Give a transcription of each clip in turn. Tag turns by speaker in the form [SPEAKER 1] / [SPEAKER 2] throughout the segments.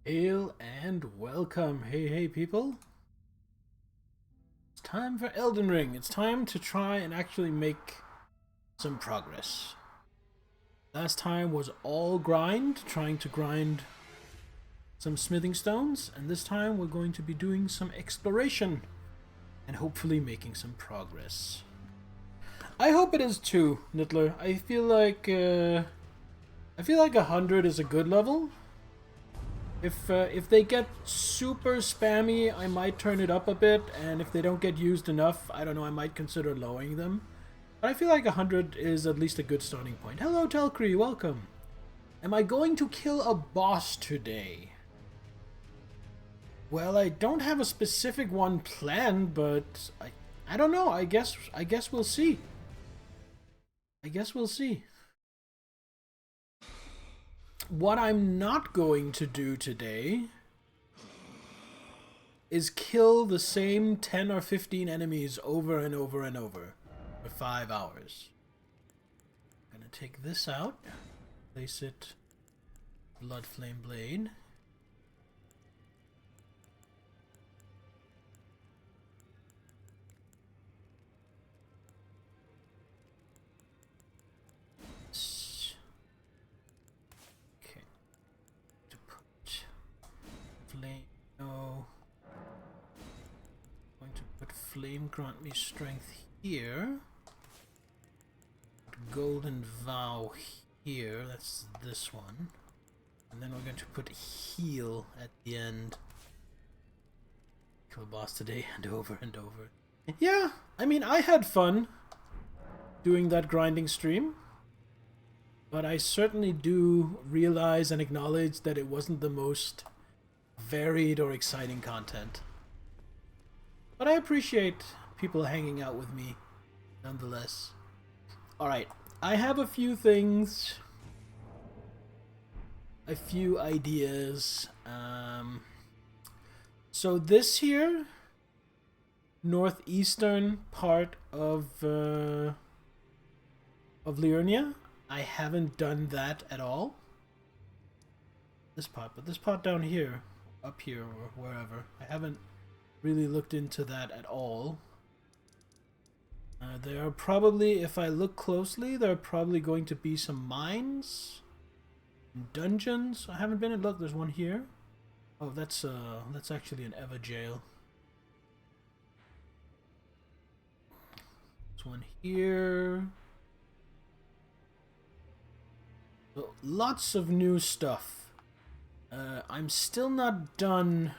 [SPEAKER 1] Hail and welcome. Hey, people. It's time for Elden Ring. It's time to try and actually make some progress. Last time was all grind, trying to grind some smithing stones, and this time we're going to be doing some exploration and hopefully making some progress. I hope it is too, Nittler. I feel like 100 is a good level. If they get super spammy, I might turn it up a bit, and if they don't get used enough, I don't know, I might consider lowering them. But I feel like 100 is at least a good starting point. Hello, Telcree, welcome. Am I going to kill a boss today? Well, I don't have a specific one planned, but I don't know. I guess we'll see. I guess we'll see. What I'm not going to do today is kill the same 10 or 15 enemies over and over and over for 5 hours. I'm gonna take this out, place it Blood Flame Blade. Okay. To put flame, no. Going to put flame grant me strength here. Golden vow here, that's this one. And then we're going to put heal at the end. Kill a boss today and over and over. Yeah, I mean, I had fun doing that grinding stream. But I certainly do realize and acknowledge that it wasn't the most varied or exciting content. But I appreciate people hanging out with me, nonetheless. Alright, I have a few things, a few ideas. So this here, northeastern part of Liurnia, I haven't done that at all. This part, but this part down here, up here, or wherever, I haven't really looked into that at all. There are probably, if I look closely, there are probably going to be some mines, dungeons. I haven't been in. Look, there's one here. Oh, that's actually an Eva jail. There's one here. So, lots of new stuff. I'm still not done.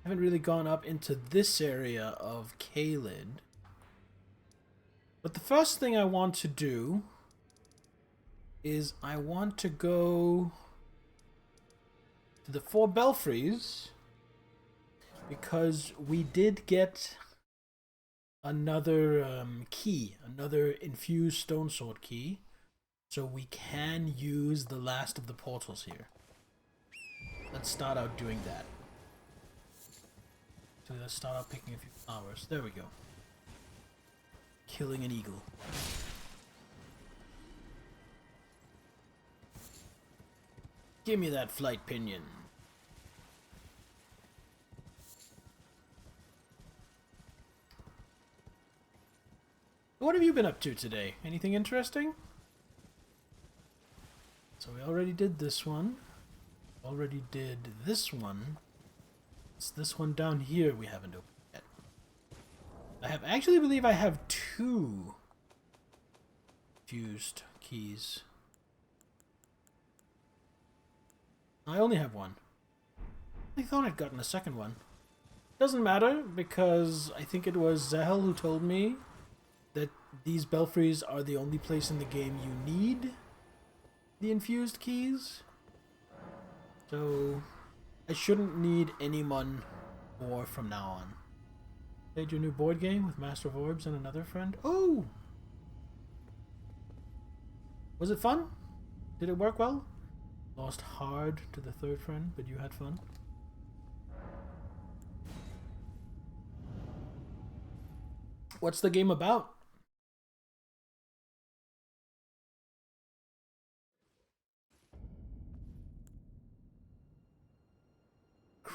[SPEAKER 1] I haven't really gone up into this area of Caelid. But the first thing I want to do is I want to go to the 4 belfries, because we did get another key, another infused stone sword key, so we can use the last of the portals here. Let's start out doing that. So let's start out picking a few flowers. There we go. Killing an eagle. Give me that flight pinion. What have you been up to today? Anything interesting? So we already did this one. Already did this one. It's this one down here we haven't opened yet. I actually believe I have 2 fused keys. I only have 1. I thought I'd gotten a second one. Doesn't matter, because I think it was Zahel who told me that these belfries are the only place in the game you need the infused keys. So I shouldn't need anyone more from now on. Played your new board game with Master of Orbs and another friend. Oh! Was it fun? Did it work well? Lost hard to the third friend, but you had fun. What's the game about?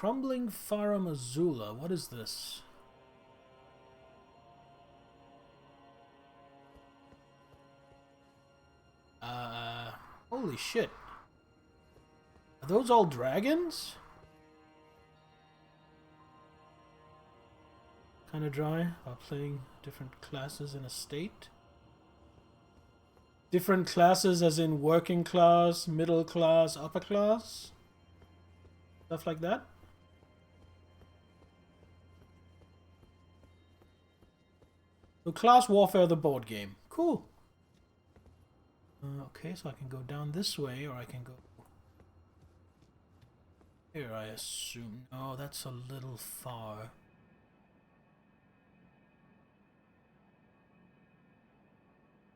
[SPEAKER 1] Crumbling Farum Azula. What is this? Holy shit. Are those all dragons? Kind of dry while playing different classes in a state. Different classes as in working class, middle class, upper class. Stuff like that. So Class Warfare, the board game. Cool. Okay, so I can go down this way, or I can go here, I assume. No, that's a little far.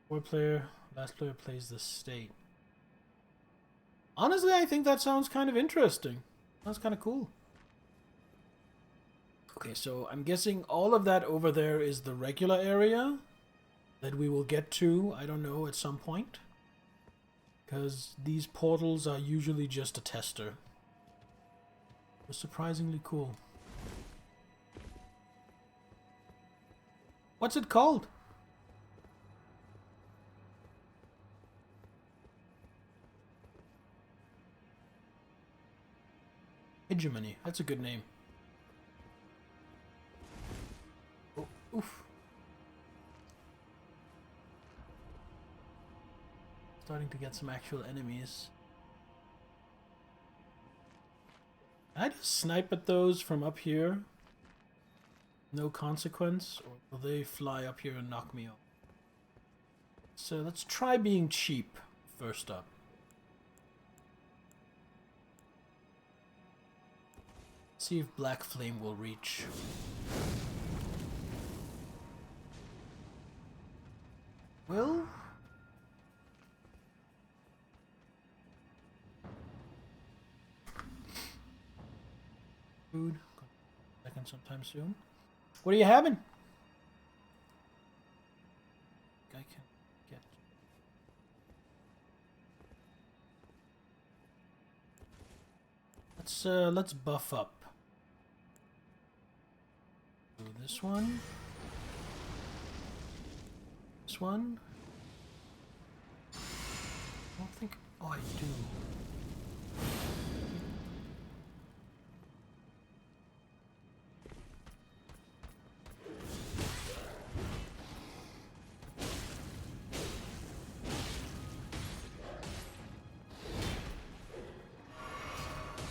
[SPEAKER 1] Last player plays the state. Honestly, I think that sounds kind of interesting. That's kind of cool. Okay, so I'm guessing all of that over there is the regular area that we will get to, I don't know, at some point. Because these portals are usually just a tester. It was surprisingly cool. What's it called? Hegemony. That's a good name. Oh, oof. Starting to get some actual enemies. Can I just snipe at those from up here? No consequence? Or will they fly up here and knock me off? So let's try being cheap first up. See if Black Flame will reach. Will? Food. Second sometime soon. What are you having? I can get. Let's buff up. Do this one. This one. I don't think. Oh, I do.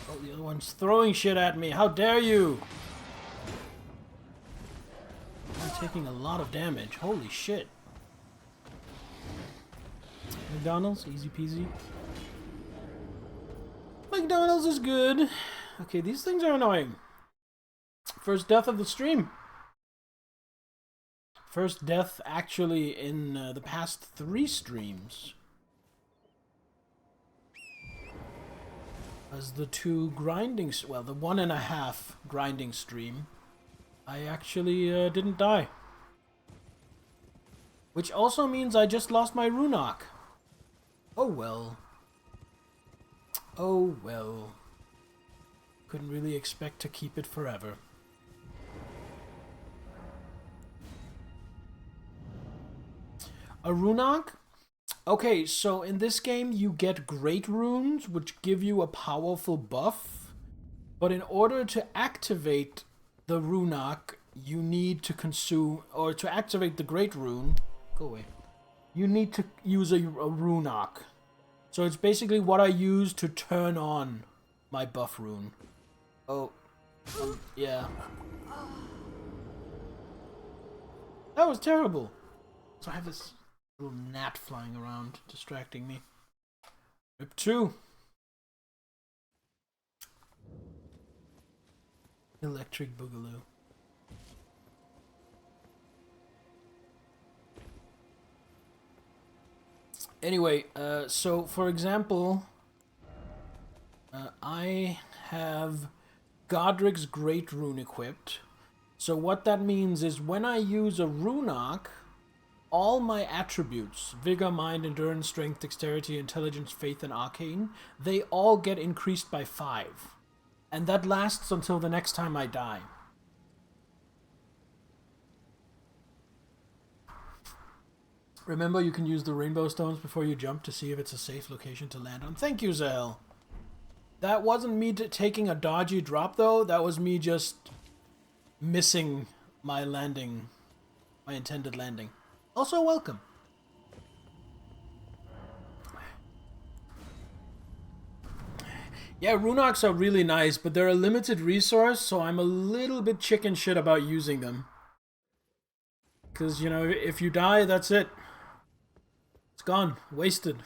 [SPEAKER 1] Oh, the other one's throwing shit at me. How dare you! I'm taking a lot of damage. Holy shit. McDonald's, easy peasy. McDonald's is good. Okay, these things are annoying. First death of the stream. First death actually in the past 3 streams. As the 2 grinding, well, the 1.5 grinding stream, I actually didn't die. Which also means I just lost my Runok. Oh well. Oh well. Couldn't really expect to keep it forever. A Runok? Okay, so in this game you get Great Runes, which give you a powerful buff. But in order to activate the Runok, you need to consume, or to activate the Great Rune, go away. You need to use a Runok. So it's basically what I use to turn on my buff rune. Oh, yeah. That was terrible. So I have this little gnat flying around, distracting me. Rip 2. Electric Boogaloo. Anyway, so for example, I have Godric's Great Rune equipped. So what that means is when I use a Runok, all my attributes, Vigor, Mind, Endurance, Strength, Dexterity, Intelligence, Faith, and Arcane, they all get increased by 5. And that lasts until the next time I die. Remember, you can use the rainbow stones before you jump to see if it's a safe location to land on. Thank you, Zell. That wasn't me taking a dodgy drop, though. That was me just missing my landing, my intended landing. Also, welcome. Yeah, Runox are really nice, but they're a limited resource, so I'm a little bit chicken shit about using them. Because, you know, if you die, that's it. It's gone. Wasted.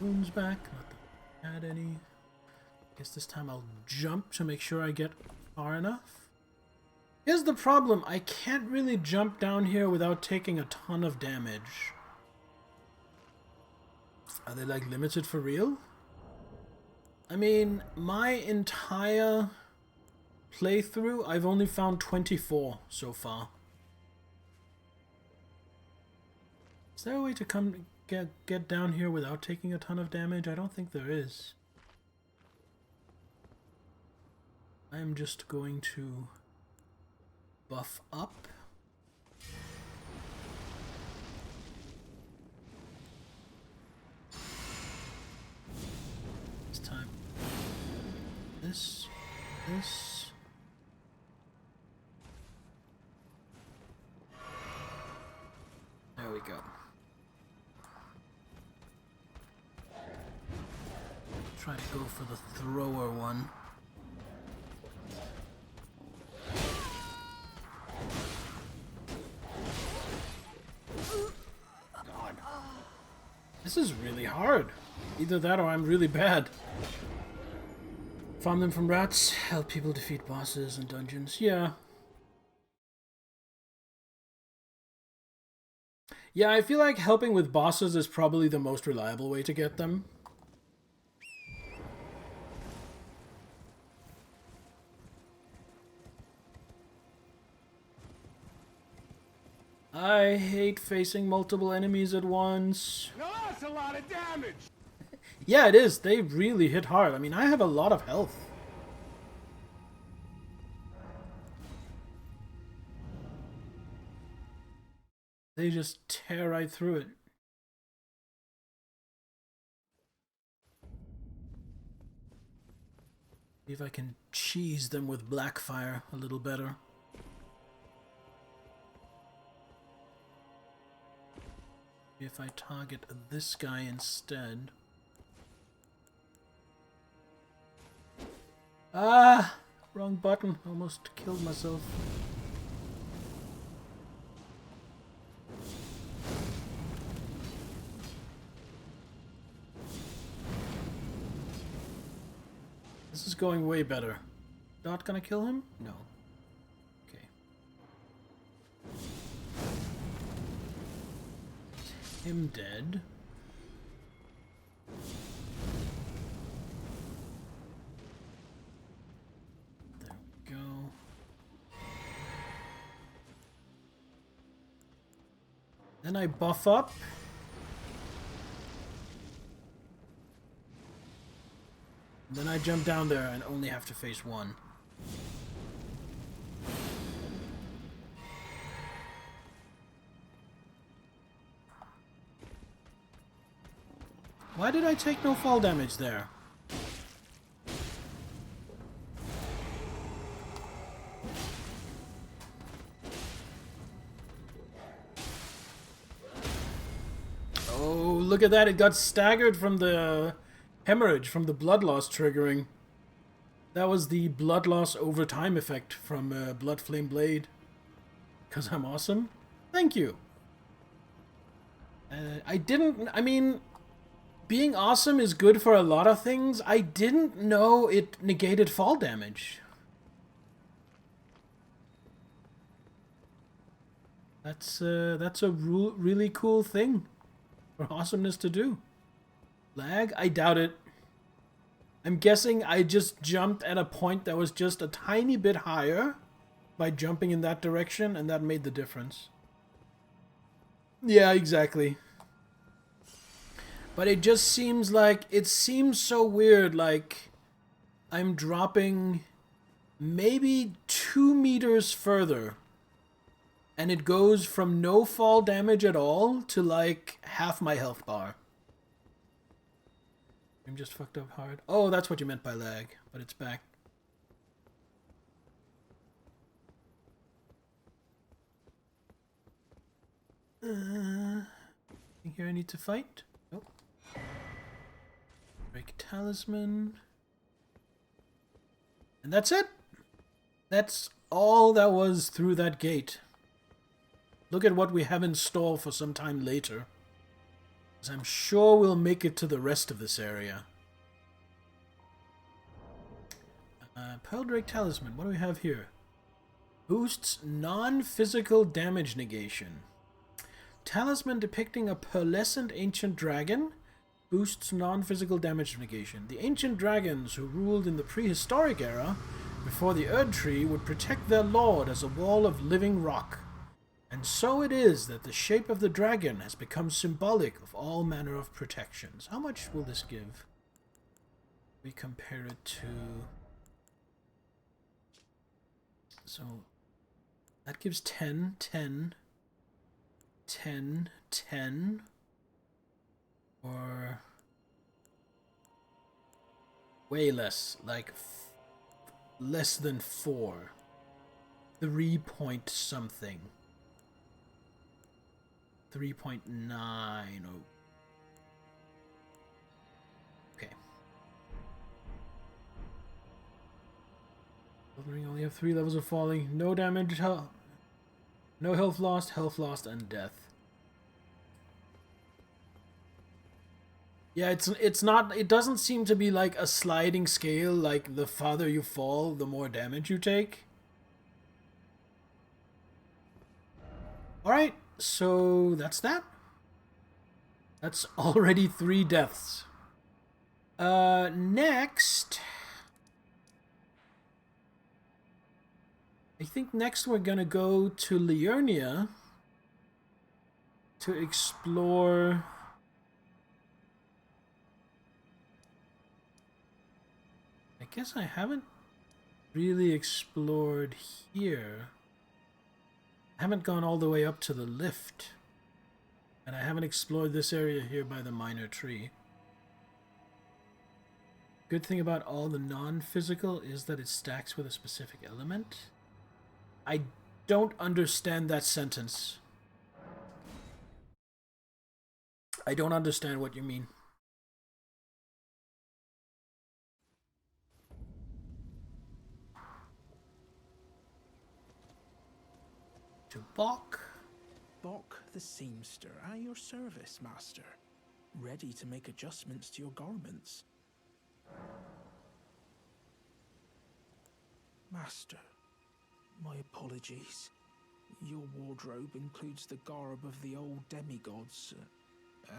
[SPEAKER 1] Wounds back. Not that I had any. Guess this time I'll jump to make sure I get far enough. Here's the problem. I can't really jump down here without taking a ton of damage. Are they, like, limited for real? I mean, my entire playthrough, I've only found 24 so far. Is there a way to come get down here without taking a ton of damage? I don't think there is. I'm just going to buff up. This time. This. There we go. Try to go for the thrower one. God. This is really hard. Either that or I'm really bad. Farm them from rats, help people defeat bosses and dungeons. Yeah. Yeah, I feel like helping with bosses is probably the most reliable way to get them. I hate facing multiple enemies at once.
[SPEAKER 2] No, that's a lot of damage!
[SPEAKER 1] Yeah, it is. They really hit hard. I mean, I have a lot of health. They just tear right through it. See if I can cheese them with Blackfire a little better. If I target this guy instead. Ah! Wrong button. Almost killed myself. This is going way better. Not gonna kill him? No. Okay. Him dead. There we go. Then I buff up. Then I jump down there and only have to face one. Why did I take no fall damage there? Oh, look at that. It got staggered from the hemorrhage, from the blood loss triggering. That was the blood loss over time effect from Blood Flame Blade. 'Cause I'm awesome? Thank you. I mean, being awesome is good for a lot of things. I didn't know it negated fall damage. That's a really cool thing for awesomeness to do. Lag? I doubt it. I'm guessing I just jumped at a point that was just a tiny bit higher by jumping in that direction, and that made the difference. Yeah, exactly. But it just seems like, it seems so weird, like I'm dropping maybe 2 meters further. And it goes from no fall damage at all to like half my health bar. I'm just fucked up hard. Oh, that's what you meant by lag, but it's back. Think here I need to fight? Nope. Break talisman. And that's it. That's all that was through that gate. Look at what we have in store for some time later. Because I'm sure we'll make it to the rest of this area. Pearl Drake Talisman. What do we have here? Boosts non-physical damage negation. Talisman depicting a pearlescent ancient dragon. Boosts non-physical damage negation. The ancient dragons who ruled in the prehistoric era before the Erd Tree would protect their lord as a wall of living rock. And so it is that the shape of the dragon has become symbolic of all manner of protections. How much will this give? We compare it to... So, that gives 10, 10, 10, 10, or way less, like less than 4. 3 point something. 3.9. Oh. Okay. Elden Ring only have 3 levels of falling. No damage, no health lost, and death. Yeah, it's not, it doesn't seem to be like a sliding scale, like the farther you fall, the more damage you take. Alright, so that's that. That's already 3 deaths. Next... I think next we're gonna go to Liurnia to explore... I guess I haven't really explored here. I haven't gone all the way up to the lift. And I haven't explored this area here by the minor tree. Good thing about all the non-physical is that it stacks with a specific element. I don't understand that sentence. I don't understand what you mean. To Bok.
[SPEAKER 3] Bok the seamster, at your service, master. Ready to make adjustments to your garments. Master, my apologies. Your wardrobe includes the garb of the old demigods,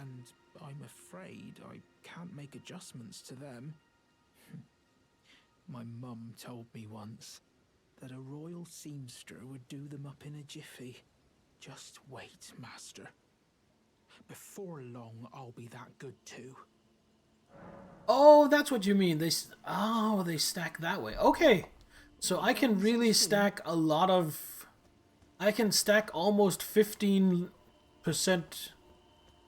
[SPEAKER 3] and I'm afraid I can't make adjustments to them. My mum told me once that a royal seamster would do them up in a jiffy. Just wait, master. Before long, I'll be that good too.
[SPEAKER 1] Oh, that's what you mean. They stack that way. Okay. So I can really stack a lot of... I can stack almost 15%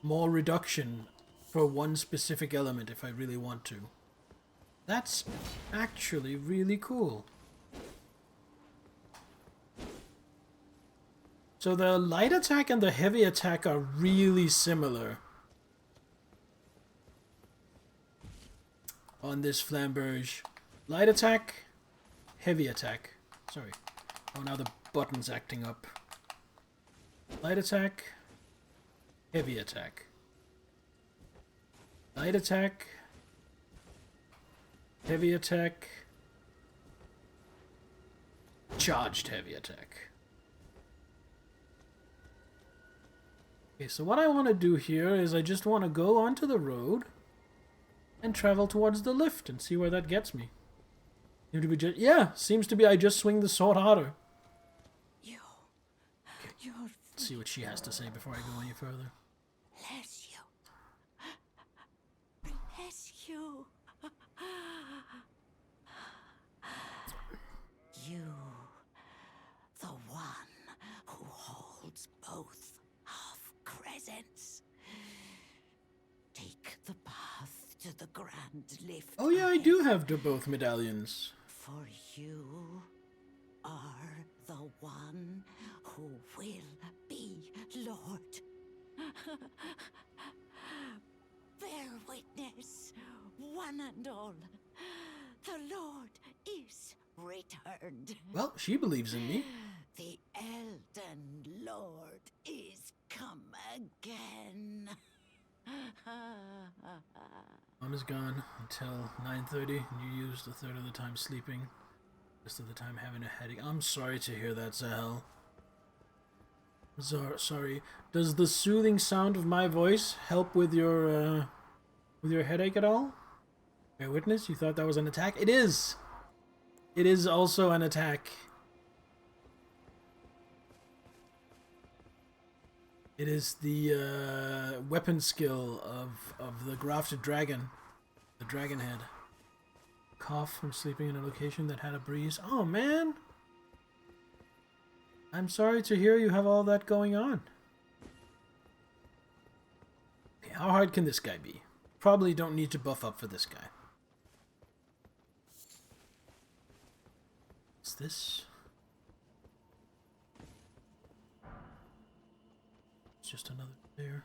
[SPEAKER 1] more reduction for one specific element if I really want to. That's actually really cool. So the light attack and the heavy attack are really similar on this flamberge. Light attack, heavy attack. Sorry. Oh, now the button's acting up. Light attack, heavy attack. Light attack, heavy attack, charged heavy attack. Okay, so what I want to do here is I just want to go onto the road and travel towards the lift and see where that gets me. Yeah, seems to be I just swing the sword harder. Let's see what she has to say before I go any further.
[SPEAKER 4] Bless you. you. You, the one who holds both half-crescents. Take the path to the grand lift.
[SPEAKER 1] Oh yeah, I do have both medallions.
[SPEAKER 4] For you are the one who will be Lord. Bear witness, one and all. The Lord is returned.
[SPEAKER 1] Well, she believes in me.
[SPEAKER 4] The Elden Lord is come again.
[SPEAKER 1] Mom is gone until 9:30, and you used a third of the time sleeping, rest of the time having a headache. I'm sorry to hear that, Zahel. Sorry. Does the soothing sound of my voice help with your headache at all? Bear witness, you thought that was an attack? It is! It is also an attack. It is the weapon skill of the grafted dragon. The dragon head. Cough from sleeping in a location that had a breeze. Oh, man! I'm sorry to hear you have all that going on. Okay, how hard can this guy be? Probably don't need to buff up for this guy. What's this? It's just another there.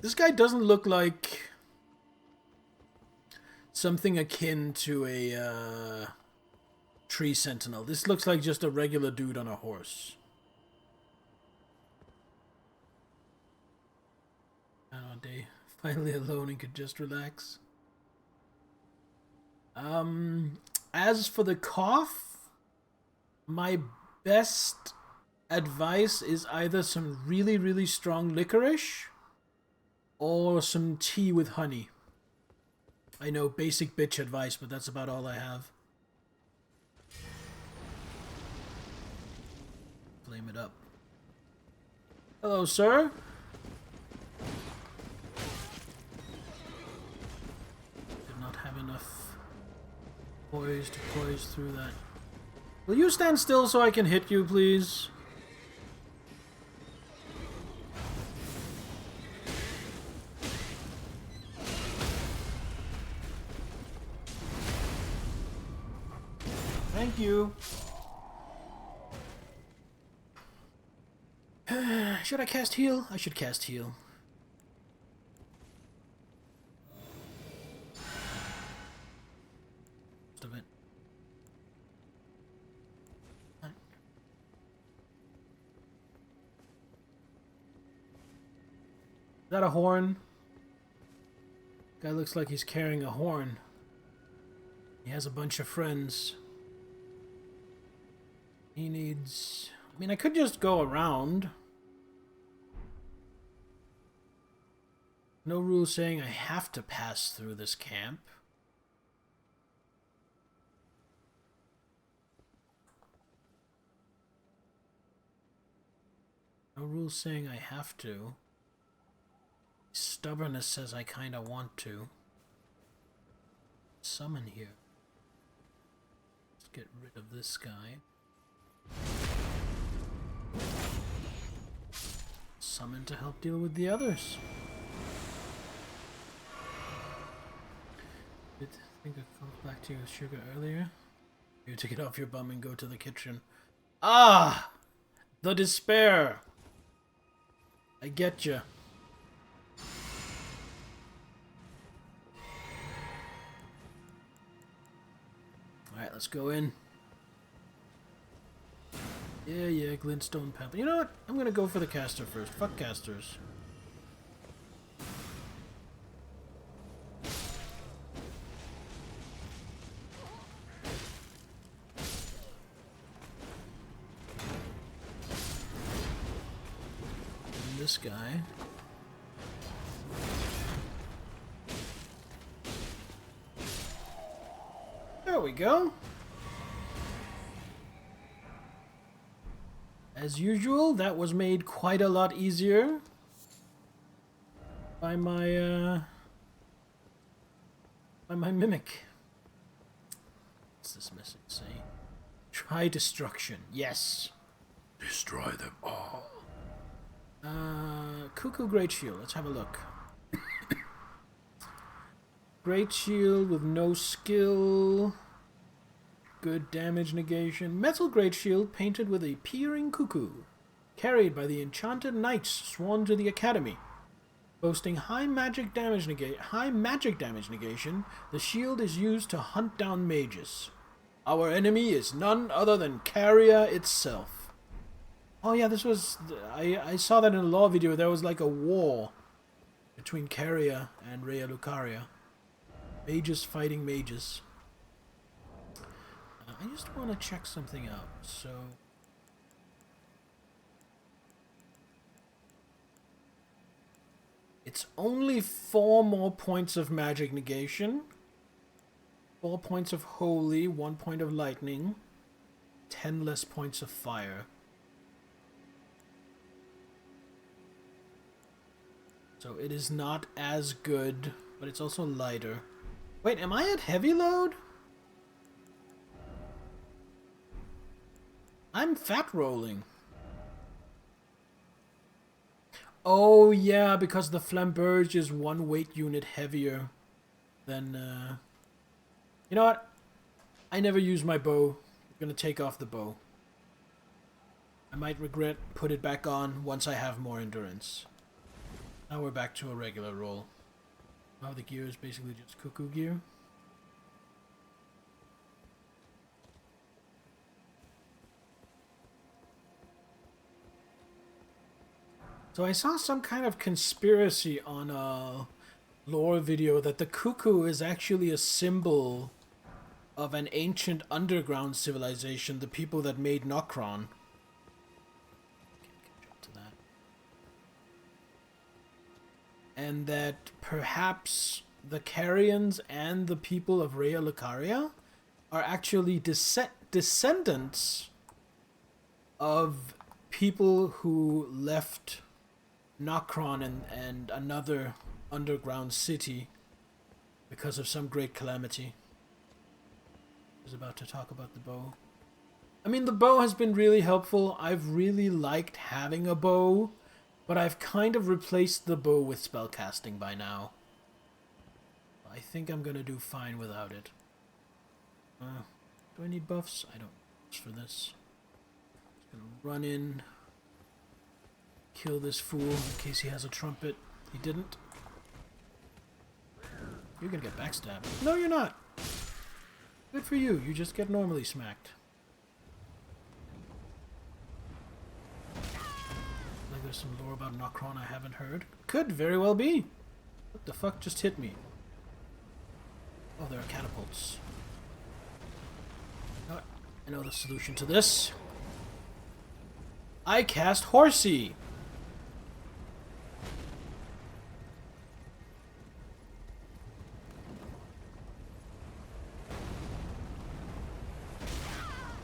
[SPEAKER 1] This guy doesn't look like something akin to a tree sentinel. This looks like just a regular dude on a horse. One day, finally alone and could just relax. As for the cough, my best advice is either some really, really strong licorice or some tea with honey. I know, basic bitch advice, but that's about all I have. Flame it up. Hello, sir. Did not have enough poise to poise through that. Will you stand still so I can hit you, please? Thank you. Should I cast heal? I should cast heal. Most of it. Is that a horn? Guy looks like he's carrying a horn. He has a bunch of friends. He needs... I mean, I could just go around. No rule saying I have to pass through this camp. No rule saying I have to. Stubbornness says I kinda want to. Summon here. Let's get rid of this guy. Summon to help deal with the others. I think I called back to you with sugar earlier. You take it off your bum and go to the kitchen. Ah! The despair! I get you. Alright, let's go in. Yeah, glintstone pebble. You know what? I'm gonna go for the caster first. Fuck casters. And this guy. There we go. As usual, that was made quite a lot easier by my by my mimic. What's this message say? Try destruction. Yes. Destroy them all. Cuckoo Great Shield. Let's have a look. Great Shield with no skill. Good damage negation. Metal Great Shield painted with a peering cuckoo. Carried by the enchanted knights sworn to the academy. Boasting high magic damage negation, the shield is used to hunt down mages. Our enemy is none other than Caria itself. Oh yeah, this was... I saw that in a lore video. There was like a war between Caria and Raya Lucaria. Mages fighting mages. I just want to check something out. So... it's only 4 more points of magic negation. 4 points of holy, 1 point of lightning. 10 less points of fire. So it is not as good, but it's also lighter. Wait, am I at heavy load? I'm fat rolling. Oh yeah, because the flamberge is 1 weight unit heavier than... You know what? I never use my bow. I'm gonna take off the bow. I might regret put it back on once I have more endurance. Now we're back to a regular roll. Oh, the gear is basically just cuckoo gear. So I saw some kind of conspiracy on a lore video that the cuckoo is actually a symbol of an ancient underground civilization, the people that made Nokron. Jump to that. And that perhaps the Carians and the people of Raya Lucaria are actually descendants of people who left Nokron and another underground city because of some great calamity. I was about to talk about the bow. I mean, the bow has been really helpful. I've really liked having a bow, but I've kind of replaced the bow with spellcasting by now. I think I'm gonna do fine without it. Do I need buffs? I don't need buffs for this. Just gonna run in, kill this fool in case he has a trumpet. He didn't. You're gonna get backstabbed. No, you're not. Good for you. You just get normally smacked. Like there's some lore about Nokron I haven't heard. Could very well be. What the fuck just hit me? Oh, there are catapults. Oh, I know the solution to this. I cast Horsey.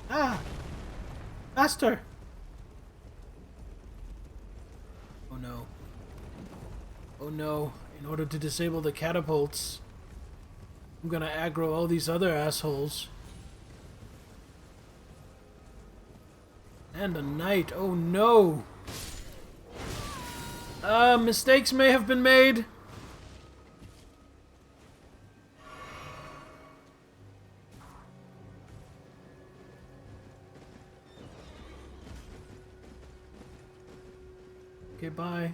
[SPEAKER 1] Ah! Faster! Oh no. Oh no. In order to disable the catapults, I'm gonna aggro all these other assholes. And a knight. Oh no! Mistakes may have been made. Okay, bye.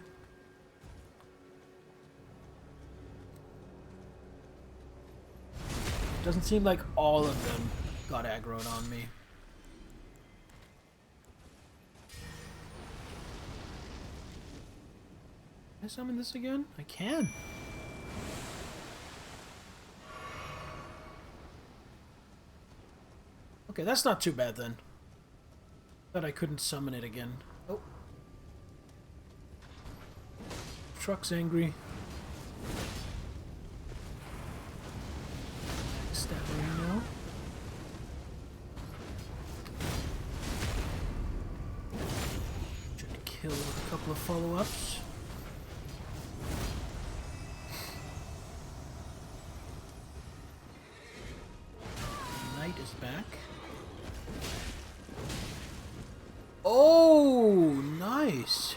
[SPEAKER 1] Doesn't seem like all of them got aggroed on me. Can I summon this again? I can. Okay, that's not too bad then. Thought I couldn't summon it again. Oh. Truck's angry. Stabbing now. Should kill with a couple of follow-ups. is back. Oh, nice.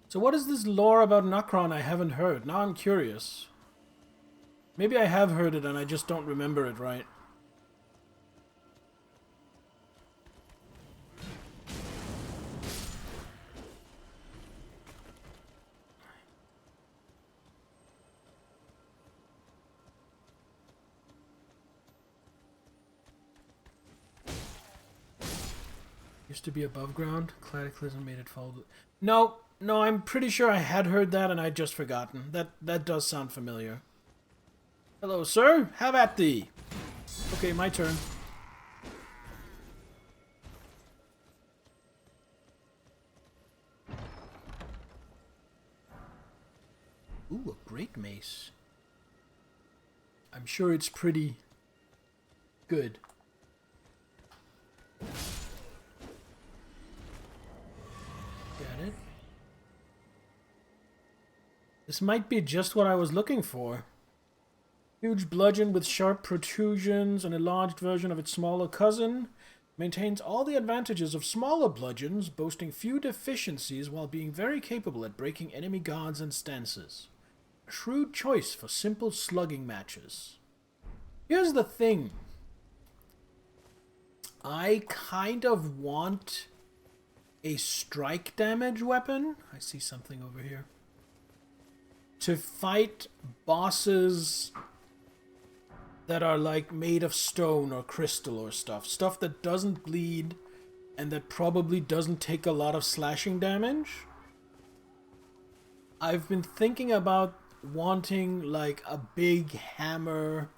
[SPEAKER 1] So what is this lore about Nokron I haven't heard? Now I'm curious. Maybe I have heard it and I just don't remember it right. Used to be above ground. Cataclysm made it fall. No, no, I'm pretty sure I had heard that and I'd just forgotten. That does sound familiar. Hello, sir. Have at thee. Okay, my turn. Ooh, a great mace. I'm sure it's pretty good. Got it. This might be just what I was looking for. Huge bludgeon with sharp protrusions, an enlarged version of its smaller cousin. Maintains all the advantages of smaller bludgeons, boasting few deficiencies while being very capable at breaking enemy guards and stances. A shrewd choice for simple slugging matches. Here's the thing. I kind of want a strike damage weapon. I see something over here. To fight bosses that are like made of stone or crystal or stuff. Stuff that doesn't bleed and that probably doesn't take a lot of slashing damage. I've been thinking about wanting like a big hammer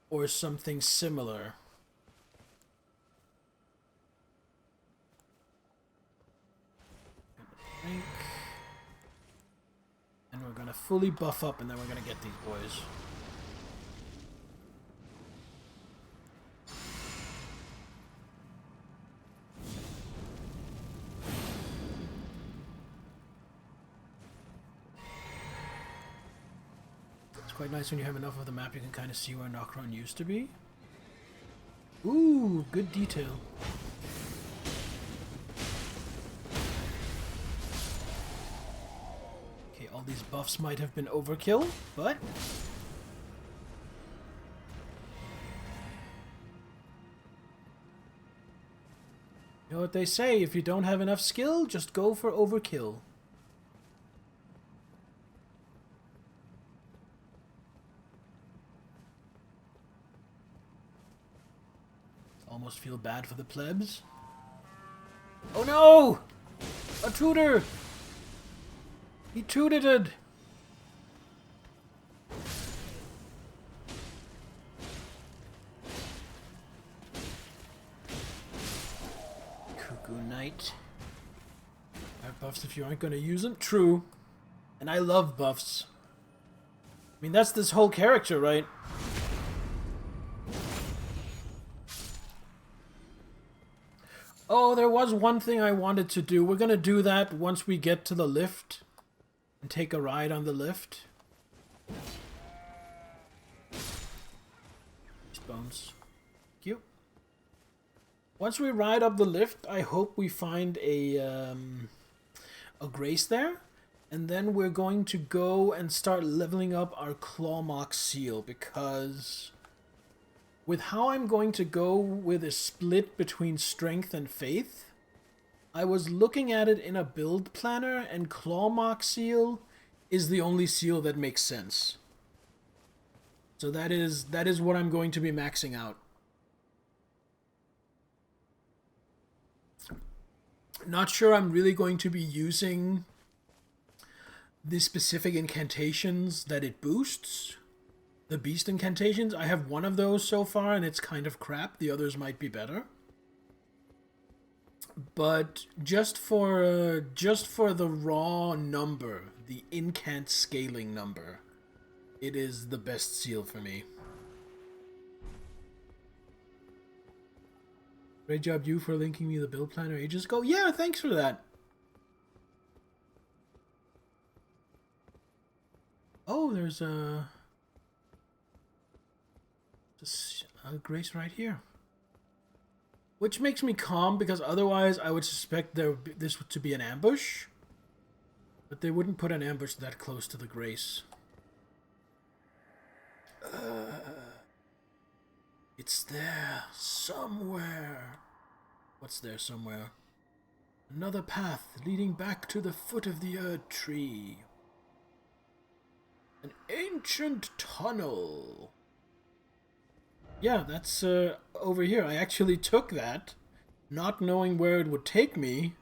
[SPEAKER 1] or something similar. And we're gonna fully buff up and then we're gonna get these boys. It's quite nice when you have enough of the map you can kind of see where Nokron used to be. Ooh, good detail. Okay, all these buffs might have been overkill, but you know what they say, if you don't have enough skill, just go for overkill. Almost feel bad for the plebs. Oh no! A tutor! He tooted! Cuckoo Knight. I have buffs if you aren't going to use them. True. And I love buffs. I mean, that's this whole character, right? Oh, there was one thing I wanted to do. We're going to do that once we get to the lift. And take a ride on the lift. These bones. Cute. Once we ride up the lift, I hope we find a grace there. And then we're going to go and start leveling up our Clawmark seal. Because with how I'm going to go with a split between strength and faith, I was looking at it in a build planner, and Clawmark seal is the only seal that makes sense. So that is what I'm going to be maxing out. Not sure I'm really going to be using the specific incantations that it boosts. The beast incantations, I have one of those so far and it's kind of crap. The others might be better. But just for the raw number, the incant scaling number, it is the best seal for me. Great job, you, for linking me the build planner ages ago. Yeah, thanks for that. Oh, there's a Grace right here. Which makes me calm, because otherwise I would suspect this to be an ambush. But they wouldn't put an ambush that close to the Grace. It's there somewhere. What's there somewhere? Another path leading back to the foot of the Erd tree. An ancient tunnel. Yeah, that's over here. I actually took that, not knowing where it would take me,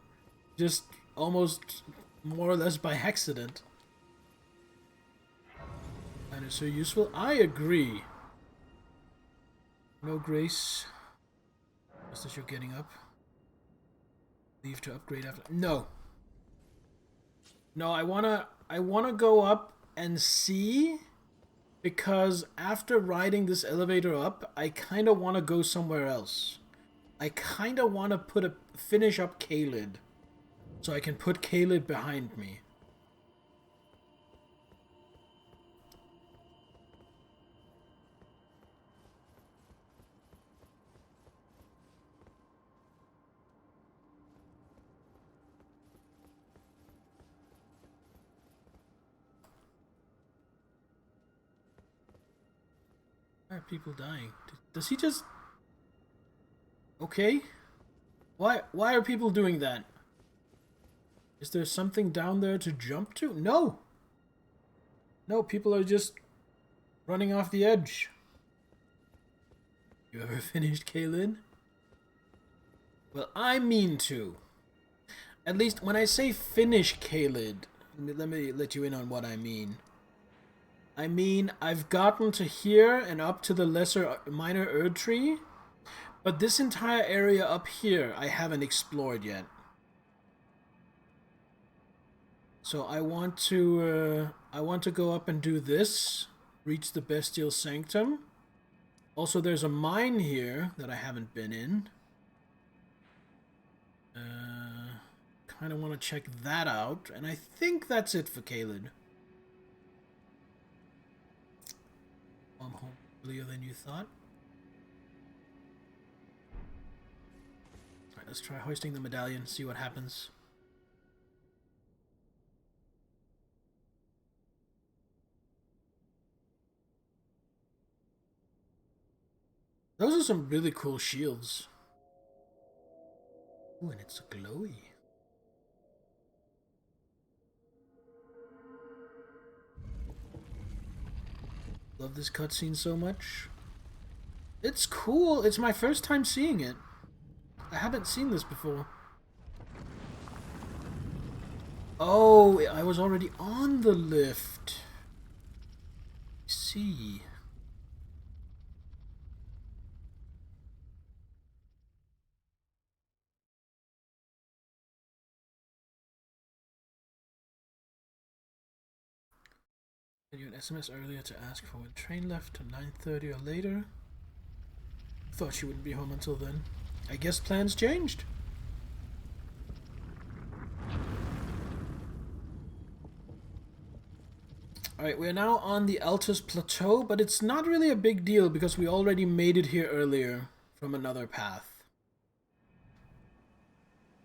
[SPEAKER 1] just almost more or less by accident. And it's so useful. I agree. No Grace. Just as you're getting up. Leave to upgrade after. No. No, I wanna go up and see, because after riding this elevator up, I kinda wanna go somewhere else. I kinda wanna finish up Caelid, so I can put Caelid behind me. Why are people dying? Does he just... Okay. Why are people doing that? Is there something down there to jump to? No! No, people are just running off the edge. You ever finished Caelid? Well, I mean to. At least when I say finish Caelid, let me let you in on what I mean. I mean, I've gotten to here and up to the minor Erd tree, but this entire area up here I haven't explored yet. So I want to go up and do this, reach the Bestial Sanctum. Also, there's a mine here that I haven't been in. Kind of want to check that out, and I think that's it for Caelid. I'm home earlier than you thought. Alright, let's try hoisting the medallion, see what happens. Those are some really cool shields. Ooh, and it's glowy. Love this cutscene so much. It's cool. It's my first time seeing it. I haven't seen this before. Oh, I was already on the lift. I see. Sent you an SMS earlier to ask for when train left to 9:30 or later. Thought she wouldn't be home until then. I guess plans changed. Alright, we're now on the Altus Plateau, but it's not really a big deal because we already made it here earlier from another path.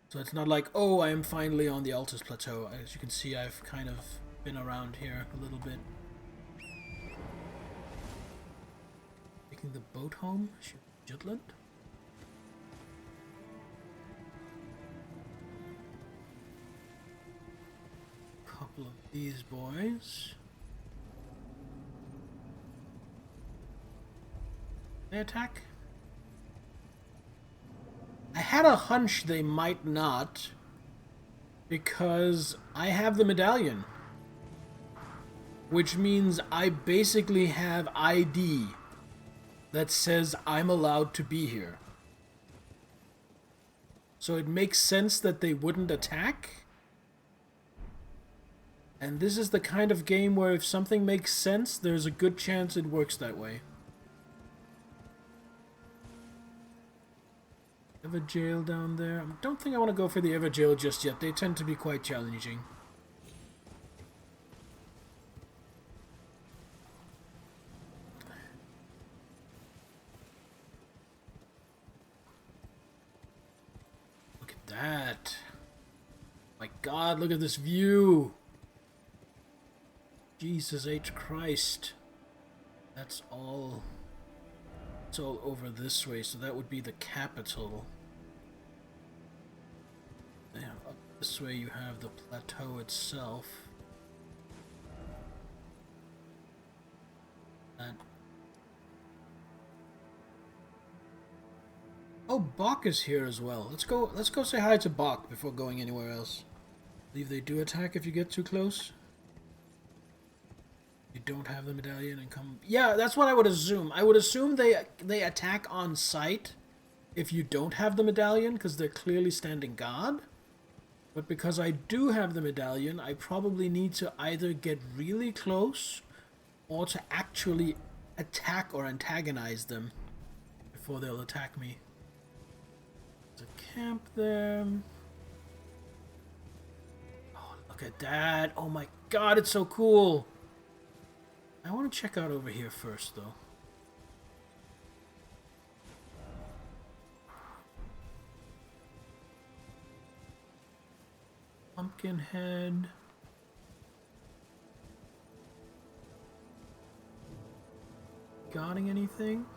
[SPEAKER 1] So it's not like, oh, I am finally on the Altus Plateau. As you can see, I've kind of been around here a little bit. Taking the boat home? Jutland? Couple of these boys. They attack? I had a hunch they might not, because I have the medallion, which means I basically have ID that says I'm allowed to be here. So it makes sense that they wouldn't attack. And this is the kind of game where if something makes sense, there's a good chance it works that way. Ever jail down there. I don't think I want to go for the ever jail just yet. They tend to be quite challenging. Look at that. My God, look at this view. Jesus H. Christ. That's all. It's all over this way, so that would be the capital. Yeah, up this way you have the plateau itself. And oh, Bach is here as well. Let's go say hi to Bach before going anywhere else. I believe they do attack if you get too close. You don't have the medallion and come... Yeah, that's what I would assume. I would assume they attack on sight if you don't have the medallion, because they're clearly standing guard. But because I do have the medallion, I probably need to either get really close or to actually attack or antagonize them before they'll attack me. There's a camp there. Oh, look at that. Oh my God, it's so cool. I want to check out over here first, though. Pumpkinhead. Guarding anything?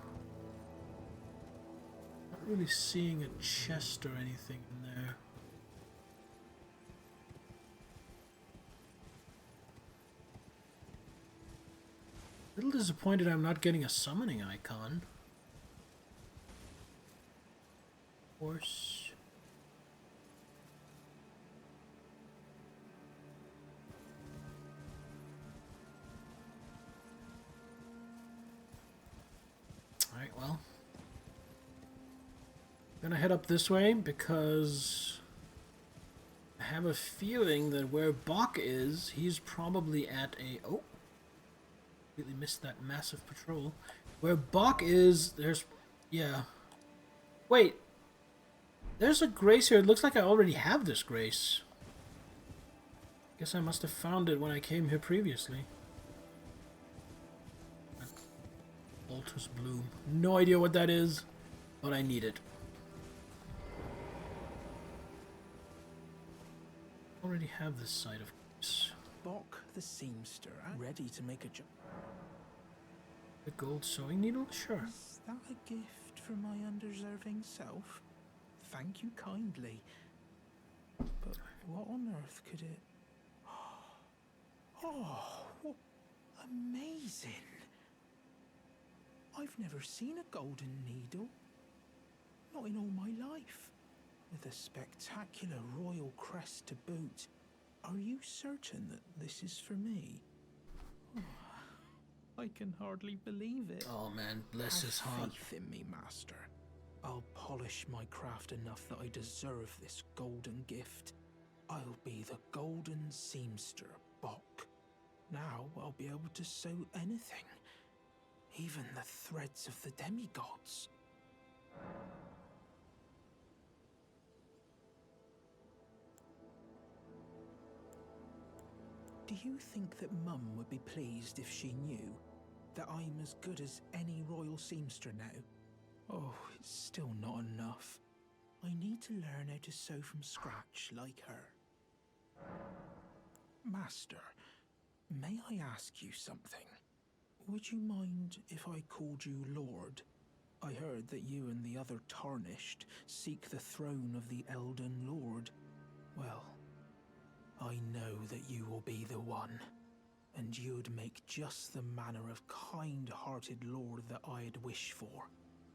[SPEAKER 1] Not really seeing a chest or anything in there. A little disappointed I'm not getting a summoning icon. Horse. Alright, well. I'm gonna head up this way because I have a feeling that where Bach is, he's probably at a... Oh! Completely missed that massive patrol. Where Bach is, there's... Yeah. Wait. There's a grace here. It looks like I already have this grace. Guess I must have found it when I came here previously. Altus Bloom. No idea what that is, but I need it. Already have this side of grace.
[SPEAKER 3] Bok the seamster, ready to make a job.
[SPEAKER 1] The gold sewing needle? Sure.
[SPEAKER 3] Is that a gift from my undeserving self? Thank you kindly. But what on earth could it... Oh, what amazing. I've never seen a golden needle. Not in all my life. With a spectacular royal crest to boot. Are you certain that this is for me? I can hardly believe it.
[SPEAKER 1] Oh man, bless his heart.
[SPEAKER 3] Have faith in me, master. I'll polish my craft enough that I deserve this golden gift. I'll be the golden seamster, Bok. Now I'll be able to sew anything. Even the threads of the demigods. Do you think that Mum would be pleased if she knew that I'm as good as any royal seamster now? Oh, it's still not enough. I need to learn how to sew from scratch like her. Master, may I ask you something? Would you mind if I called you Lord? I heard that you and the other Tarnished seek the throne of the Elden Lord. Well, I know that you will be the one, and you'd make just the manner of kind-hearted lord that I'd wish for.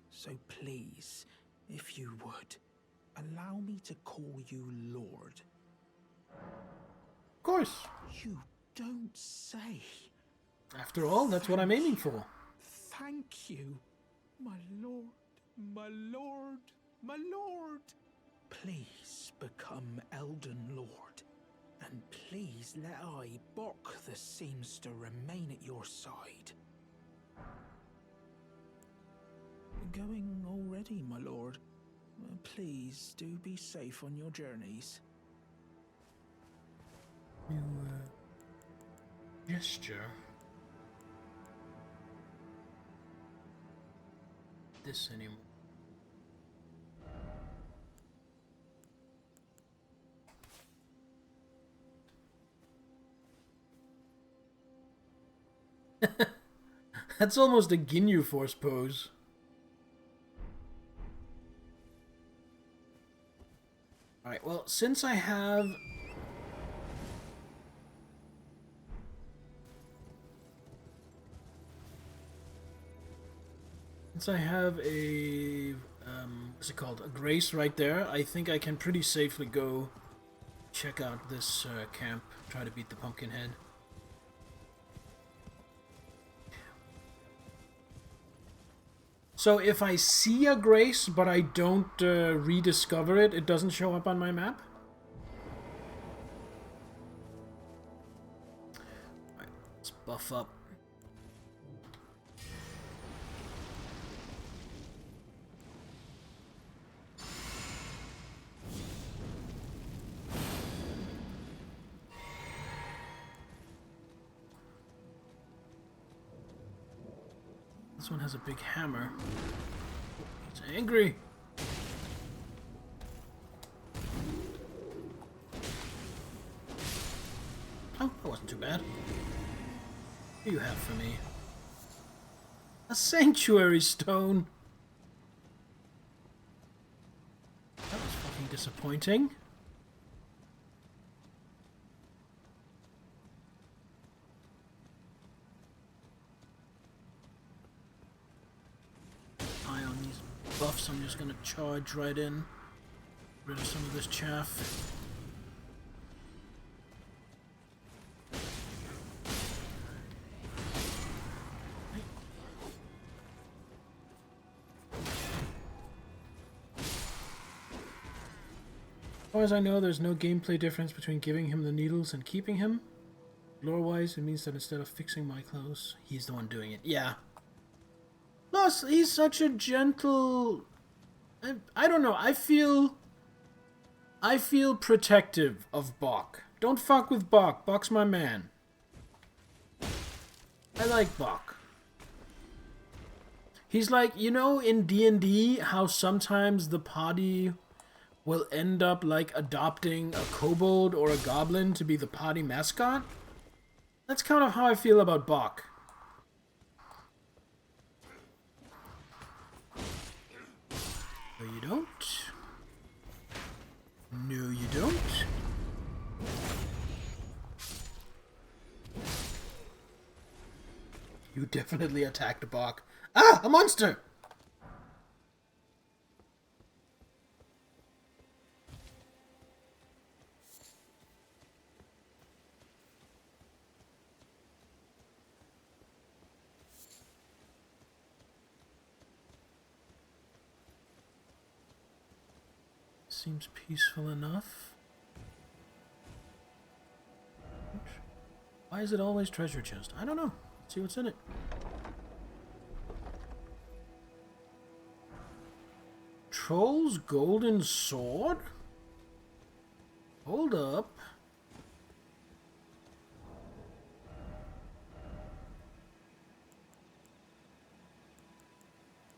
[SPEAKER 3] So please, if you would, allow me to call you Lord.
[SPEAKER 1] Of course.
[SPEAKER 3] You don't say.
[SPEAKER 1] After all, that's what I'm aiming for.
[SPEAKER 3] Thank you, my lord, my lord, my lord. Please become Elden Lord. And please let I, Bok the seamster, remain at your side. Going already, my lord. Please do be safe on your journeys.
[SPEAKER 1] New gesture. This anymore. That's almost a Ginyu Force pose. Alright, well, since I have... Since I have a... what's it called? A grace right there, I think I can pretty safely go check out this camp, try to beat the Pumpkinhead. So if I see a grace, but I don't rediscover it, it doesn't show up on my map? Alright, let's buff up. This one has a big hammer. It's angry. Oh, that wasn't too bad. What do you have for me? A sanctuary stone. That was fucking disappointing. Buffs, I'm just gonna charge right in, rid of some of this chaff. As far as I know, there's no gameplay difference between giving him the needles and keeping him. Lore-wise, it means that instead of fixing my clothes, he's the one doing it. Yeah. Plus, he's such a gentle... I don't know, I feel protective of Bok. Don't fuck with Bok. Bok's my man. I like Bok. He's like, you know in D&D how sometimes the party will end up like adopting a kobold or a goblin to be the party mascot? That's kind of how I feel about Bok. No, you don't. No, you don't. You definitely attacked Bok. Ah, a monster! Seems peaceful enough. Why is it always treasure chest? I don't know. Let's see what's in it. Troll's golden sword? Hold up.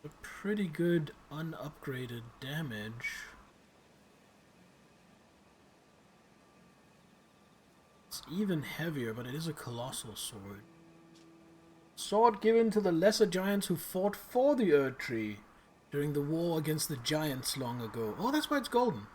[SPEAKER 1] A pretty good unupgraded damage. It's even heavier, but it is a colossal sword. Sword given to the lesser giants who fought for the Erd Tree during the war against the giants long ago. Oh, that's why it's golden.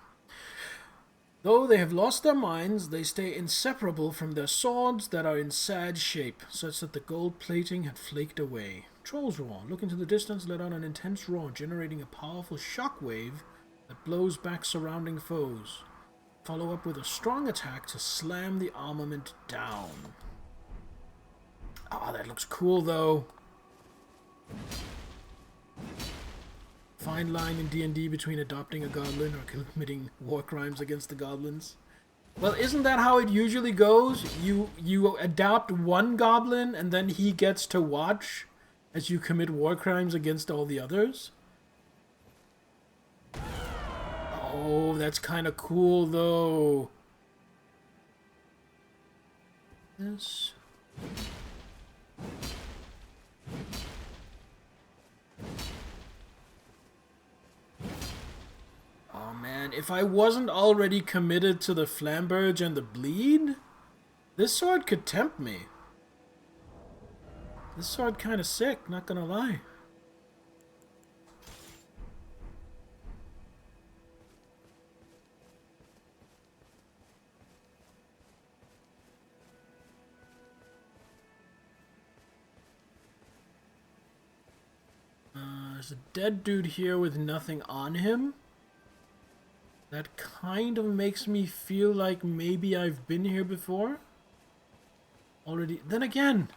[SPEAKER 1] Though they have lost their minds, they stay inseparable from their swords that are in sad shape, such that the gold plating had flaked away. Troll's roar. Look into the distance, let out an intense roar, generating a powerful shock wave that blows back surrounding foes. Follow up with a strong attack to slam the armament down. Ah, that looks cool, though. Fine line in D&D between adopting a goblin or committing war crimes against the goblins. Well, isn't that how it usually goes? You adopt one goblin and then he gets to watch as you commit war crimes against all the others? Oh, that's kind of cool, though. This. Oh, man. If I wasn't already committed to the Flamberge and the Bleed, this sword could tempt me. This sword kind of sick, not gonna lie. There's a dead dude here with nothing on him. That kind of makes me feel like maybe I've been here before. Already. Then again,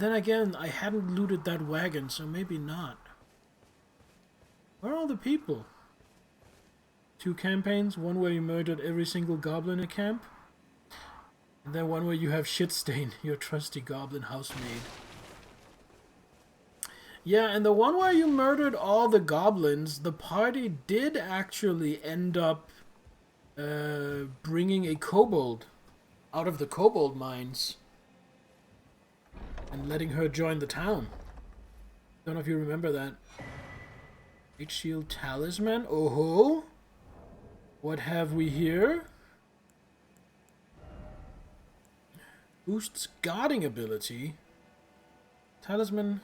[SPEAKER 1] I hadn't looted that wagon, so maybe not. Where are all the people? 2 campaigns, one where you murdered every single goblin in a camp, and then one where you have Shitstain, your trusty goblin housemaid. Yeah, and the one where you murdered all the goblins, the party did actually end up bringing a kobold out of the kobold mines and letting her join the town. Don't know if you remember that. Great Shield Talisman. Oh ho! What have we here? Boosts guarding ability. Talisman.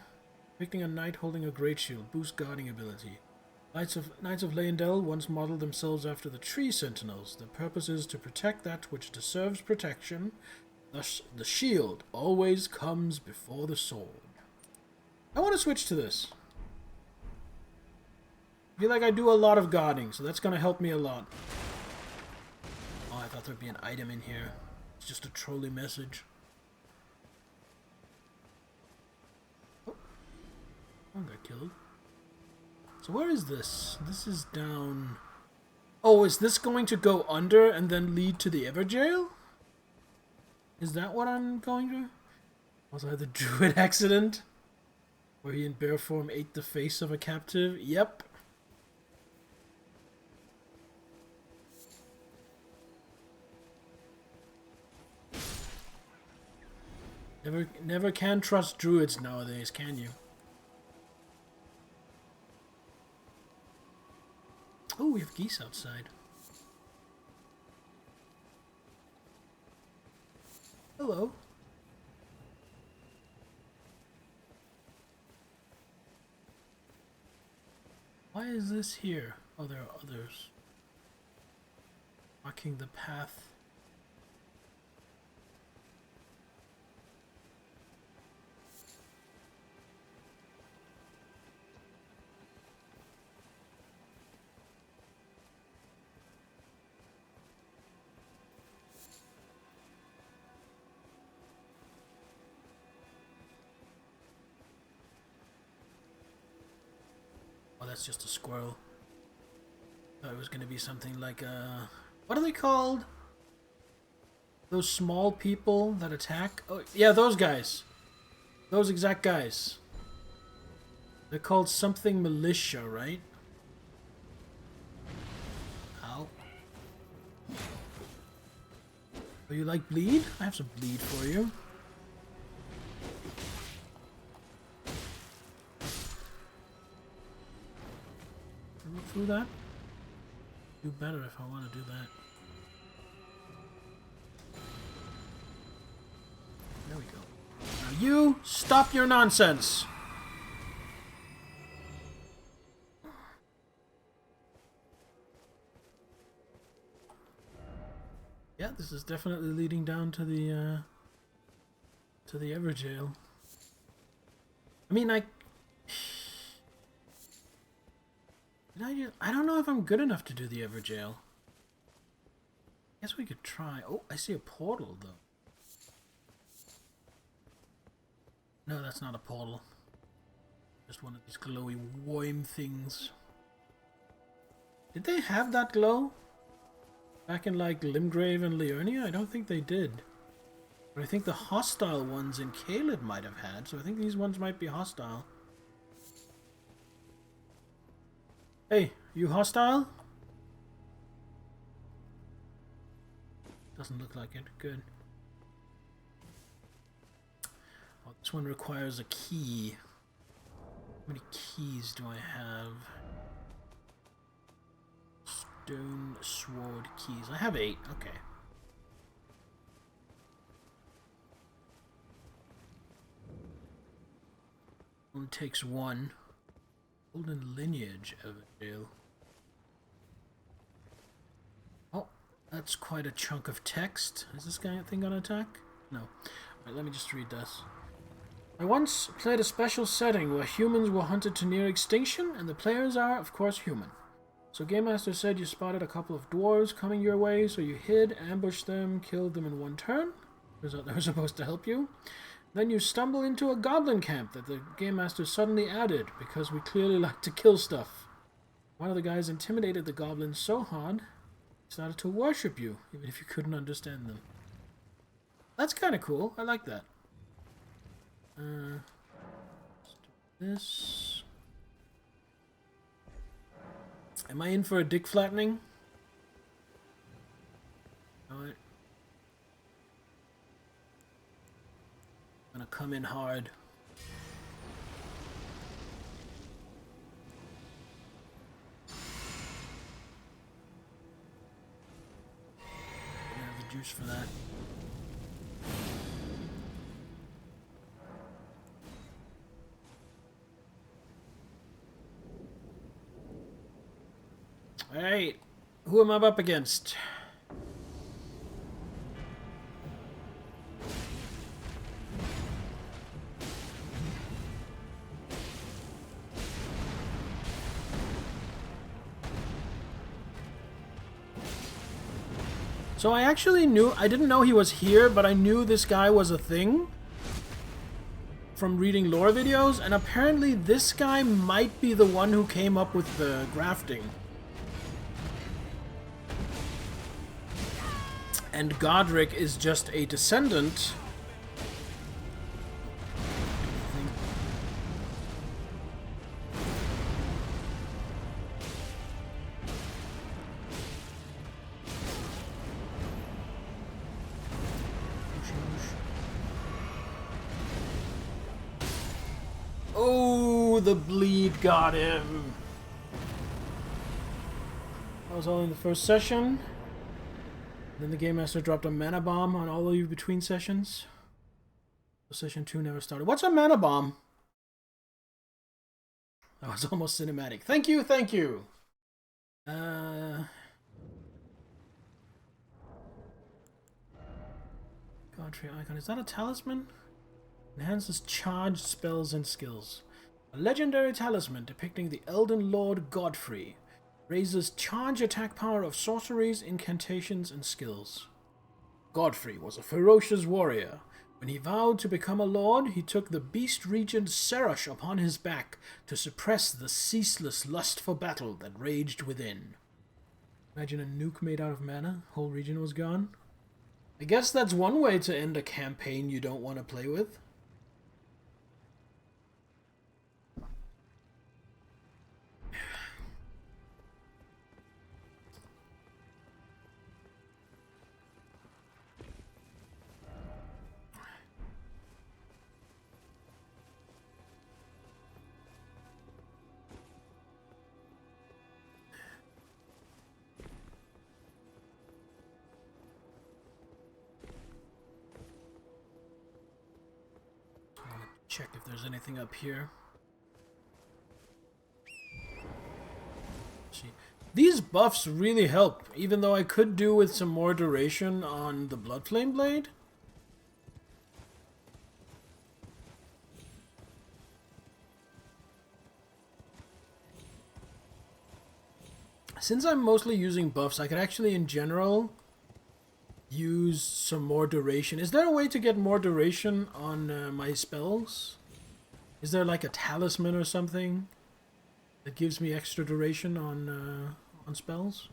[SPEAKER 1] Depicting a knight holding a great shield. Boosts guarding ability. Knights of Leyendell once modeled themselves after the tree sentinels. Their purpose is to protect that which deserves protection. Thus, the shield always comes before the sword. I want to switch to this. I feel like I do a lot of guarding, so that's going to help me a lot. Oh, I thought there'd be an item in here. It's just a trolly message. Oh, one got killed. So where is this? This is down... Oh, is this going to go under and then lead to the Everjail? Is that what I'm going to? Also had the druid accident, where he in bear form ate the face of a captive. Yep. Never can trust druids nowadays, can you? Oh, we have geese outside. Hello. Why is this here? Oh, there are others. Marking the path. Oh, that's just a squirrel. Thought it was going to be something like a... What are they called? Those small people that attack? Oh, yeah, those guys. Those exact guys. They're called something militia, right? Ow. Oh, you like bleed? I have some bleed for you. Look through that? Do better if I want to do that. There we go. Now you, stop your nonsense! Yeah, this is definitely leading down to the Everjail. I mean, I don't know if I'm good enough to do the Everjail. Guess we could try. Oh, I see a portal, though. No, that's not a portal. Just one of these glowy worm things. Did they have that glow? Back in, like, Limgrave and Liurnia? I don't think they did. But I think the hostile ones in Caelid might have had, so I think these ones might be hostile. Hey, you hostile? Doesn't look like it. Good. Oh, this one requires a key. How many keys do I have? Stone sword keys. I have 8. Okay. Only takes 1. Golden lineage of Everdale. Oh, that's quite a chunk of text. Is this thing gonna attack? No. Alright, let me just read this. I once played a special setting where humans were hunted to near extinction, and the players are, of course, human. So Game Master said you spotted a couple of dwarves coming your way, so you hid, ambushed them, killed them in one turn. Turns out they were supposed to help you. Then you stumble into a goblin camp that the Game Master suddenly added, because we clearly like to kill stuff. One of the guys intimidated the goblins so hard, he started to worship you, even if you couldn't understand them. That's kind of cool. I like that. Let's do this. Am I in for a dick flattening? Alright. Gonna come in hard. Don't have the juice for that. Alright, who am I up against? So I actually I didn't know he was here, but I knew this guy was a thing from reading lore videos, and apparently this guy might be the one who came up with the grafting. And Godric is just a descendant. Oh, the bleed got him. That was all in the first session. Then the Game Master dropped a mana bomb on all of you between sessions. Session 2 never started. What's a mana bomb? That was almost cinematic. Thank you, thank you. Godfrey icon. Is that a talisman? Enhances charged spells and skills. A legendary talisman depicting the Elden Lord Godfrey. Raises charge attack power of sorceries, incantations, and skills. Godfrey was a ferocious warrior. When he vowed to become a lord, he took the beast regent Serosh upon his back to suppress the ceaseless lust for battle that raged within. Imagine a nuke made out of mana. Whole region was gone. I guess that's one way to end a campaign you don't want to play with. Check if there's anything up here. See, these buffs really help, even though I could do with some more duration on the Bloodflame Blade. Since I'm mostly using buffs, I could actually, in general, use some more duration. Is there a way to get more duration on my spells? Is there like a talisman or something that gives me extra duration on spells?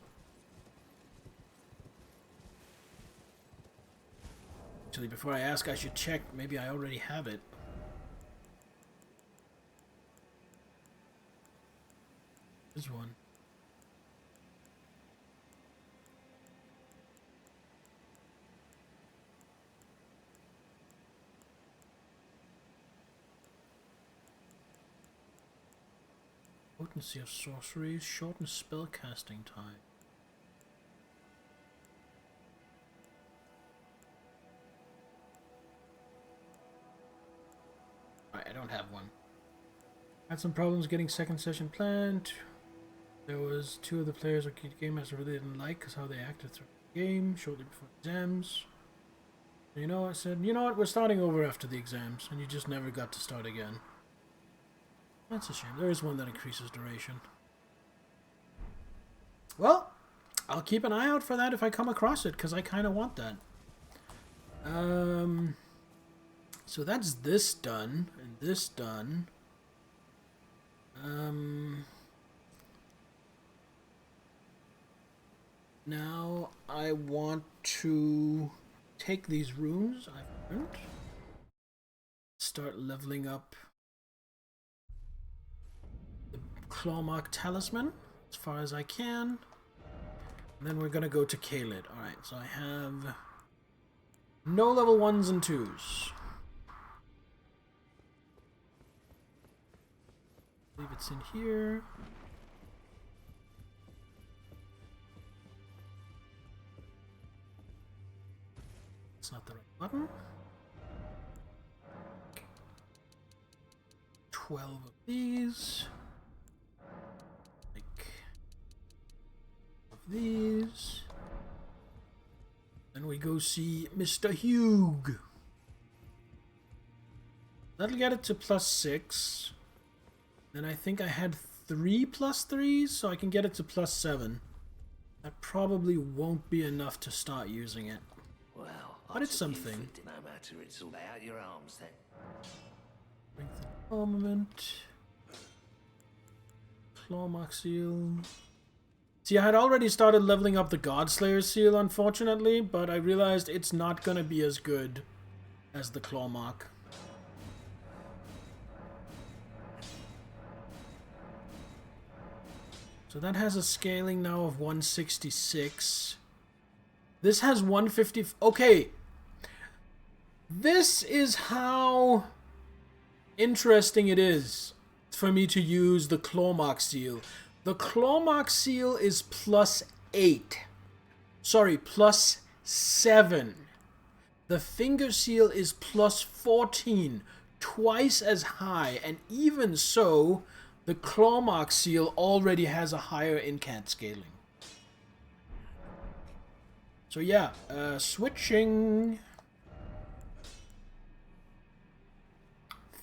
[SPEAKER 1] Actually, before I ask, I should check. Maybe I already have it. This one. potency of sorceries, shorten spell casting time. Alright, I don't have one. Had some problems getting second session planned. There was two of the players the game master really didn't like because how they acted through the game shortly before exams. You know, I said, you know what, we're starting over after the exams, and you just never got to start again. That's a shame. There is one that increases duration. Well, I'll keep an eye out for that if I come across it, because I kind of want that. So that's this done, and this done. Now I want to take these runes I've earned, start leveling up the Clawmark Talisman as far as I can, and then we're gonna go to Kaled. Alright, so I have no level 1s and 2s. I believe it's in here. It's not the right button. 12 of these. Like of these. Then we go see Mr. Hugh. That'll get it to +6. Then I think I had 3 +3s, so I can get it to +7. That probably won't be enough to start using it.
[SPEAKER 5] Well,
[SPEAKER 1] But it's something.
[SPEAKER 5] no matter, it's all out your arms then.
[SPEAKER 1] Strength and armament. Clawmark seal. See, I had already started leveling up the Godslayer seal, unfortunately, but I realized it's not gonna be as good as the Clawmark. So that has a scaling now of 166. This has 150. Okay. This is how interesting it is for me to use the Clawmark seal. The Clawmark seal is +8. Sorry, +7. The Finger seal is +14. Twice as high. And even so, the Clawmark seal already has a higher incant scaling. So yeah, switching.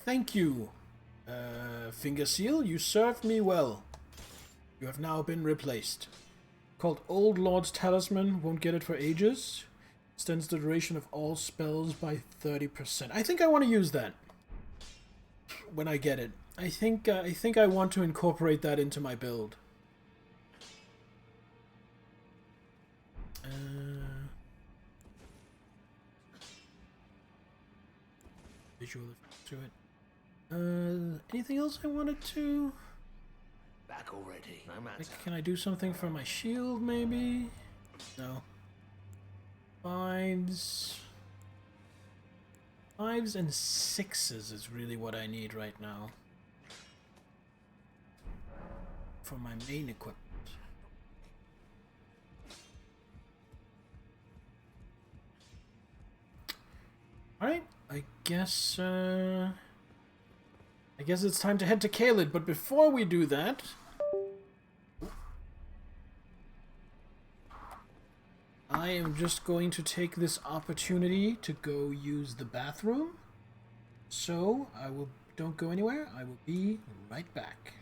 [SPEAKER 1] Thank you, Finger Seal. You served me well. You have now been replaced. Called Old Lord's Talisman. Won't get it for ages. Extends the duration of all spells by 30%. I think I want to use that when I get it. I think I want to incorporate that into my build. Visual effects to it. Anything else I wanted to?
[SPEAKER 5] Back already, no matter.
[SPEAKER 1] Like, can I do something for my shield, maybe? No. 5s. 5s and 6s is really what I need right now for my main equipment. Alright, I guess it's time to head to Kaled, but before we do that, I am just going to take this opportunity to go use the bathroom. So, don't go anywhere, I will be right back.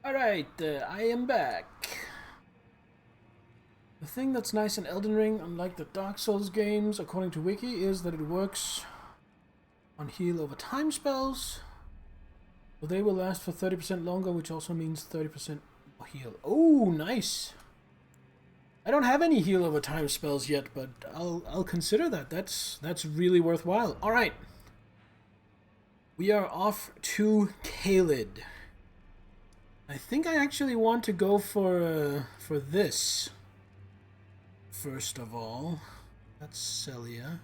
[SPEAKER 1] Alright, I am back. The thing that's nice in Elden Ring, unlike the Dark Souls games, according to Wiki, is that it works on heal over time spells. So they will last for 30% longer, which also means 30% more heal. Oh, nice! I don't have any heal over time spells yet, but I'll consider that. That's really worthwhile. Alright. We are off to Caelid. I think I actually want to go for this. First of all, that's Celia.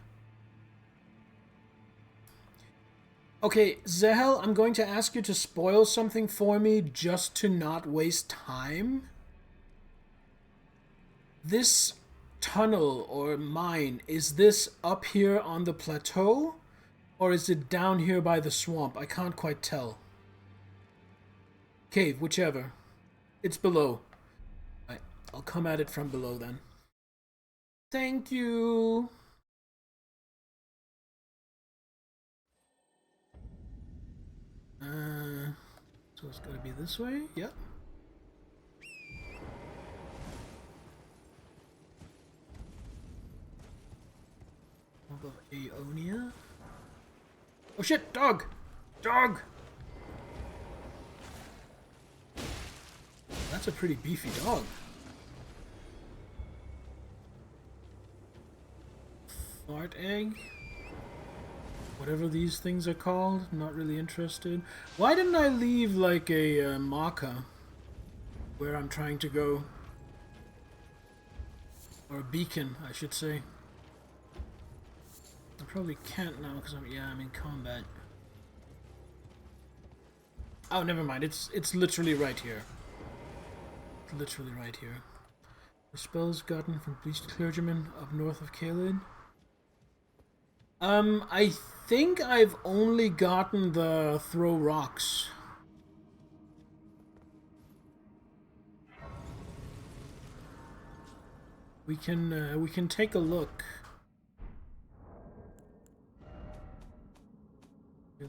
[SPEAKER 1] Okay, Zehel, I'm going to ask you to spoil something for me just to not waste time. This tunnel or mine, is this up here on the plateau? Or is it down here by the swamp? I can't quite tell. Cave, whichever. It's below. Right, I'll come at it from below then. Thank you. So it's gotta be this way? Yep. Above Aeonia. Oh shit, dog! Dog! That's a pretty beefy dog. Fart egg. Whatever these things are called, not really interested. Why didn't I leave like a marker where I'm trying to go? Or a beacon, I should say. I probably can't now because I'm in combat. Oh, never mind. It's literally right here. It's literally right here. The spells gotten from Beast Clergyman up north of Caelid. I think I've only gotten the throw rocks. We can take a look.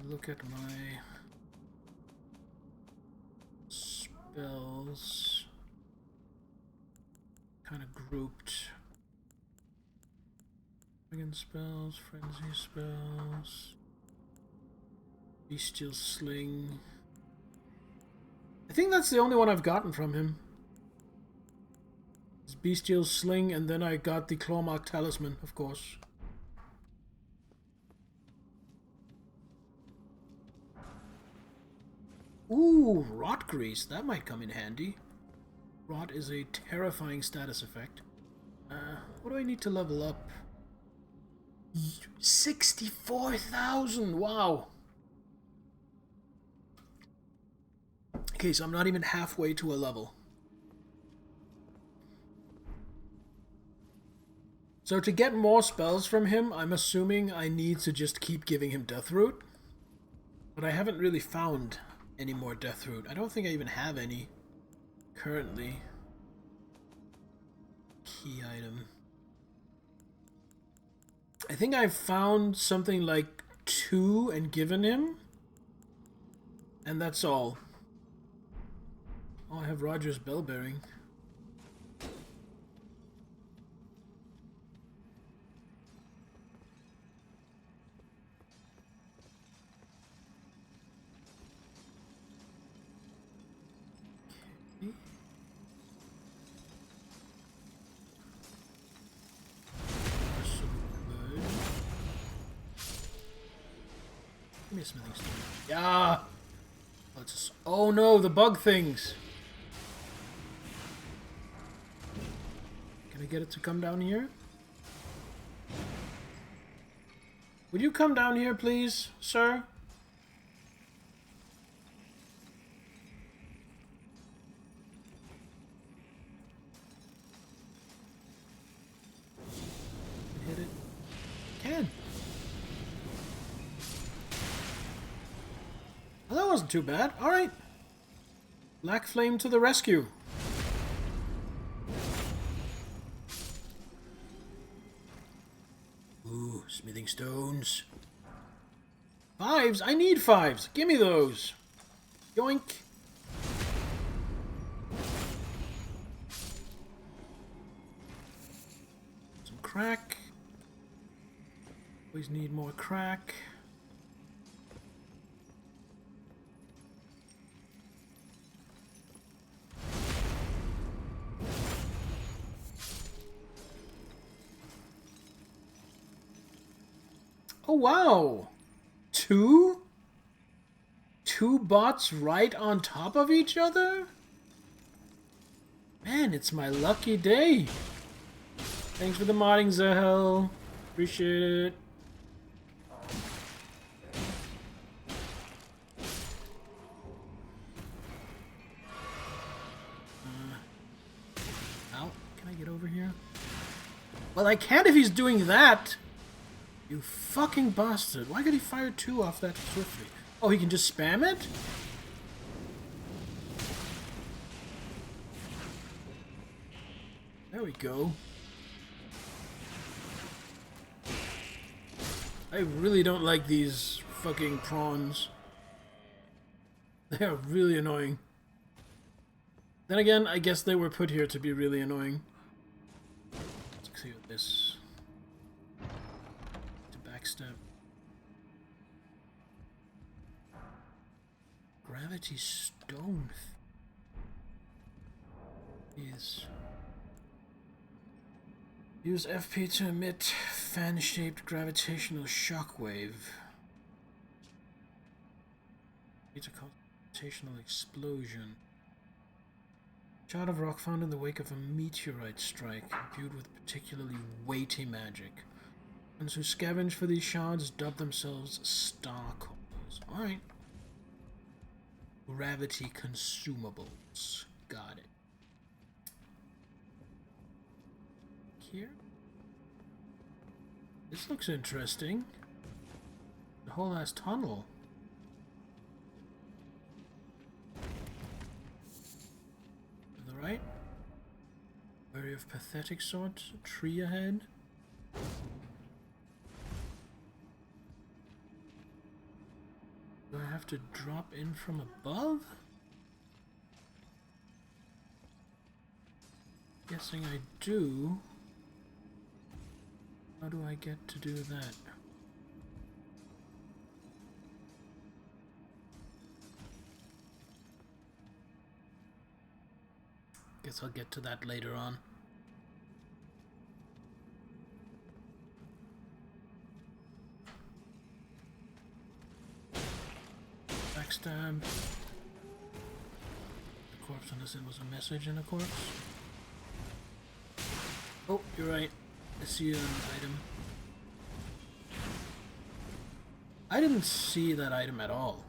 [SPEAKER 1] Look at my spells. Kind of grouped. Dragon spells, frenzy spells, bestial sling. I think that's the only one I've gotten from him. It's bestial sling, and then I got the Clawmark talisman, of course. Ooh, rot grease. That might come in handy. Rot is a terrifying status effect. What do I need to level up? 64,000! Wow! Okay, so I'm not even halfway to a level. So to get more spells from him, I'm assuming I need to just keep giving him Deathroot. But I haven't really found any more Deathroot. I don't think I even have any currently. Key item. I think I've found something like 2 and given him. And that's all. Oh, I have Roger's bell bearing. Give me a smithing stone. Yeah! Oh no, the bug things! Can I get it to come down here? Would you come down here, please, sir? Hit it. Can. Well, that wasn't too bad. Alright. Black Flame to the rescue. Ooh, smithing stones. 5s? I need 5s. Give me those. Yoink. crack. Always need more crack. Oh wow! Two bots right on top of each other? Man, it's my lucky day. Thanks for the modding, Zahel. Appreciate it. Ow, can I get over here? Well, I can't if he's doing that. You fucking bastard. Why could he fire two off that swiftly? Oh, he can just spam it? There we go. I really don't like these fucking prawns. They are really annoying. Then again, I guess they were put here to be really annoying. Let's see what this... to backstab. Gravity stone is... Use FP to emit fan-shaped gravitational shockwave. It's a gravitational explosion. Shard of rock found in the wake of a meteorite strike, imbued with particularly weighty magic. Ones who scavenge for these shards dub themselves Starcallers. Alright. Gravity consumables. Got it. Here? This looks interesting. The whole ass tunnel. To the right? Area of pathetic sort. Tree ahead. Do I have to drop in from above? Guessing I do. How do I get to do that? Guess I'll get to that later on. Backstab. The corpse, unless it was a message in a corpse. Oh, you're right. I see an item. I didn't see that item at all.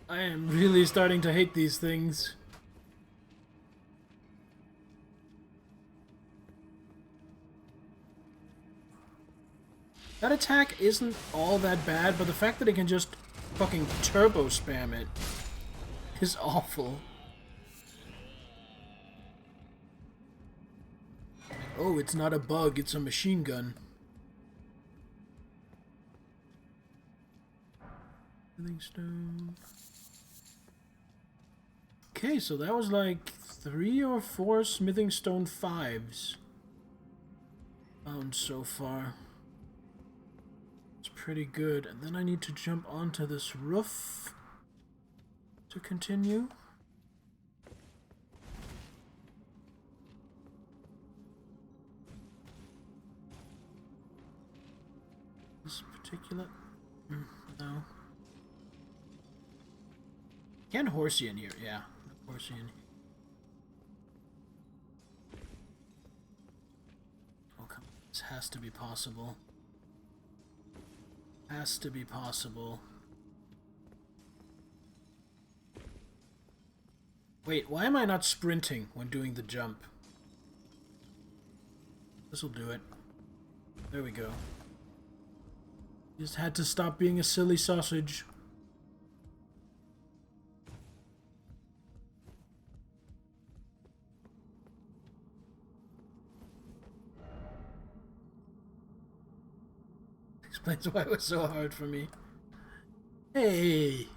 [SPEAKER 1] I am really starting to hate these things. That attack isn't all that bad, but the fact that it can just fucking turbo spam it is awful. Oh, it's not a bug, it's a machine gun. Smithing stone. Okay, so that was like 3 or 4 smithing stone 5s found so far. It's pretty good. And then I need to jump onto this roof to continue. This particular... no. Can horsey in here? Yeah, horsey in here. Oh, come on. This has to be possible. Has to be possible. Wait, why am I not sprinting when doing the jump? This'll do it. There we go. Just had to stop being a silly sausage. Explains why it was so hard for me. Hey!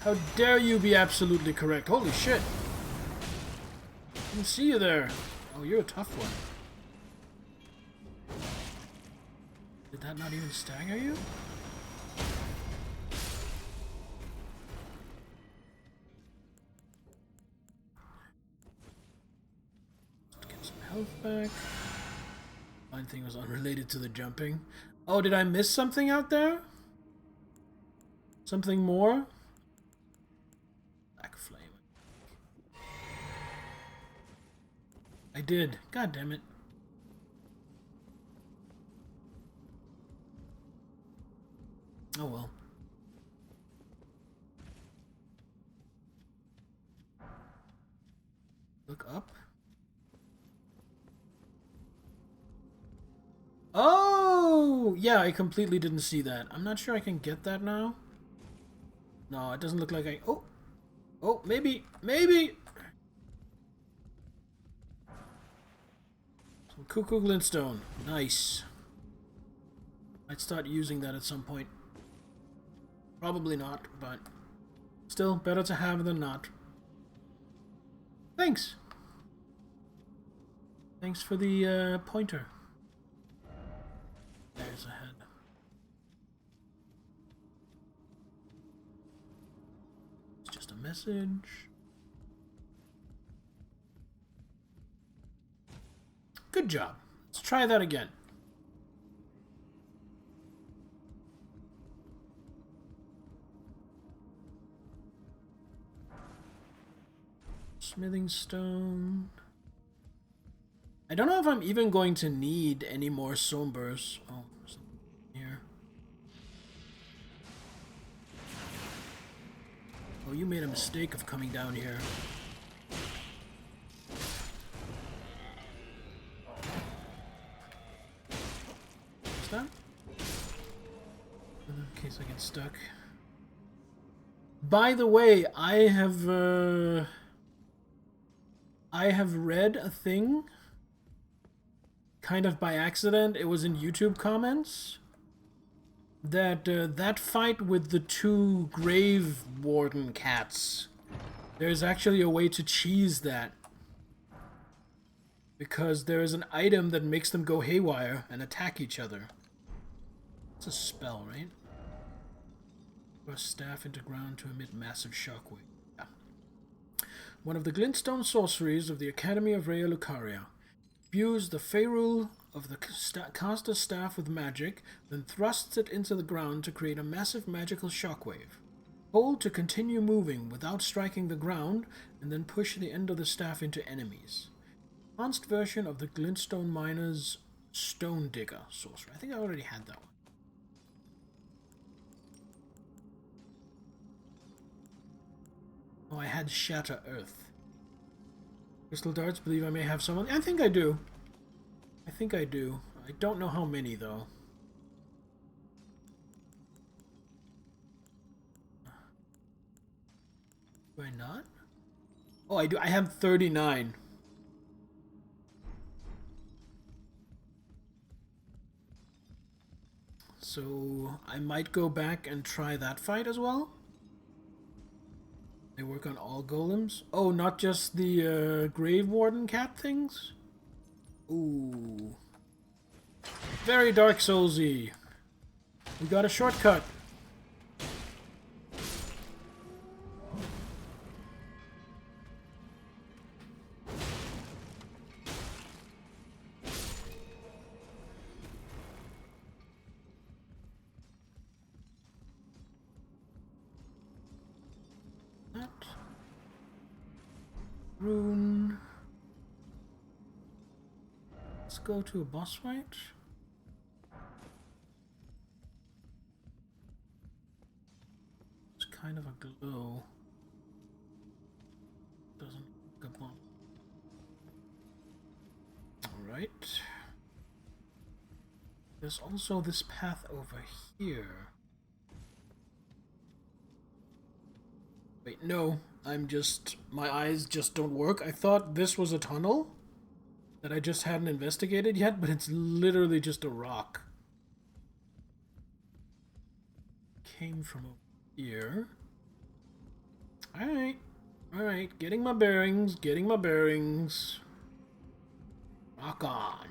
[SPEAKER 1] How dare you be absolutely correct? Holy shit. I didn't see you there. Oh, you're a tough one. Did that not even stagger you? Get some health back. Mine thing was unrelated to the jumping. Oh, did I miss something out there? Something more? Black flame. I did. God damn it. Oh well. Look up. Oh! Yeah, I completely didn't see that. I'm not sure I can get that now. No, it doesn't look like I... Oh! Oh, maybe! Maybe! Some cuckoo glintstone. Nice. I'd start using that at some point. Probably not, but... Still, better to have than not. Thanks! Thanks for the pointer. There's a head. It's just a message. Good job. Let's try that again. Smithing stone. I don't know if I'm even going to need any more sombers. Oh, something here. Oh, you made a mistake of coming down here. What's that? In case I get stuck. By the way, I have read a thing, kind of by accident. It was in YouTube comments that that fight with the two grave warden cats, there's actually a way to cheese that, because there is an item that makes them go haywire and attack each other. It's a spell, right? Or staff into ground to emit massive shockwave. Yeah. One of the glintstone sorceries of the Academy of Rhea Lucaria. Views the ferrule of the caster's staff with magic, then thrusts it into the ground to create a massive magical shockwave. Hold to continue moving without striking the ground, and then push the end of the staff into enemies. Advanced version of the glintstone miner's stone digger sorcery. I think I already had that one. Oh, I had Shatter Earth. Crystal darts, believe I may have someone. I think I do. I think I do. I don't know how many, though. Do I not? Oh, I do. I have 39. So, I might go back and try that fight as well. They work on all golems? Oh, not just the Grave Warden cat things? Ooh. Very Dark Soulsy. We got a shortcut. Rune. Let's go to a boss fight. It's kind of a glow. Doesn't look a bomb. Alright. There's also this path over here. Wait, no. I'm just... my eyes just don't work. I thought this was a tunnel that I just hadn't investigated yet, but it's literally just a rock. Came from over here. Alright. Alright, getting my bearings, getting my bearings. Rock on.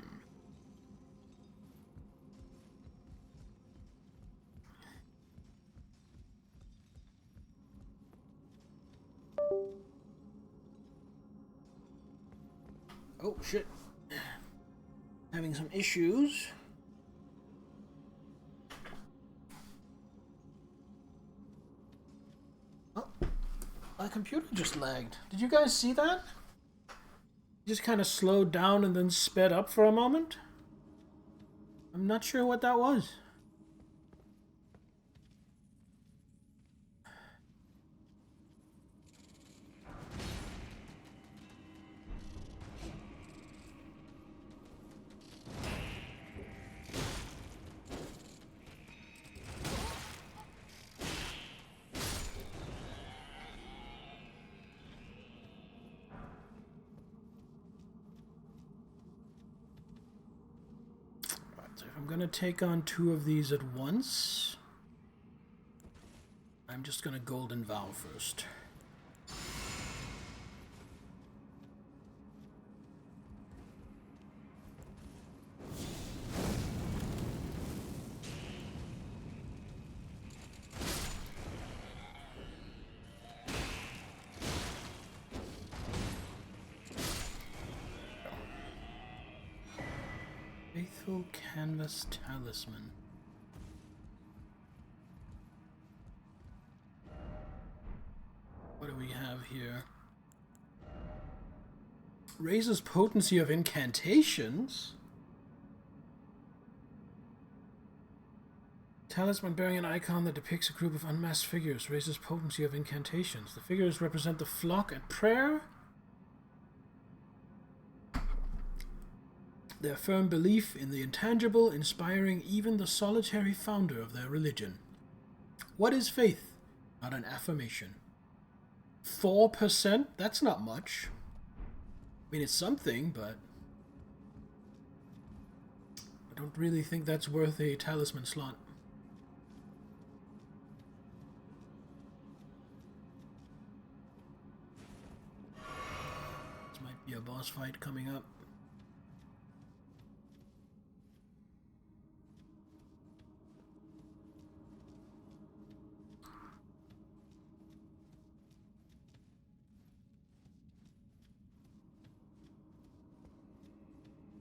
[SPEAKER 1] Oh, shit. Having some issues. Oh, my computer just lagged. Did you guys see that? Just kind of slowed down and then sped up for a moment. I'm not sure what that was. I'm gonna take on 2 of these at once. I'm just gonna Golden Vow first. Faithful Canvas Talisman. What do we have here? Raises potency of incantations? Talisman bearing an icon that depicts a group of unmasked figures. Raises potency of incantations. The figures represent the flock at prayer. Their firm belief in the intangible, inspiring even the solitary founder of their religion. What is faith? Not an affirmation. 4%? That's not much. I mean, it's something, but I don't really think that's worth a talisman slot. This might be a boss fight coming up.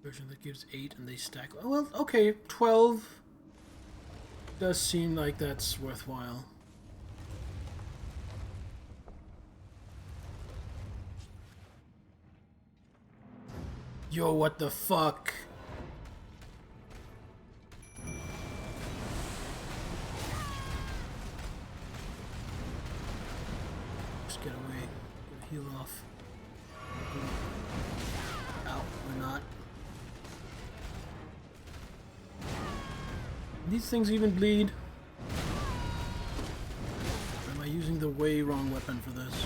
[SPEAKER 1] Version that gives 8 and they stack. Oh, well, okay, 12 does seem like that's worthwhile. Yo, what the fuck? Just get away. Get a heal off. Ow, we're not. These things even bleed? Or am I using the way wrong weapon for this?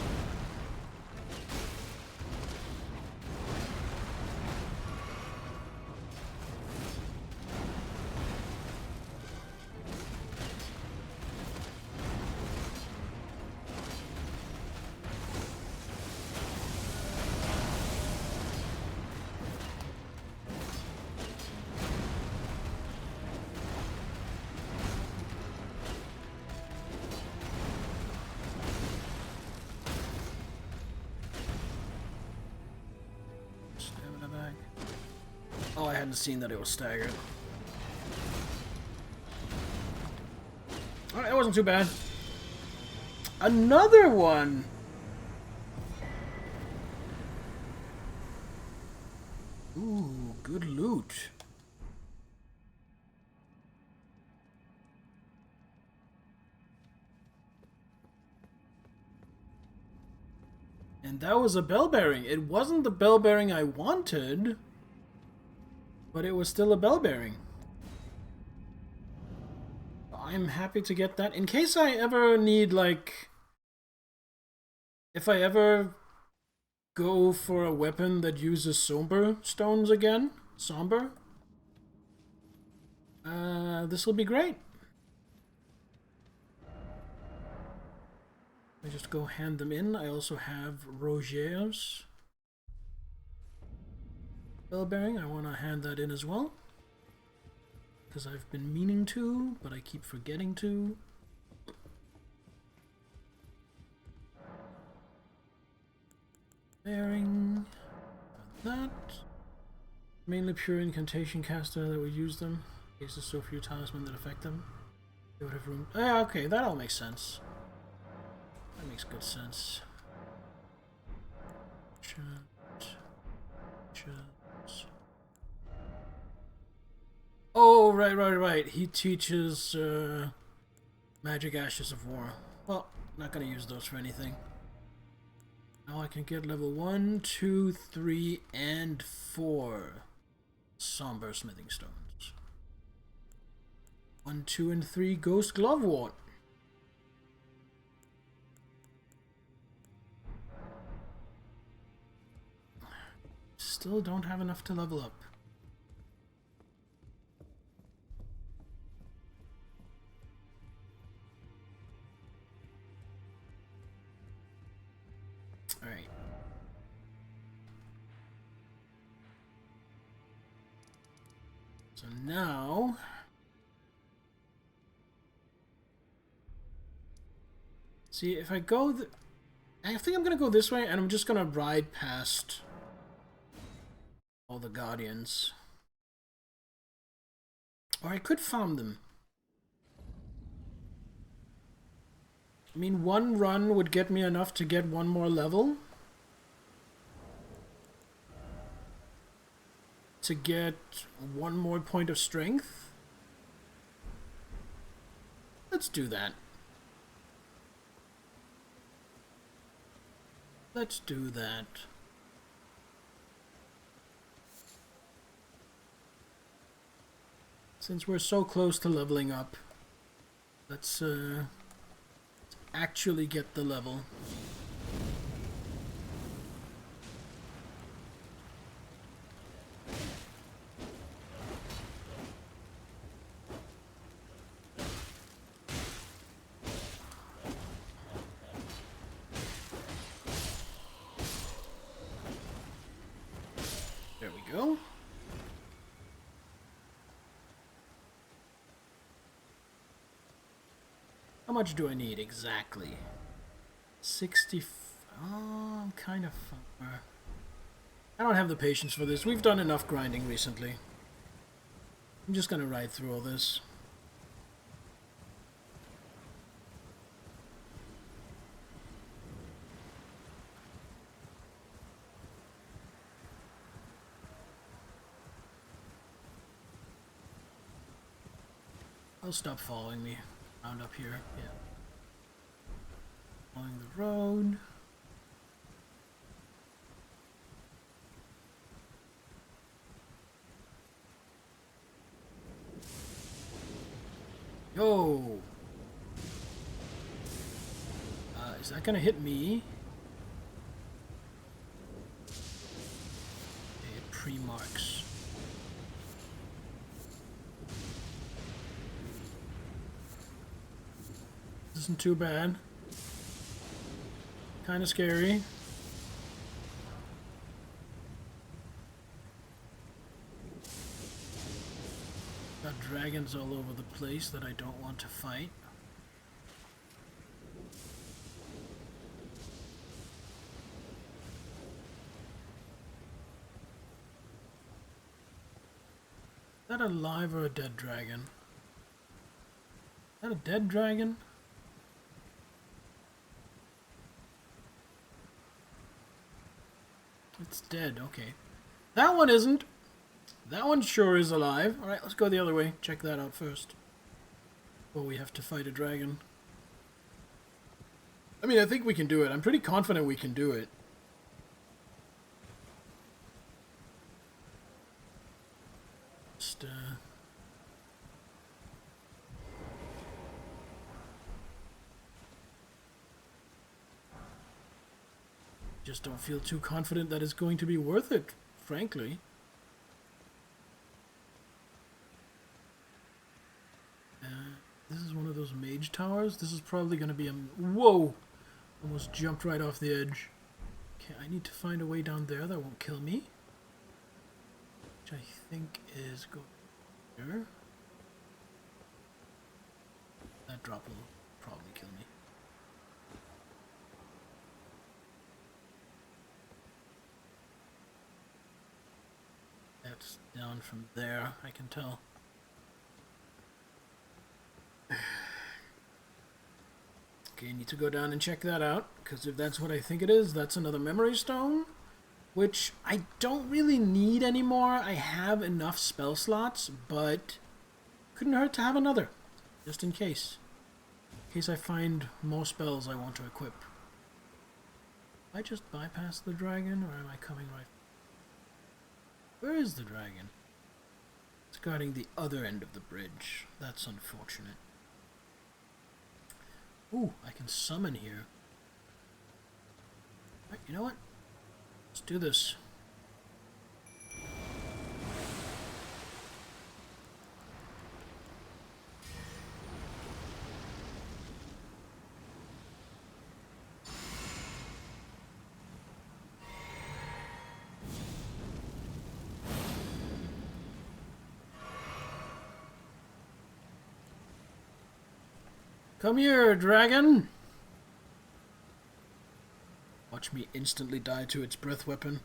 [SPEAKER 1] Oh, I hadn't seen that it was staggered. Alright, that wasn't too bad. Another one! Ooh, good loot. And that was a bell bearing. It wasn't the bell bearing I wanted, but it was still a bell bearing. I'm happy to get that. In case I ever need, like... If I ever go for a weapon that uses somber stones again, this will be great. I just go hand them in. I also have Roger's bell bearing. I want to hand that in as well, because I've been meaning to, but I keep forgetting to. Bearing. That. Mainly pure incantation caster that would use them. In case there's so few talisman that affect them. They would have room. Yeah, okay, that all makes sense. That makes good sense. Oh, right. He teaches magic ashes of war. Well, not gonna use those for anything. Now I can get level 1, 2, 3, and 4 somber smithing stones. 1, 2, and 3 ghost glovewort. Still don't have enough to level up. Alright. So now... See, if I go... I think I'm gonna go this way, and I'm just gonna ride past all the Guardians. Or I could farm them. I mean, one run would get me enough to get one more level. To get one more point of strength. Let's do that. Let's do that. Since we're so close to leveling up, let's actually get the level. There we go. How much do I need exactly? 60. Oh, I'm kind of far. I don't have the patience for this. We've done enough grinding recently. I'm just gonna ride through all this. I'll stop following me around up here. Yeah. Following the road. Yo! Is that gonna hit me? Okay, it pre-marks. Isn't too bad. Kinda scary. Got dragons all over the place that I don't want to fight. Is that a live or a dead dragon? Is that a dead dragon? It's dead, okay. That one isn't. That one sure is alive. Alright, let's go the other way. Check that out first. Oh, we have to fight a dragon. I mean, I think we can do it. I'm pretty confident we can do it. Just don't feel too confident that it's going to be worth it, frankly. This is one of those mage towers. This is probably going to be a... Whoa! Almost jumped right off the edge. Okay, I need to find a way down there that won't kill me. Which I think is going here. That drop will probably kill me. That's down from there, I can tell. Okay, need to go down and check that out, because if that's what I think it is, that's another memory stone, which I don't really need anymore. I have enough spell slots, but couldn't hurt to have another, just in case. In case I find more spells I want to equip. I just bypass the dragon, or am I coming right? Where is the dragon? It's guarding the other end of the bridge. That's unfortunate. Ooh, I can summon here. Right, you know what? Let's do this. Come here, dragon! Watch me instantly die to its breath weapon.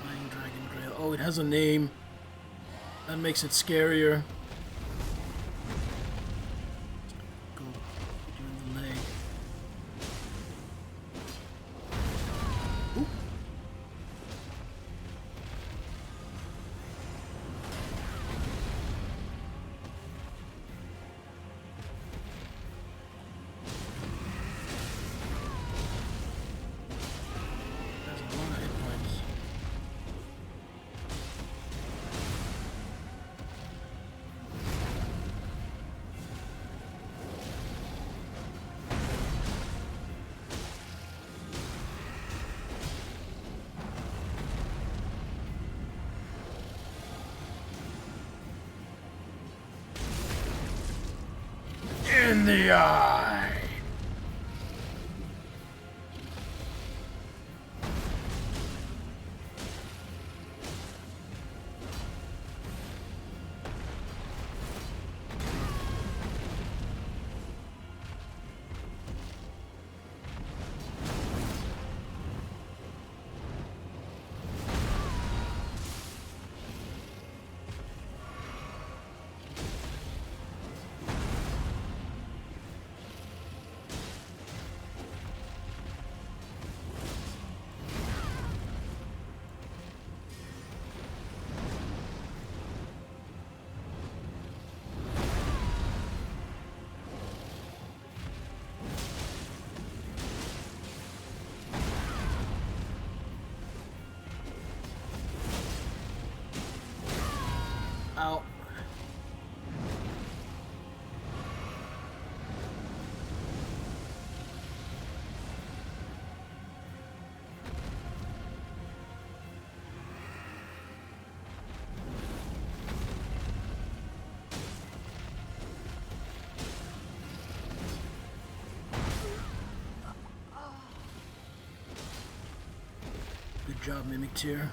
[SPEAKER 1] Flying Dragon Grail. Oh, it has a name. That makes it scarier. Go hit you in the leg. Ooh. That's a lot of hit points. In the eye! Ow. Good job, Mimic Tier.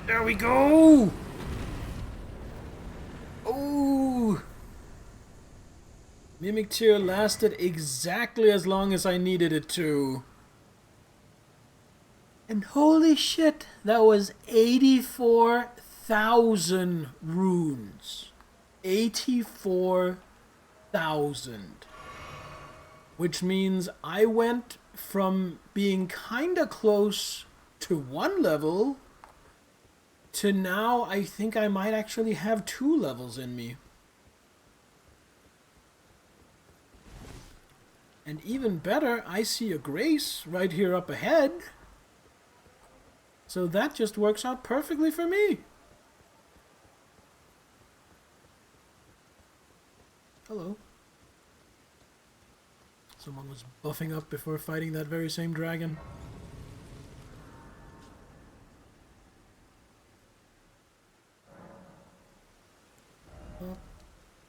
[SPEAKER 1] There we go! Oh! Mimic Tier lasted exactly as long as I needed it to. And holy shit, that was 84,000 runes. 84,000. Which means I went from being kinda close to 1 level to now I think I might actually have 2 levels in me. And even better, I see a grace right here up ahead. So that just works out perfectly for me. Hello. Someone was buffing up before fighting that very same dragon. Well,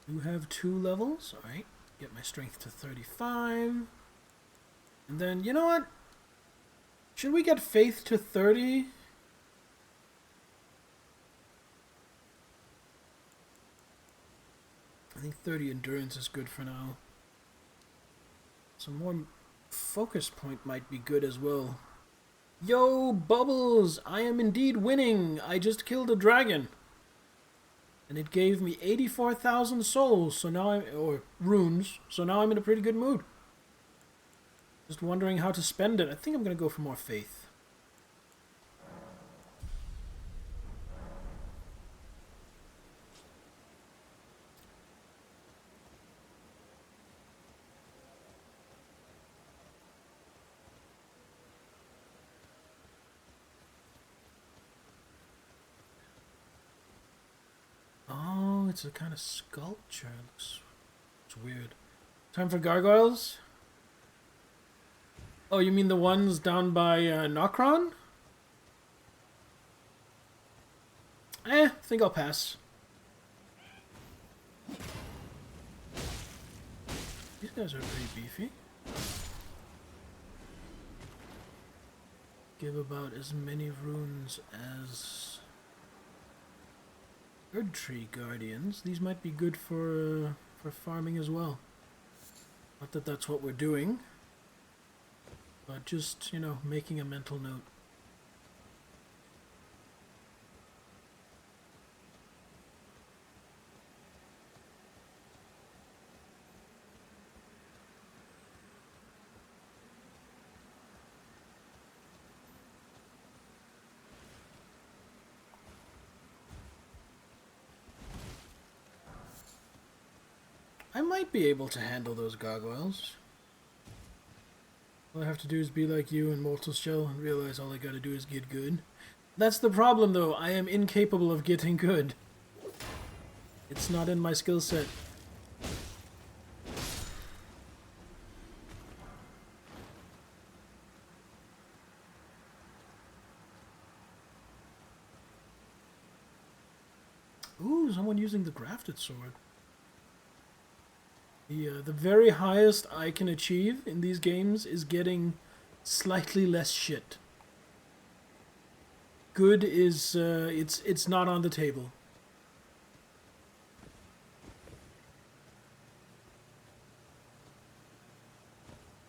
[SPEAKER 1] you have 2 levels. Alright. Get my strength to 35. And then, you know what? Should we get faith to 30? I think 30 endurance is good for now. Some more focus point might be good as well. Yo, Bubbles! I am indeed winning! I just killed a dragon. And it gave me 84,000 souls, so now or runes, so now I'm in a pretty good mood. Just wondering how to spend it. I think I'm gonna go for more faith. Oh, it's a kind of sculpture. It's weird. Time for gargoyles? Oh, you mean the ones down by Nokron? I think I'll pass. These guys are pretty beefy. Give about as many runes as Erd Tree Guardians. These might be good for farming as well. Not that that's what we're doing, but just, you know, making a mental note. I might be able to handle those gargoyles. All I have to do is be like you in Mortal Shell and realize all I gotta do is get good. That's the problem though, I am incapable of getting good. It's not in my skill set. Ooh, someone using the grafted sword. The very highest I can achieve in these games is getting slightly less shit. Good is, it's not on the table.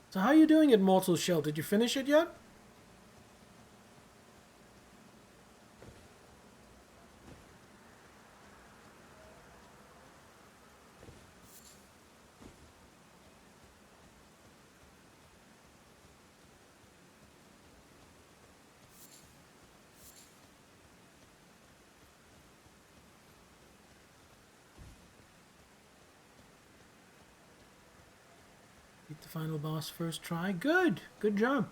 [SPEAKER 1] So how are you doing at Mortal Shell? Did you finish it yet? Beat the final boss first try. Good! Good job.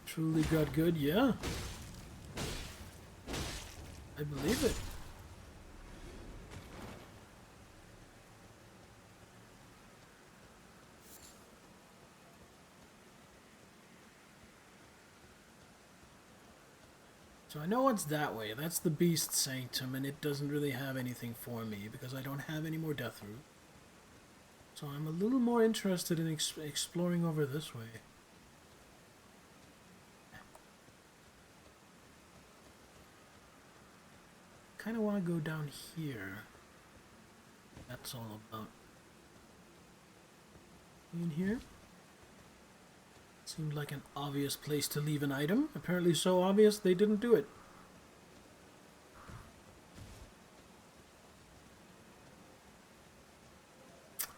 [SPEAKER 1] Truly got good, yeah. I believe it. So I know it's that way. That's the Beast Sanctum, and it doesn't really have anything for me because I don't have any more Death Root. So I'm a little more interested in exploring over this way. Kind of want to go down here. That's all about. In here? Seemed like an obvious place to leave an item. Apparently so obvious they didn't do it.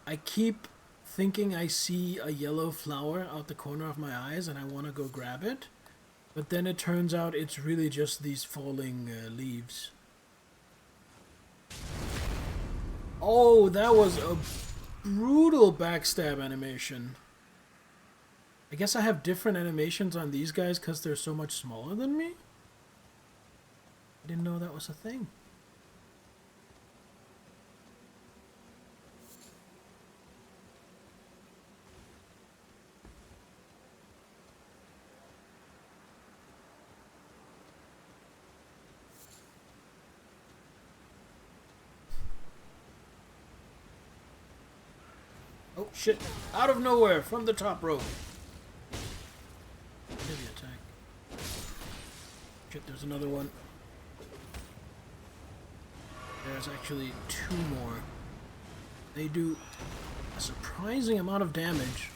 [SPEAKER 1] I keep thinking I see a yellow flower out the corner of my eyes and I want to go grab it. But then it turns out it's really just these falling leaves. Oh, that was a brutal backstab animation. I guess I have different animations on these guys because they're so much smaller than me. I didn't know that was a thing. shit. Out of nowhere, from the top row. Heavy attack. Shit, there's another one. There's actually 2 more. They do a surprising amount of damage.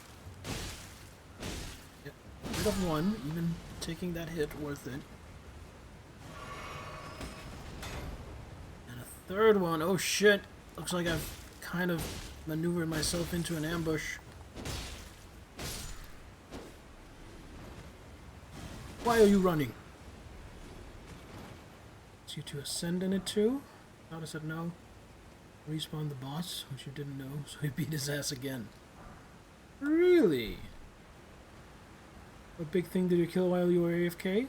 [SPEAKER 1] Yep. Rid of one, even taking that hit, worth it. And a third one, oh shit. Looks like I've kind of maneuvered myself into an ambush. Why are you running? It's you to ascend in it too? How does it know? Respawn the boss, which you didn't know, so he beat his ass again. Really? What big thing did you kill while you were AFK?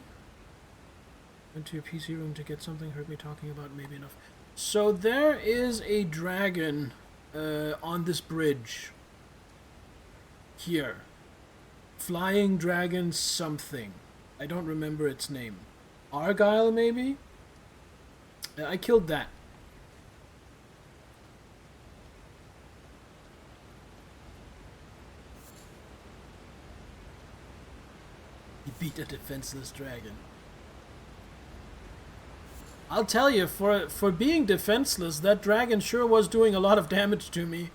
[SPEAKER 1] Went to your PC room to get something, heard me talking about maybe enough. So there is a dragon on this bridge. Here. Flying dragon something. I don't remember its name. Argyle, maybe? I killed that. He beat a defenseless dragon. I'll tell you, for being defenseless, that dragon sure was doing a lot of damage to me.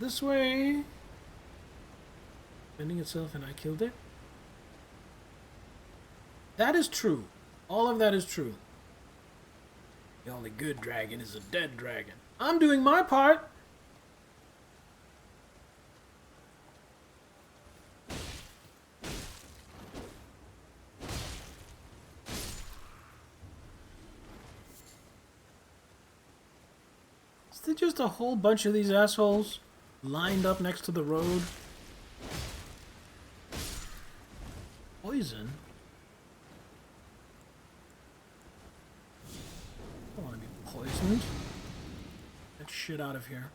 [SPEAKER 1] This way. Bending itself and I killed it. That is true. All of that is true. The only good dragon is a dead dragon. I'm doing my part. Is there just a whole bunch of these assholes lined up next to the road? Poison? I don't want to be poisoned. Get shit out of here.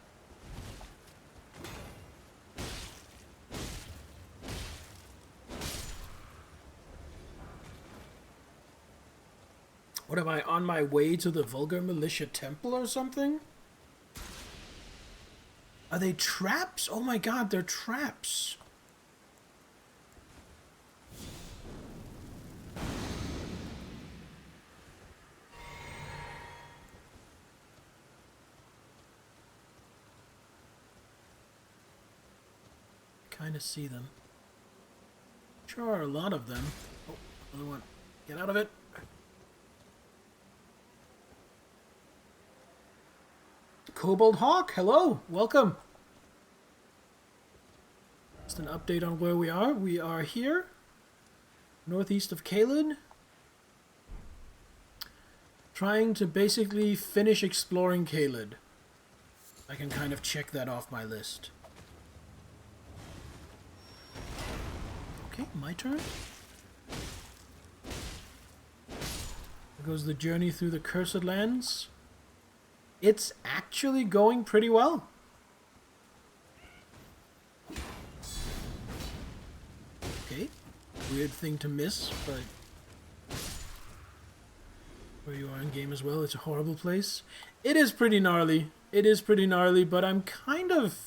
[SPEAKER 1] What am I, on my way to the Vulgar Militia Temple or something? Are they traps? Oh my god, they're traps. Kind of see them. Sure are a lot of them. Oh, another one. Get out of it. Kobold Hawk, hello, welcome. Just an update on where we are. We are here, northeast of Caelid, trying to basically finish exploring Caelid. I can kind of check that off my list. Okay, my turn. There goes the journey through the Cursed Lands. It's actually going pretty well. Okay, weird thing to miss, but where you are in game as well, it's a horrible place. It is pretty gnarly. It is pretty gnarly, but I'm kind of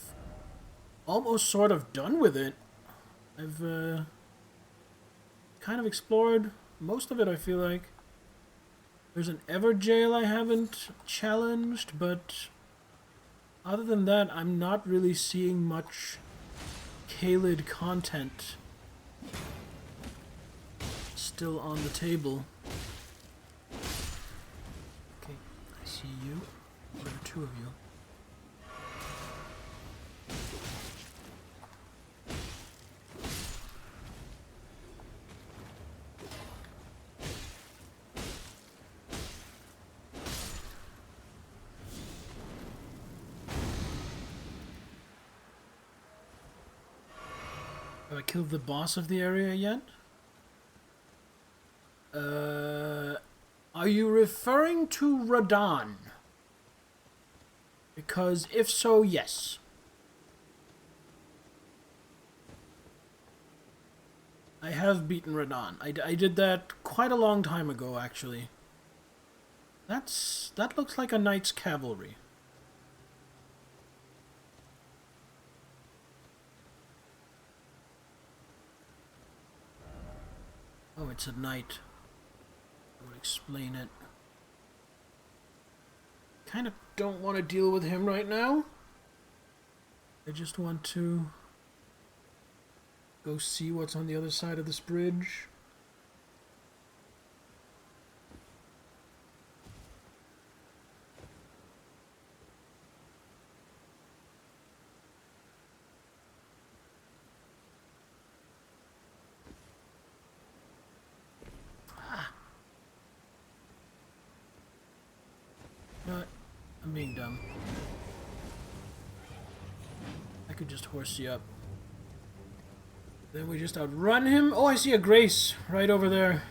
[SPEAKER 1] almost sort of done with it. I've kind of explored most of it, I feel like. There's an Everjail I haven't challenged, but other than that, I'm not really seeing much Caelid content still on the table. Okay, I see you. There are 2 of you. Have I killed the boss of the area yet? Are you referring to Radon? Because if so, yes. I have beaten Radon. I did that quite a long time ago, actually. That looks like a knight's cavalry. Oh, it's a knight. I would explain it. Kind of don't want to deal with him right now. I just want to go see what's on the other side of this bridge. But I'm being dumb. I could just horse you up. Then we just outrun him. Oh, I see a Grace right over there.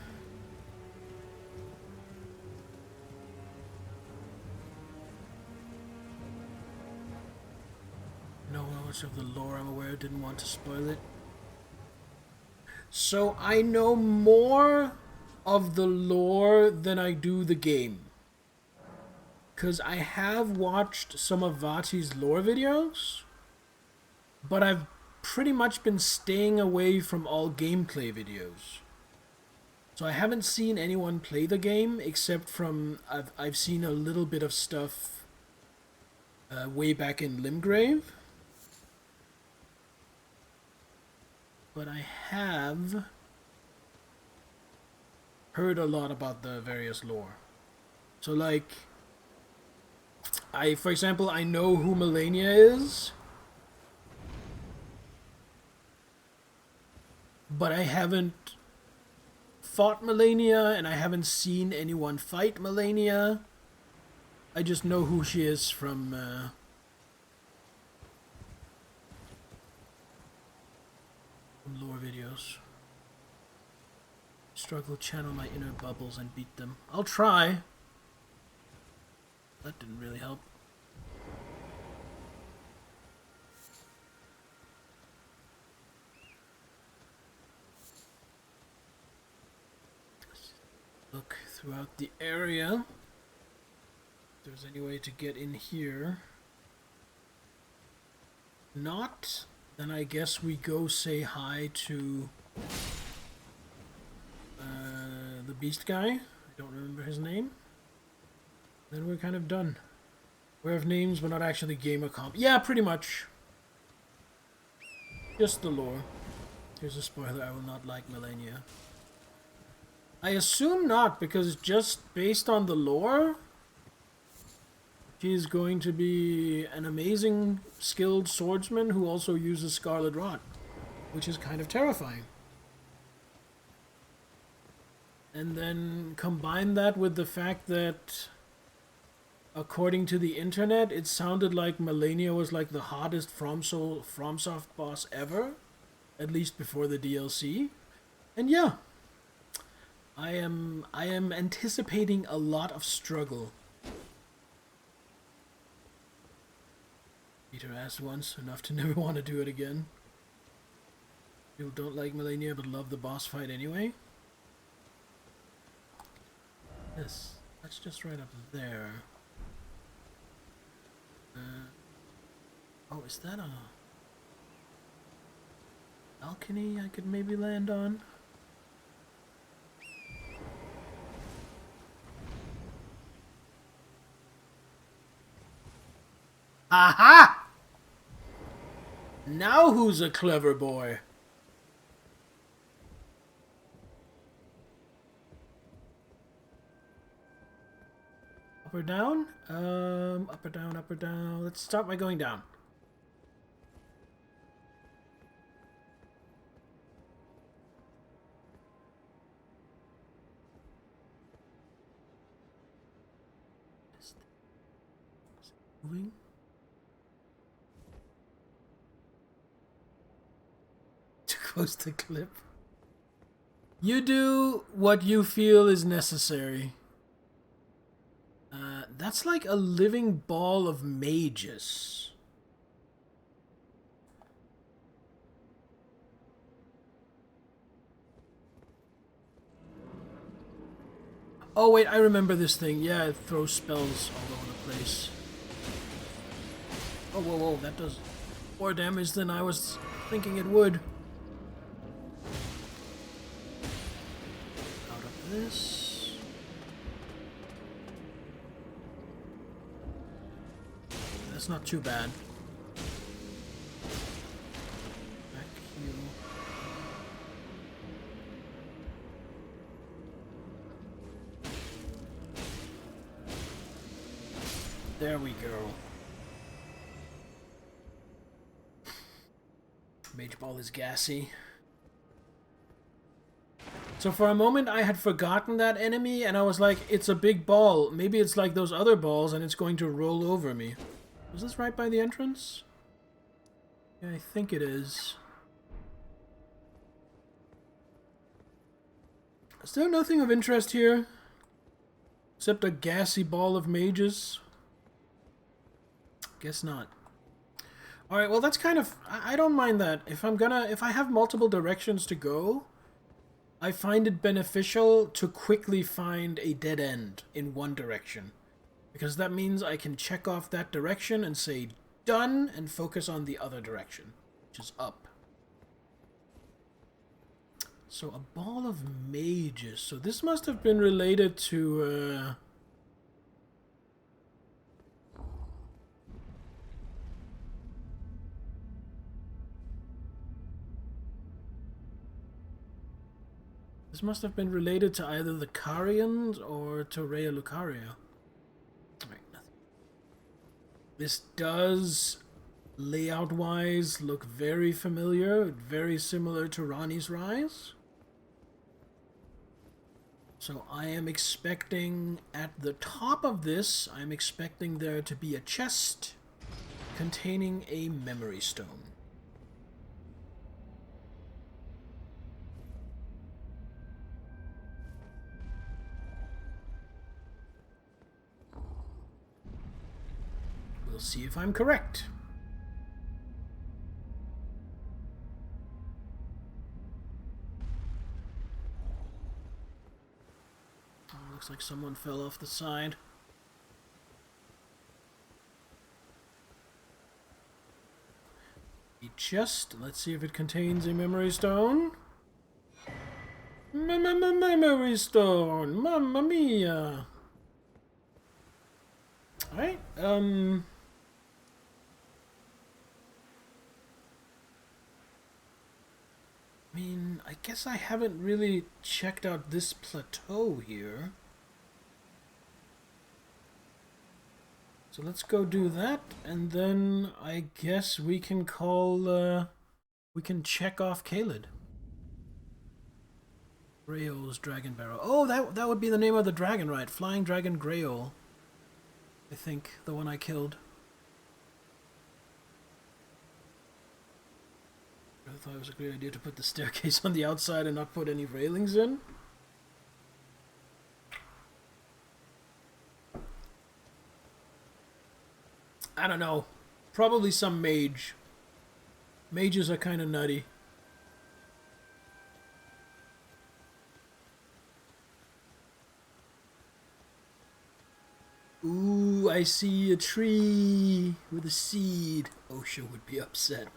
[SPEAKER 1] No knowledge of the lore, I'm aware. Didn't want to spoil it. So I know more of the lore than I do the game. Because I have watched some of Vati's lore videos, but I've pretty much been staying away from all gameplay videos. So I haven't seen anyone play the game, except from I've seen a little bit of stuff way back in Limgrave. But I have heard a lot about the various lore. So like, for example, I know who Melania is, but I haven't fought Melania, and I haven't seen anyone fight Melania. I just know who she is from lore videos. Struggle, channel my inner bubbles and beat them. I'll try. That didn't really help. Look throughout the area. If there's any way to get in here. Not, then I guess we go say hi to the beast guy. I don't remember his name. Then we're kind of done. We have names, but not actually gamer comp. Yeah, pretty much. Just the lore. Here's a spoiler, I will not like Melania. I assume not, because just based on the lore, she's going to be an amazing, skilled swordsman who also uses Scarlet Rot, which is kind of terrifying. And then combine that with the fact that, according to the internet, it sounded like Melania was like the hottest FromSoft boss ever, at least before the DLC. And yeah, I am anticipating a lot of struggle. Beat her ass once, enough to never want to do it again. People don't like Melania but love the boss fight anyway. This, that's just right up there. Oh, is that a balcony I could maybe land on? Aha! Now who's a clever boy? Up or down? Up or down, up or down. Let's start by going down. Is it moving? goes the clip. You do what you feel is necessary. That's like a living ball of mages. Oh wait, I remember this thing. Yeah, it throws spells all over the place. Oh, whoa, whoa, that does more damage than I was thinking it would. Out of this. That's not too bad. Back heal. There we go. Mage Ball is gassy. So for a moment I had forgotten that enemy and I was like, it's a big ball. Maybe it's like those other balls and it's going to roll over me. Was this right by the entrance? Yeah, I think it is. Is there nothing of interest here? Except a gassy ball of mages? Guess not. Alright, well that's kind of... I don't mind that. If I have multiple directions to go, I find it beneficial to quickly find a dead end in one direction. Because that means I can check off that direction and say done and focus on the other direction, which is up. So a ball of mages. So this must have been related to... This must have been related to either the Carians or to Rhea Lucaria. Right, nothing. This does, layout-wise, look very familiar, very similar to Rani's Rise. So I am expecting, at the top of this, I'm expecting there to be a chest containing a memory stone. We'll see if I'm correct. Oh, looks like someone fell off the side. A chest. Let's see if it contains a memory stone. Memory stone! Mamma mia! Alright, I mean, I guess I haven't really checked out this plateau here. So let's go do that, and then I guess we can call, we can check off Caelid. Greyol's Dragon Barrow. Oh, that would be the name of the dragon, right? Flying Dragon Greyol. I think, the one I killed. I thought it was a great idea to put the staircase on the outside and not put any railings in. I don't know. Probably some mage. Mages are kind of nutty. Ooh, I see a tree with a seed. Osha would be upset.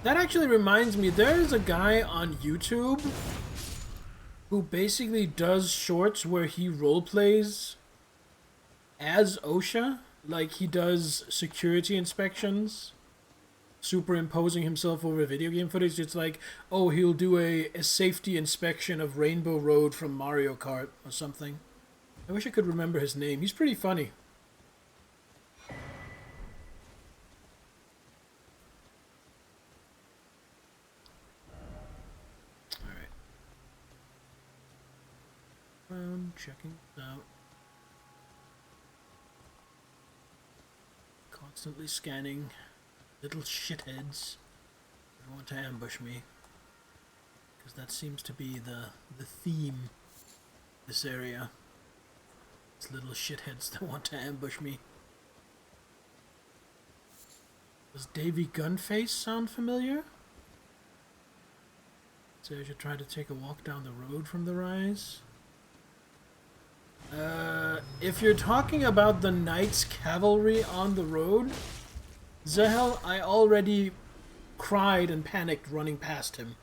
[SPEAKER 1] That actually reminds me, there is a guy on YouTube who basically does shorts where he roleplays as Osha. Like, he does security inspections, superimposing himself over video game footage. It's like, oh, he'll do a safety inspection of Rainbow Road from Mario Kart or something. I wish I could remember his name. He's pretty funny. Checking it out. Constantly scanning. Little shitheads that want to ambush me. Because that seems to be the theme of this area. It's little shitheads that want to ambush me. Does Davy Gunface sound familiar? So I should try to take a walk down the road from the rise. If you're talking about the Knights Cavalry on the road, Zahel, I already cried and panicked running past him.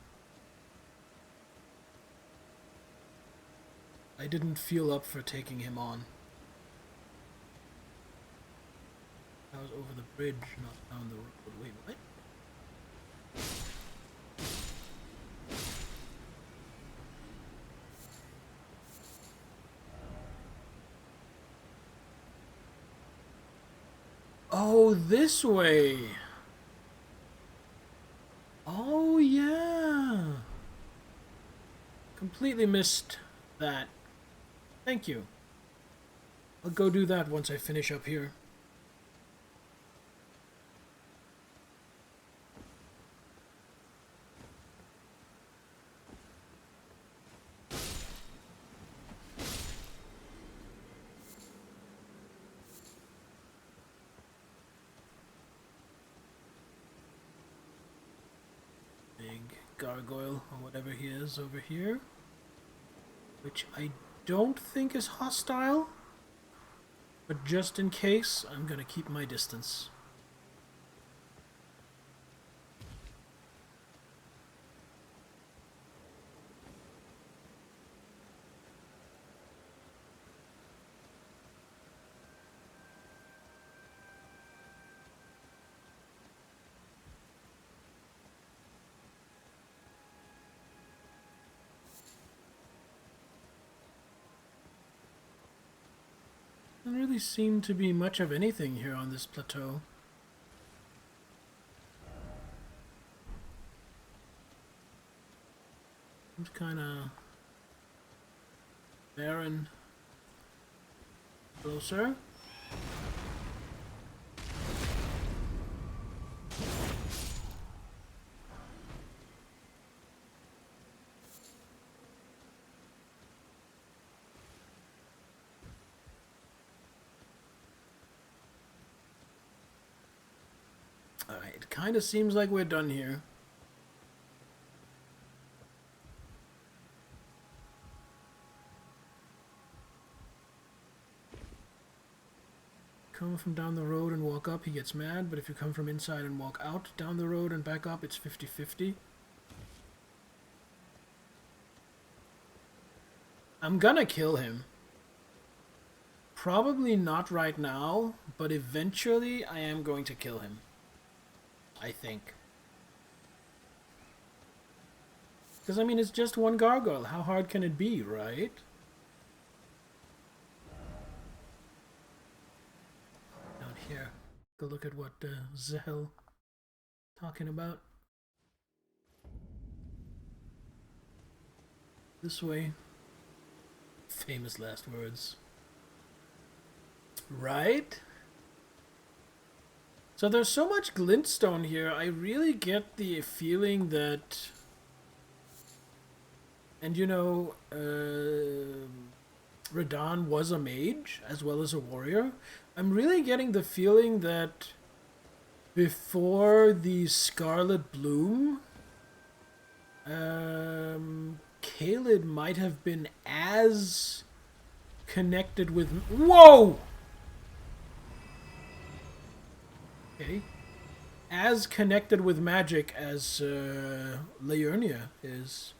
[SPEAKER 1] I didn't feel up for taking him on. I was over the bridge, not down the road. Wait, what? Oh, this way. Oh, yeah. Completely missed that. Thank you. I'll go do that once I finish up here. Big gargoyle, or whatever he is, over here. Which I don't think is hostile. But just in case, I'm gonna keep my distance. Doesn't really seem to be much of anything here on this plateau. Seems kinda barren. Hello, sir? Alright, it kinda seems like we're done here. Come from down the road and walk up, he gets mad, but if you come from inside and walk out down the road and back up, it's 50-50. I'm gonna kill him. Probably not right now, but eventually I am going to kill him. I think. Because, I mean, it's just one gargoyle. How hard can it be, right? Down here. Go look at what Zahel talking about. This way. Famous last words. Right? So there's so much glintstone here, I really get the feeling that... And you know, Radahn was a mage, as well as a warrior. I'm really getting the feeling that before the Scarlet Bloom, Caelid might have been as connected with... Whoa! Okay. As connected with magic as Liurnia is.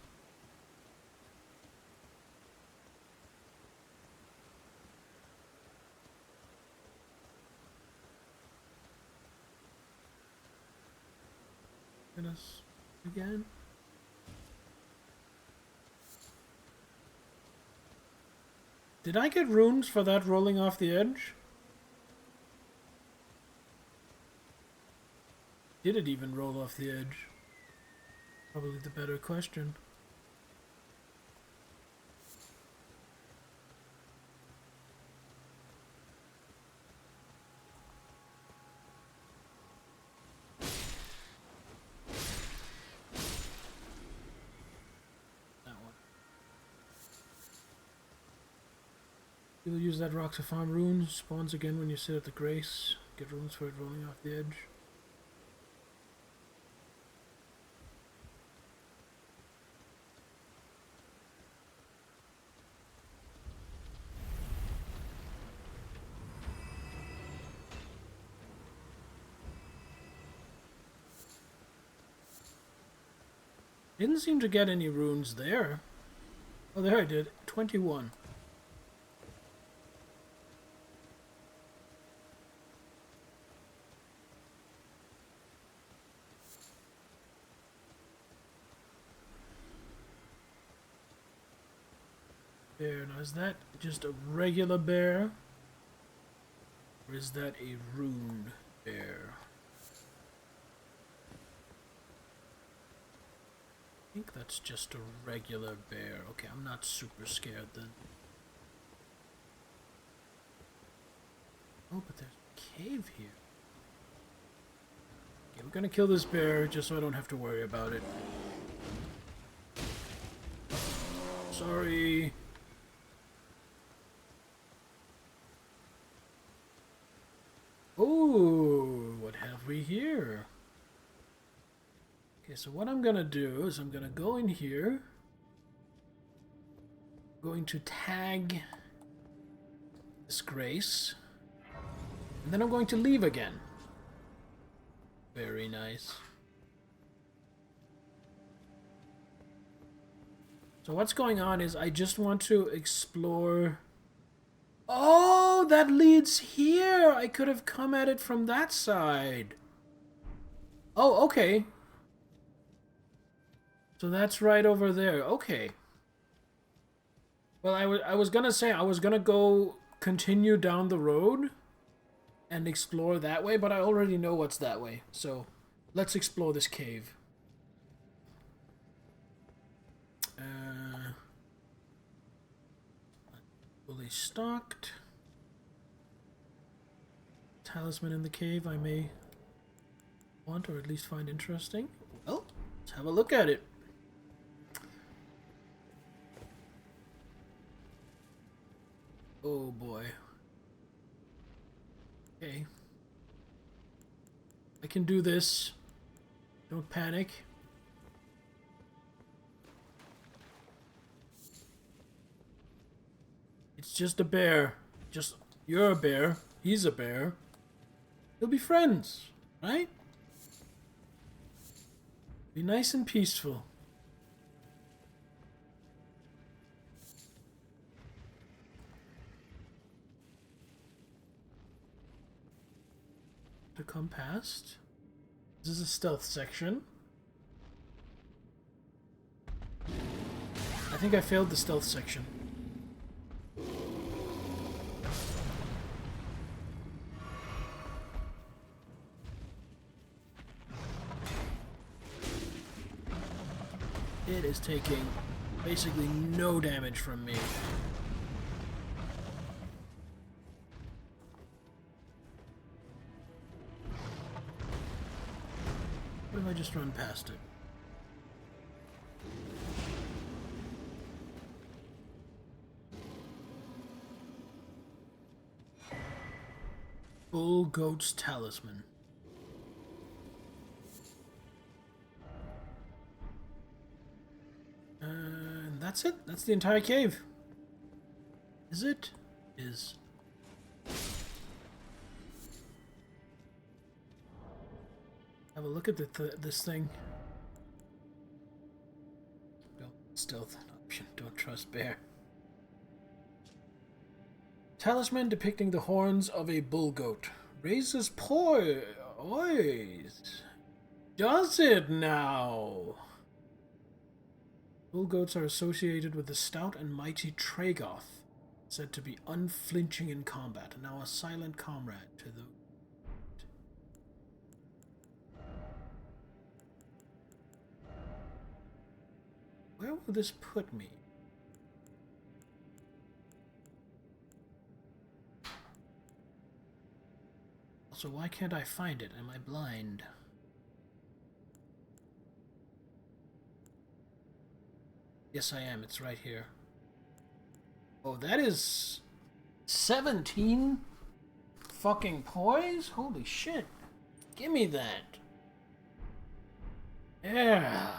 [SPEAKER 1] Goodness. Again. Did I get runes for that rolling off the edge? Did it even roll off the edge? Probably the better question. You'll use that rock to farm runes. Spawns again when you sit at the grace. Get runes for it rolling off the edge. Didn't seem to get any runes there. Oh, there I did. 21. Bear. Now, is that just a regular bear? Or is that a rune bear? I think that's just a regular bear. Okay, I'm not super scared then. Oh, but there's a cave here. Okay, we're gonna kill this bear just so I don't have to worry about it. Sorry. Oh, what have we here? Okay, so what I'm gonna do is I'm gonna go in here. I'm going to tag this Grace. And then I'm going to leave again. Very nice. So what's going on is I just want to explore... Oh, that leads here! I could have come at it from that side. Oh, okay. So that's right over there. Okay. Well, I was gonna say I was gonna go continue down the road and explore that way, but I already know what's that way. So let's explore this cave. Fully stocked. Talisman in the cave I may want or at least find interesting. Well, let's have a look at it. Oh boy. Okay. I can do this. Don't panic. It's just a bear. Just, you're a bear. He's a bear. We'll be friends, right? Be nice and peaceful. To come past. This is a stealth section. I think I failed the stealth section. It is taking basically no damage from me. What if I just run past it? Bull Goat's Talisman. And that's it. That's the entire cave. Is it? Is. Have a look at this thing. No, stealth option. Don't trust bear. Talisman depicting the horns of a bull goat. Raises poise. Does it now? Bull goats are associated with the stout and mighty Tragoth, said to be unflinching in combat, and now a silent comrade to the... Where will this put me? Also, why can't I find it? Am I blind? Yes, I am. It's right here. Oh, that is 17 fucking poise? Holy shit. Give me that. Yeah.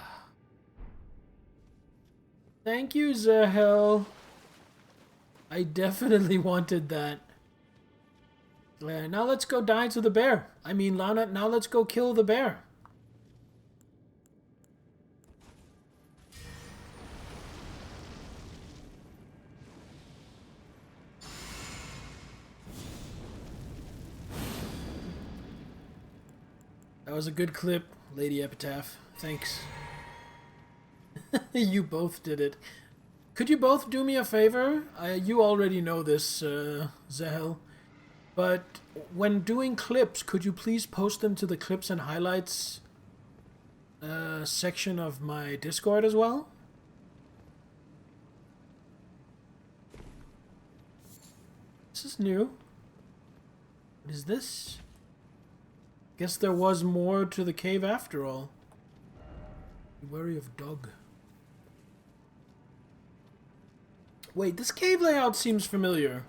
[SPEAKER 1] Thank you, Zahel. I definitely wanted that. Now let's go die to the bear. I mean, now let's go kill the bear. That was a good clip, Lady Epitaph. Thanks. You both did it. Could you both do me a favor? You already know this, Zahel. But when doing clips, could you please post them to the clips and highlights section of my Discord as well? This is new. What is this? Guess there was more to the cave after all. Be wary of dog. Wait, this cave layout seems familiar.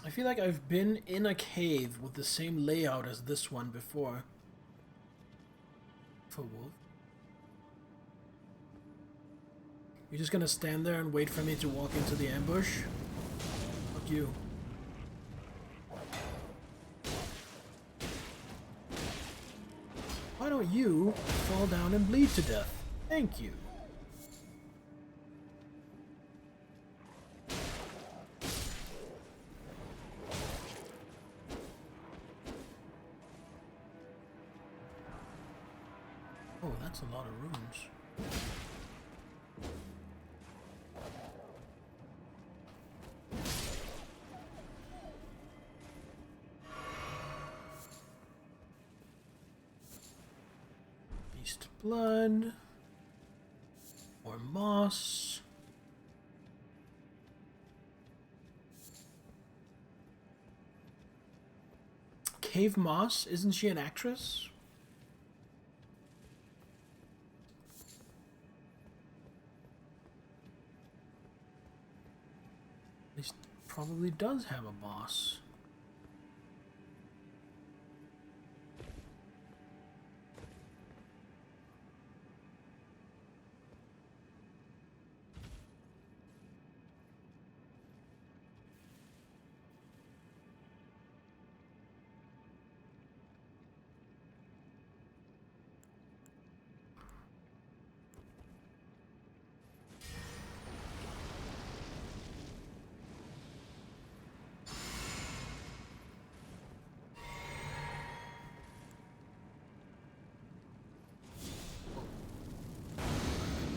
[SPEAKER 1] I feel like I've been in a cave with the same layout as this one before. For wolf? You're just gonna stand there and wait for me to walk into the ambush? Fuck you. Why don't you fall down and bleed to death? Thank you. Oh, that's a lot of runes. Beast blood. More moss. Cave Moss? Isn't she an actress? At least probably does have a boss.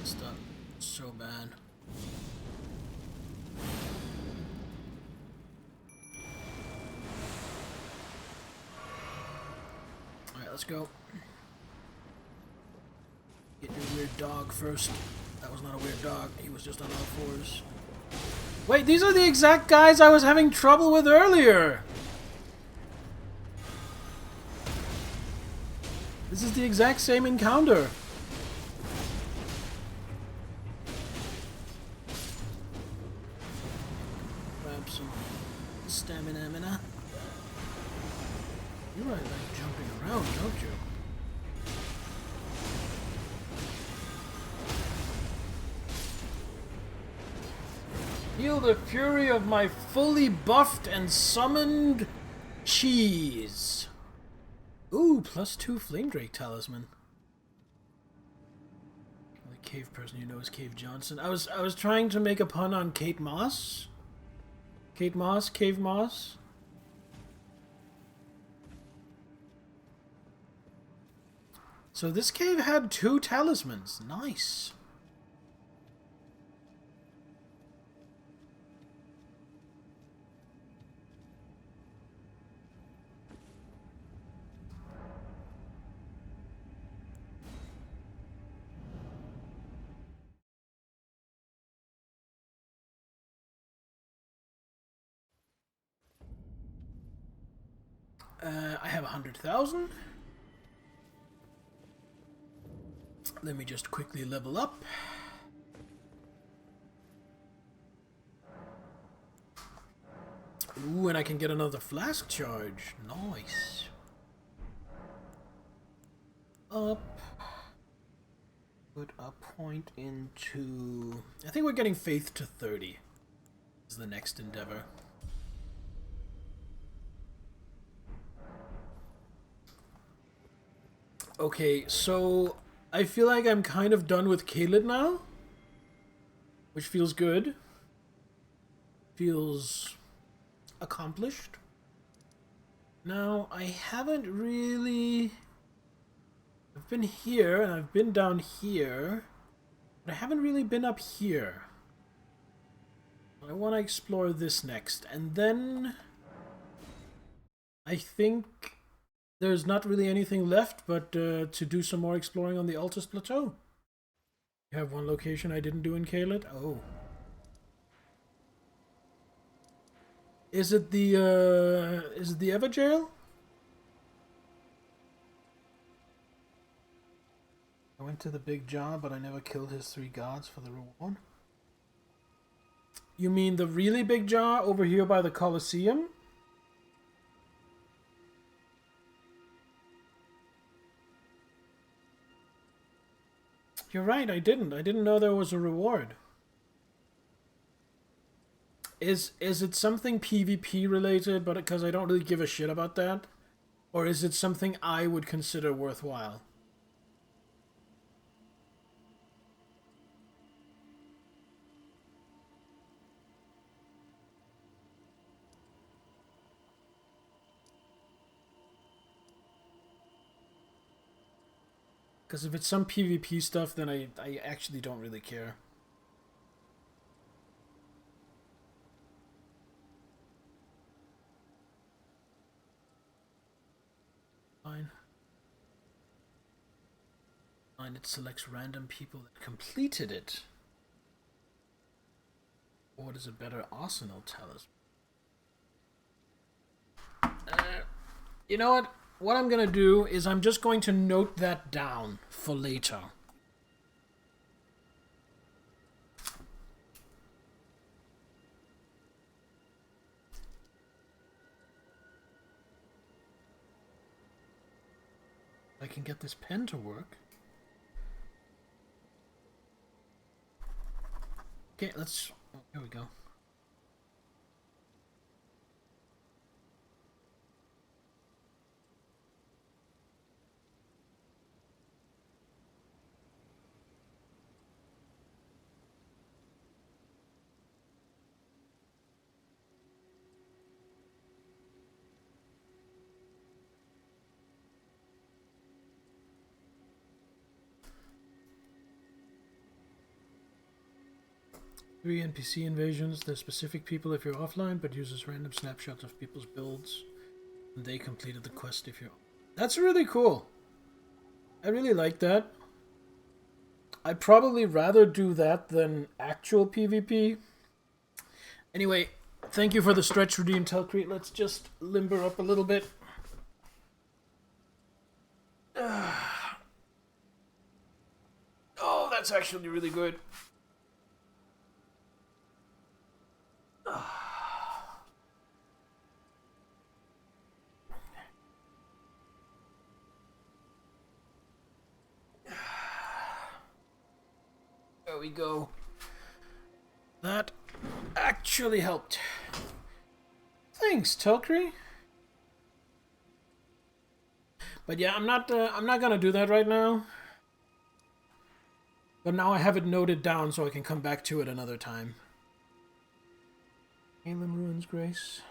[SPEAKER 1] Stuff so bad. Alright, let's go. Get your weird dog first. That was not a weird dog. He was just on all fours. Wait, these are the exact guys I was having trouble with earlier! This is the exact same encounter. Grab some stamina. You really like jumping around, don't you? Feel the fury of my fully buffed and summoned cheese. Ooh, +2 Flame Drake Talisman. The cave person you know is Cave Johnson. I was trying to make a pun on Kate Moss. Kate Moss, Cave Moss. So this cave had 2 talismans. Nice. I have 100,000. Let me just quickly level up. Ooh, and I can get another flask charge. Nice. Up. Put a point into... I think we're getting faith to 30. Is the next endeavor. Okay, so I feel like I'm kind of done with Caelid now. Which feels good. Feels accomplished. Now, I haven't really... I've been here, and I've been down here, but I haven't really been up here. I want to explore this next, and then... I think there's not really anything left but to do some more exploring on the Altus Plateau. You have one location I didn't do in Caelid? Oh. Is it the Eva jail? I went to the big job, but I never killed his 3 gods for the reward. You mean the really big jar over here by the Colosseum? You're right, I didn't. I didn't know there was a reward. Is it something PvP related, but because I don't really give a shit about that? Or is it something I would consider worthwhile? Because if it's some PvP stuff, then I actually don't really care. Fine. Fine, it selects random people that completed it. What is a better arsenal talisman? You know what? What I'm gonna do is I'm just going to note that down for later. I can get this pen to work. Okay, let's... Oh, here we go. Three NPC invasions. They're specific people if you're offline, but uses random snapshots of people's builds. And they completed the quest if you're... That's really cool. I really like that. I'd probably rather do that than actual PvP. Anyway, thank you for the stretch redeem, Telcrete. Let's just limber up a little bit. Oh, that's actually really good. There we go. That actually helped. Thanks, Telcree. But yeah, I'm not gonna do that right now. But now I have it noted down so I can come back to it another time. Alien Ruins Grace.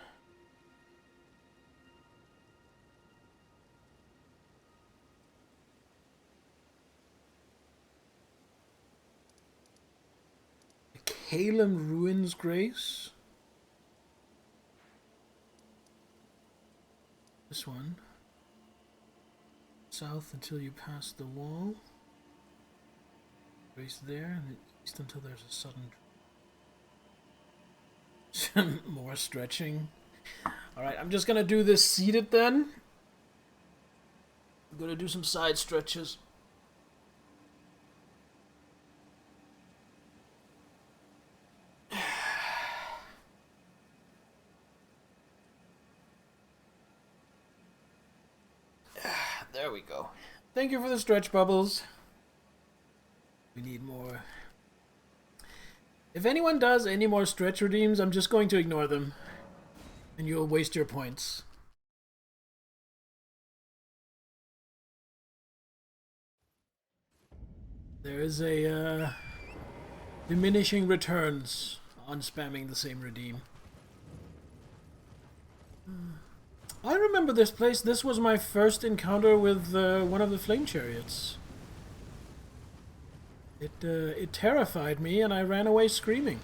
[SPEAKER 1] Calem Ruins Grace. This one. South until you pass the wall. Grace there, and east until there's a sudden... More stretching. Alright, I'm just gonna do this seated then. I'm gonna do some side stretches. There we go. Thank you for the stretch bubbles. We need more. If anyone does any more stretch redeems, I'm just going to ignore them. And you'll waste your points. There is a diminishing returns on spamming the same redeem. I remember this place. This was my first encounter with one of the flame chariots. It terrified me, and I ran away screaming.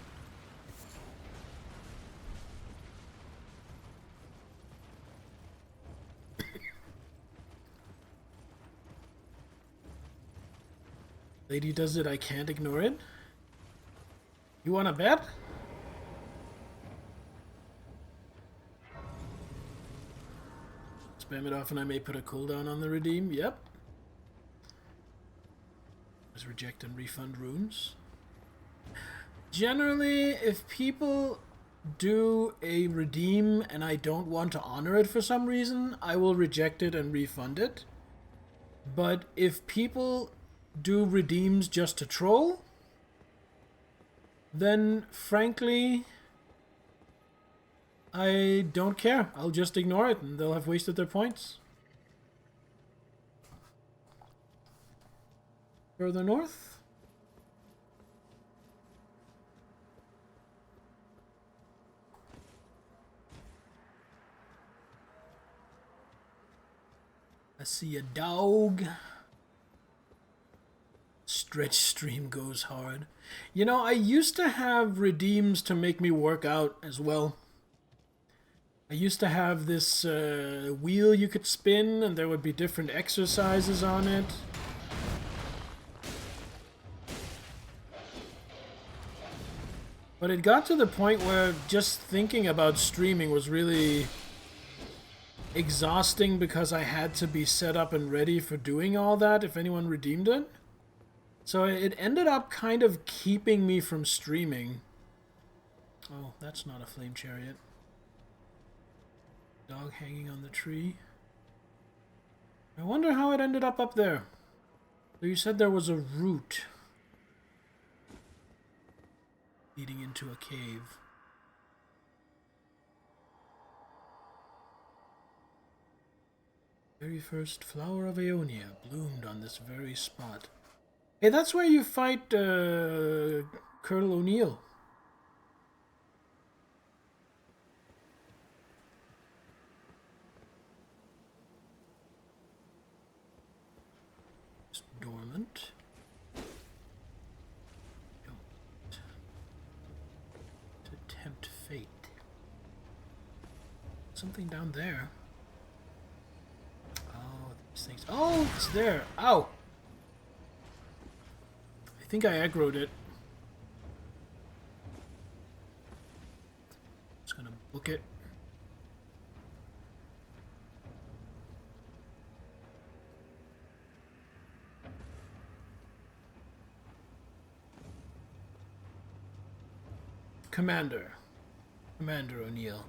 [SPEAKER 1] Lady does it, I can't ignore it. You wanna bet? Spam it off and I may put a cooldown on the redeem. Yep. Let's reject and refund runes. Generally, if people do a redeem and I don't want to honor it for some reason, I will reject it and refund it. But if people do redeems just to troll, then frankly, I don't care. I'll just ignore it and they'll have wasted their points. Further north? I see a dog. Stretch stream goes hard. You know, I used to have redeems to make me work out as well. I used to have this wheel you could spin and there would be different exercises on it. But it got to the point where just thinking about streaming was really exhausting because I had to be set up and ready for doing all that if anyone redeemed it. So it ended up kind of keeping me from streaming. Oh, that's not a flame chariot. Dog hanging on the tree. I wonder how it ended up there. So you said there was a route leading into a cave. Very first flower of Aeonia bloomed on this very spot. Hey, that's where you fight Colonel O'Neill. It's dormant. Don't tempt fate. Something down there. Oh, these things. Oh, it's there. Ow! I think I aggroed it. Just gonna book it. Commander O'Neill.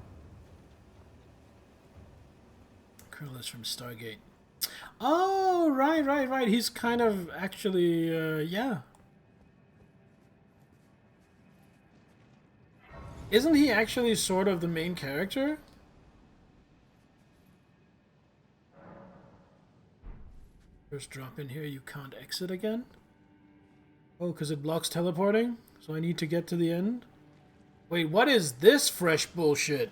[SPEAKER 1] Colonel is from Stargate. Oh, right. He's kind of actually, yeah. Isn't he actually sort of the main character? First drop in here, you can't exit again? Oh, because it blocks teleporting? So I need to get to the end? Wait, what is this fresh bullshit?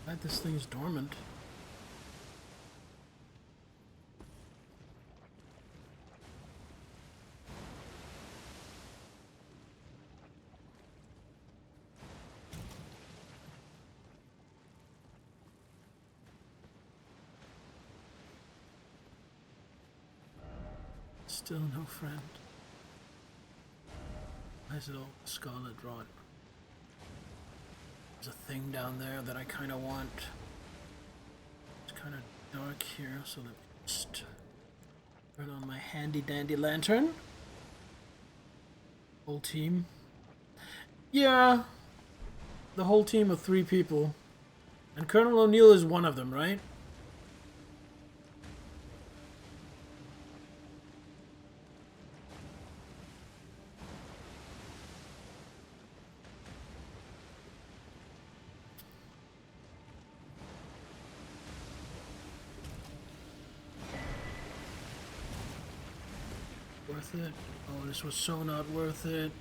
[SPEAKER 1] Glad this thing's dormant. Still no friend. Why is it all scarlet rot? There's a thing down there that I kind of want. It's kind of dark here, so let me just turn on my handy dandy lantern. Whole team. Yeah, the whole team of 3 people. And Colonel O'Neill is one of them, right? Worth it? Oh, this was so not worth it.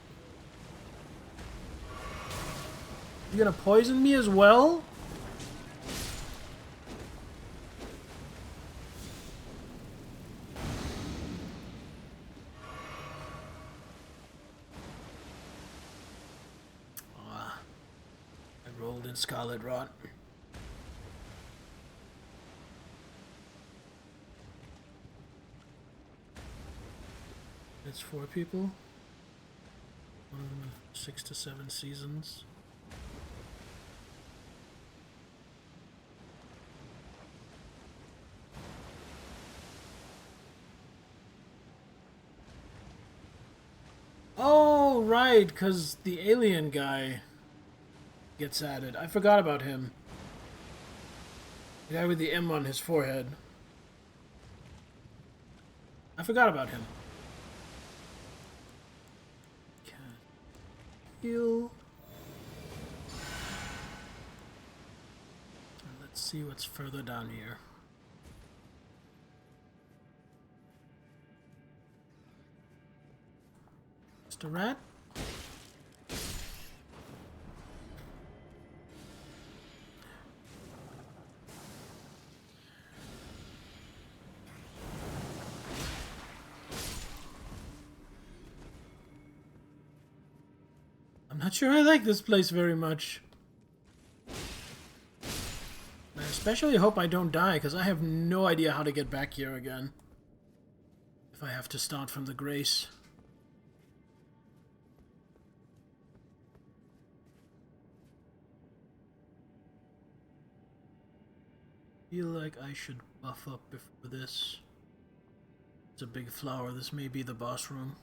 [SPEAKER 1] You gonna poison me as well? Ah, I rolled in Scarlet Rot. It's 4 people. One of them has 6 to 7 seasons. Oh, right, because the alien guy gets added. I forgot about him. The guy with the M on his forehead. I forgot about him. Heal. Let's see what's further down here. Mr. Rat? I'm not sure I like this place very much. I especially hope I don't die, because I have no idea how to get back here again. If I have to start from the Grace. Feel like I should buff up before this. It's a big flower. This may be the boss room.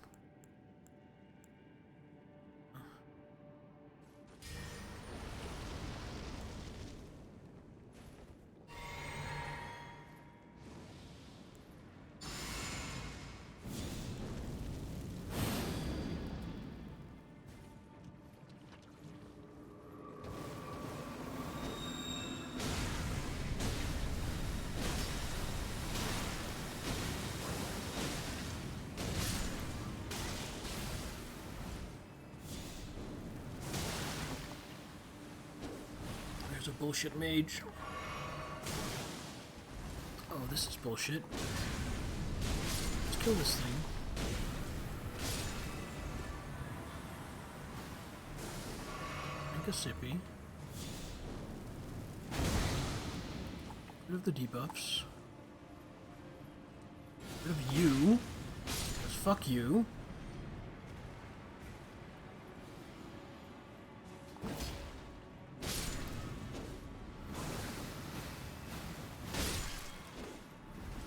[SPEAKER 1] There's a bullshit mage. Oh, this is bullshit. Let's kill this thing. Make a sippy. Rid of the debuffs. Rid of you. Because fuck you.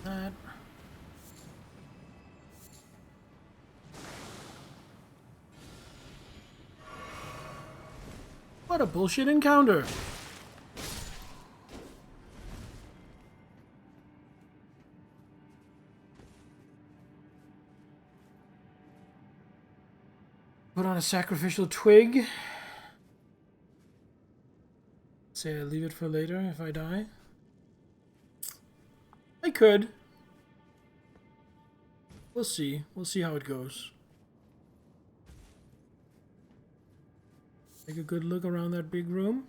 [SPEAKER 1] That. What a bullshit encounter! Put on a sacrificial twig. Say I leave it for later if I die. I could. We'll see. We'll see how it goes. Take a good look around that big room.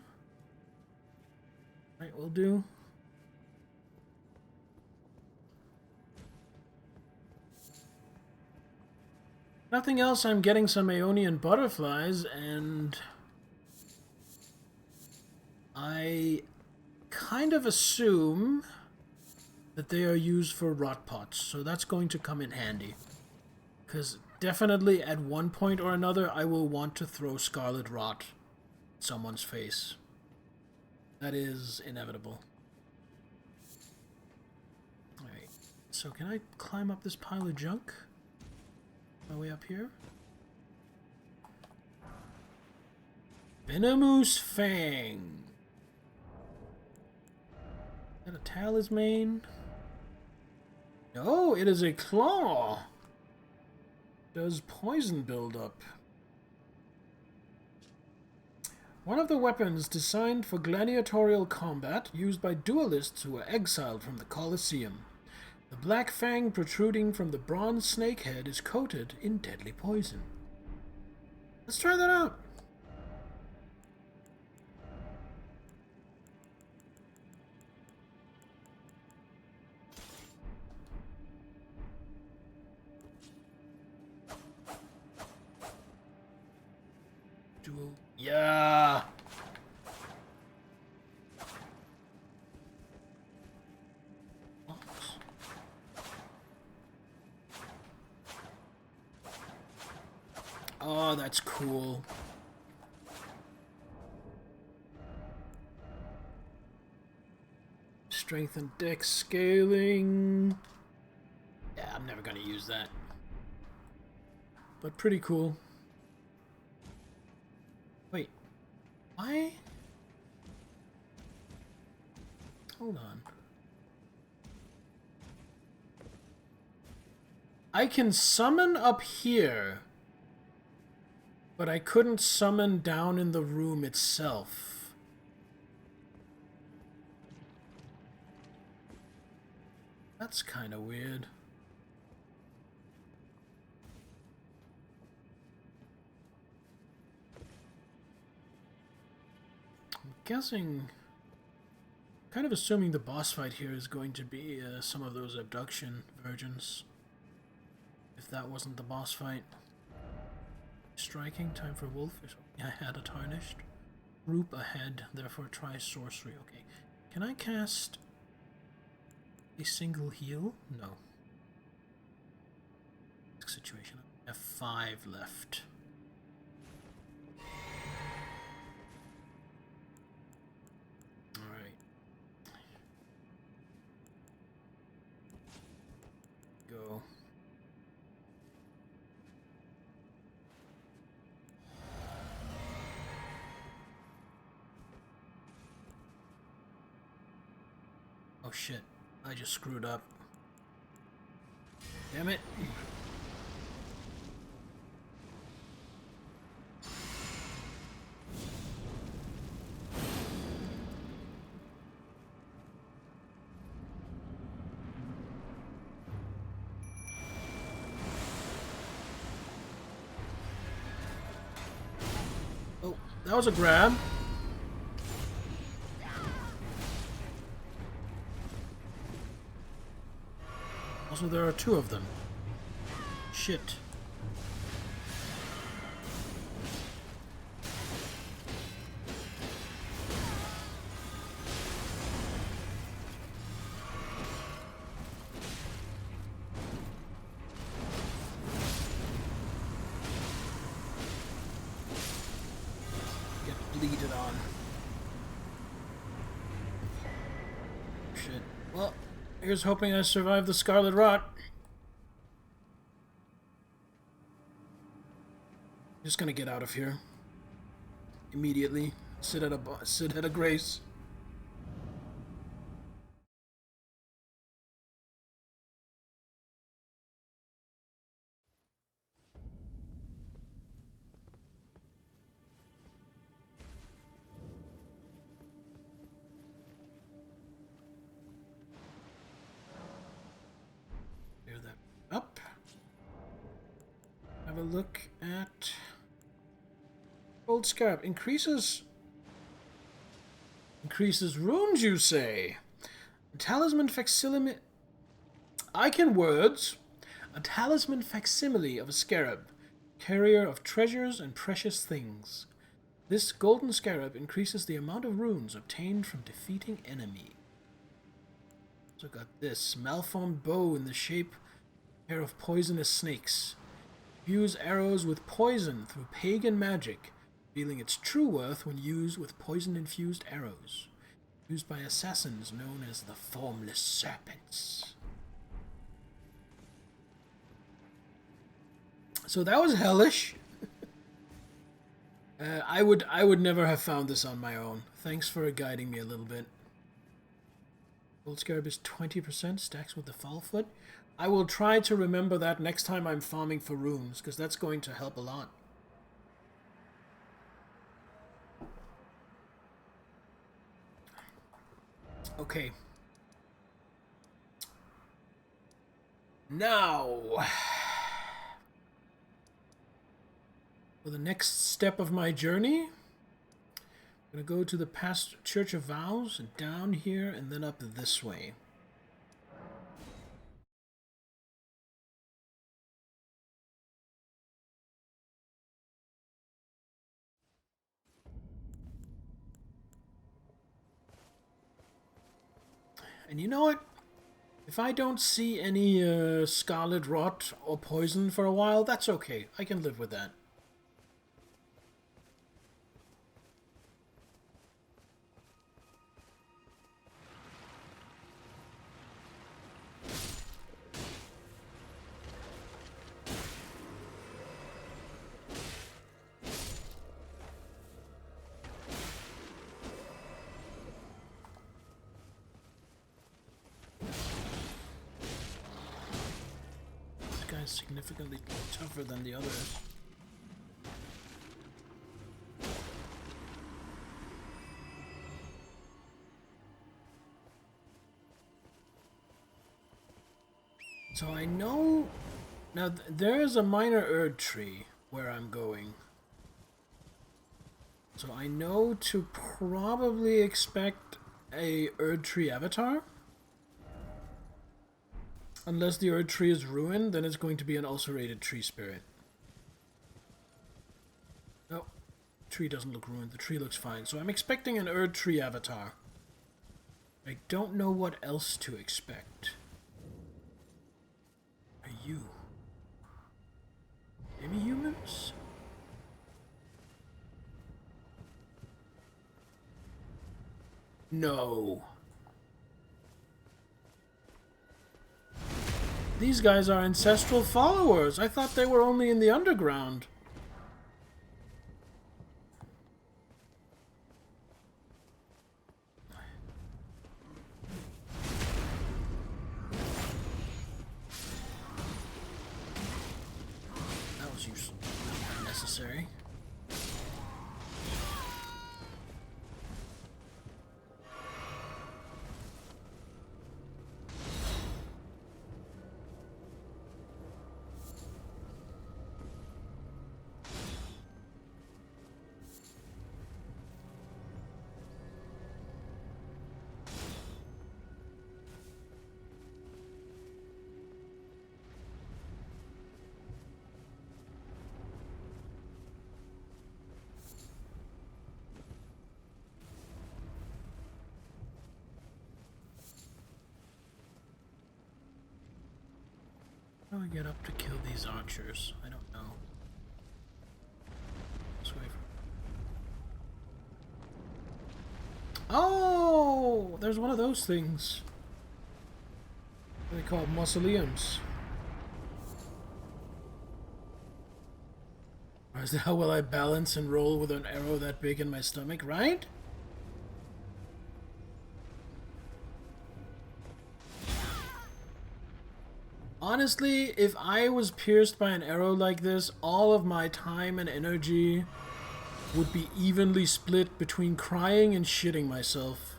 [SPEAKER 1] Right, we'll do. Nothing else, I'm getting some Aeonian butterflies, and I kind of assume that they are used for rot pots, so that's going to come in handy. Because definitely at one point or another, I will want to throw Scarlet Rot at someone's face. That is inevitable. Alright, so can I climb up this pile of junk? My way up here? Venomous Fang. Is that a talisman? No, it is a claw. Does poison build up? One of the weapons designed for gladiatorial combat used by duelists who were exiled from the Colosseum. The black fang protruding from the bronze snake head is coated in deadly poison. Let's try that out. Yeah. Oh, that's cool. Strength and dex scaling. Yeah, I'm never gonna use that. But pretty cool. Wait. Why? Hold on. I can summon up here, but I couldn't summon down in the room itself. That's kind of weird. I'm guessing... kind of assuming the boss fight here is going to be some of those abduction virgins. If that wasn't the boss fight. Striking, time for wolfish. I had a tarnished. Roop ahead, therefore try sorcery. Okay. Can I cast a single heal? No. Situation. I have 5 left. Alright. Go. Oh shit, I just screwed up. Damn it. Oh, that was a grab. Also, there are 2 of them. Shit. Get bleeded on. Shit. Well, here's hoping I survive the Scarlet Rot. Just gonna get out of here immediately. Sit at a grace. Clear that up. Have a look at Gold Scarab. Increases runes, you say? A talisman facsimile. I can words. A talisman facsimile of a scarab, carrier of treasures and precious things. This golden scarab increases the amount of runes obtained from defeating enemy. So got this malformed bow in the shape of a pair of poisonous snakes. Fuse arrows with poison through pagan magic, revealing its true worth when used with poison-infused arrows. Used by assassins known as the Formless Serpents. So that was hellish. I would never have found this on my own. Thanks for guiding me a little bit. Gold Scarab is 20%, stacks with the Fallfoot. I will try to remember that next time I'm farming for runes, because that's going to help a lot. Okay. Now, for the next step of my journey, I'm going to go to the past Church of Vows, and down here, and then up this way. And you know what? If I don't see any scarlet rot or poison for a while, that's okay. I can live with that. Significantly tougher than the others. So I know now there is a minor Erd tree where I'm going. So I know to probably expect a Erd tree avatar. Unless the Erd tree is ruined, then it's going to be an ulcerated tree spirit. No, tree doesn't look ruined. The tree looks fine. So I'm expecting an Erd tree avatar. I don't know what else to expect. Are you? Maybe humans? No. These guys are ancestral followers. I thought they were only in the underground. That was unnecessary. How do I get up to kill these archers? I don't know. This way. Oh! There's one of those things. What are they called? Mausoleums. Or is that how will I balance and roll with an arrow that big in my stomach, right? Honestly, if I was pierced by an arrow like this, all of my time and energy would be evenly split between crying and shitting myself.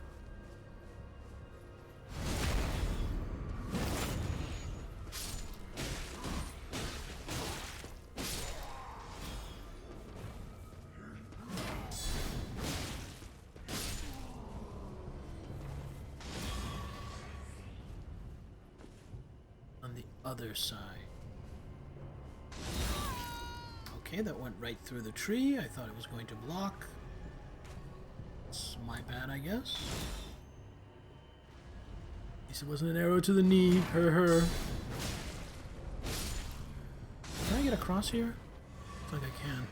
[SPEAKER 1] Other side. Okay, that went right through the tree. I thought it was going to block. It's my bad, I guess. At least it wasn't an arrow to the knee. Her. Can I get across here? Looks like I can.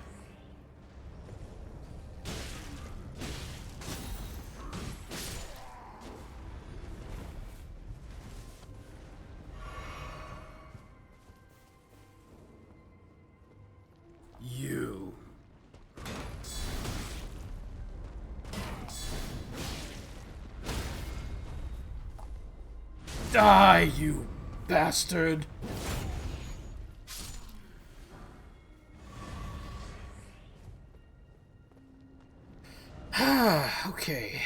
[SPEAKER 1] You. Die, you bastard! Okay.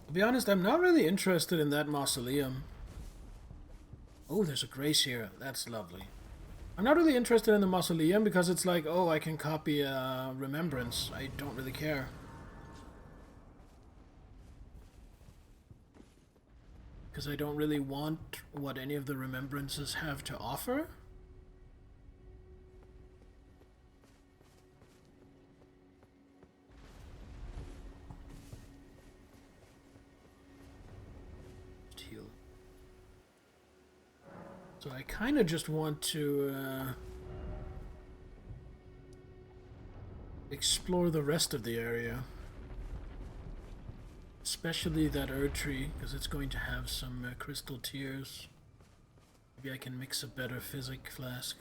[SPEAKER 1] To be honest, I'm not really interested in that mausoleum. Oh, there's a grace here. That's lovely. I'm not really interested in the mausoleum because it's like, oh, I can copy a remembrance. I don't really care. Because I don't really want what any of the remembrances have to offer. Just heal. So I kind of just want to explore the rest of the area. Especially that Erd tree, because it's going to have some crystal tears. Maybe I can mix a better physic flask.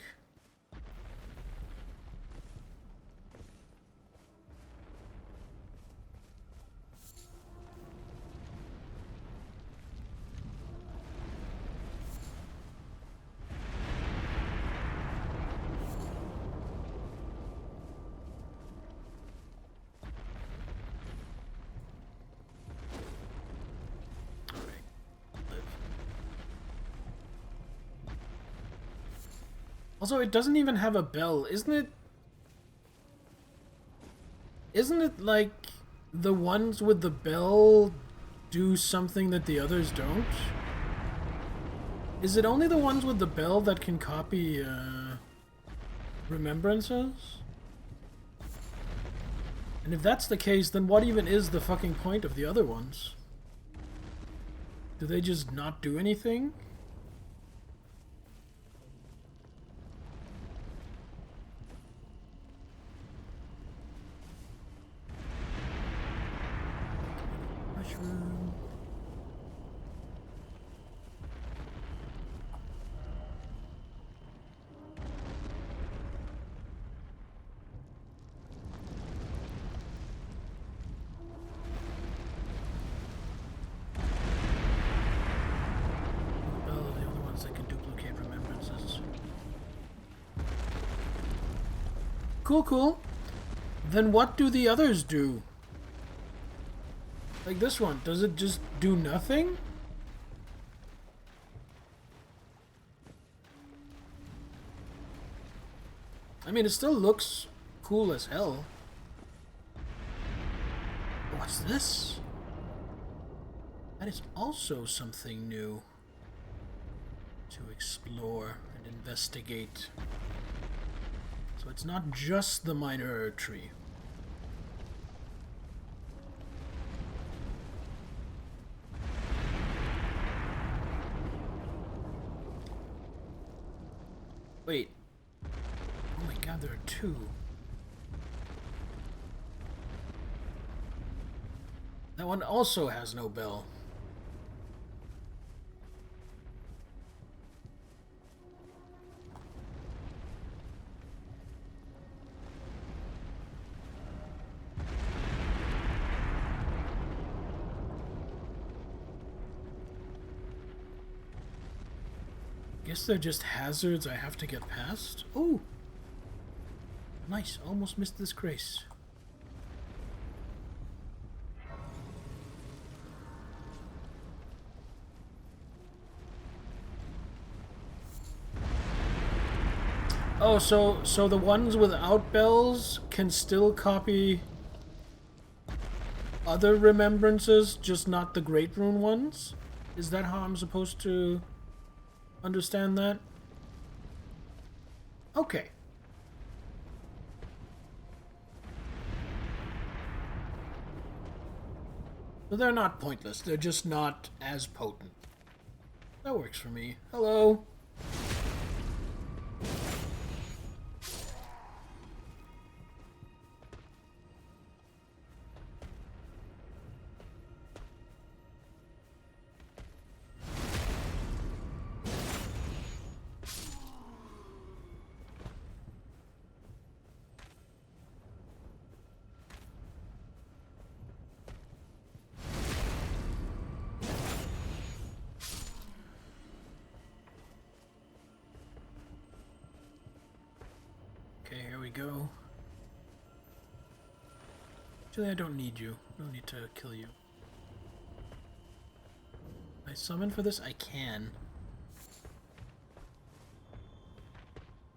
[SPEAKER 1] Also, it doesn't even have a bell, isn't it? Isn't it like the ones with the bell do something that the others don't? Is it only the ones with the bell that can copy remembrances? And if that's the case, then what even is the fucking point of the other ones? Do they just not do anything? Mushroom. Oh, the only ones that can duplicate remembrances. Cool, cool. Then what do the others do? Like this one, does it just do nothing? I mean, it still looks cool as hell. What's this? That is also something new to explore and investigate. So it's not just the minor Erd tree. Wait. Oh my god, there are two. That one also has no bell. Guess they're just hazards I have to get past. Oh! Nice, almost missed this grace. Oh, so the ones without bells can still copy other remembrances, just not the Great Rune ones? Is that how I'm supposed to understand that? Okay. So they're not pointless, they're just not as potent. That works for me. Hello! Okay, here we go. Actually, I don't need you. No need to kill you. Can I summon for this? I can.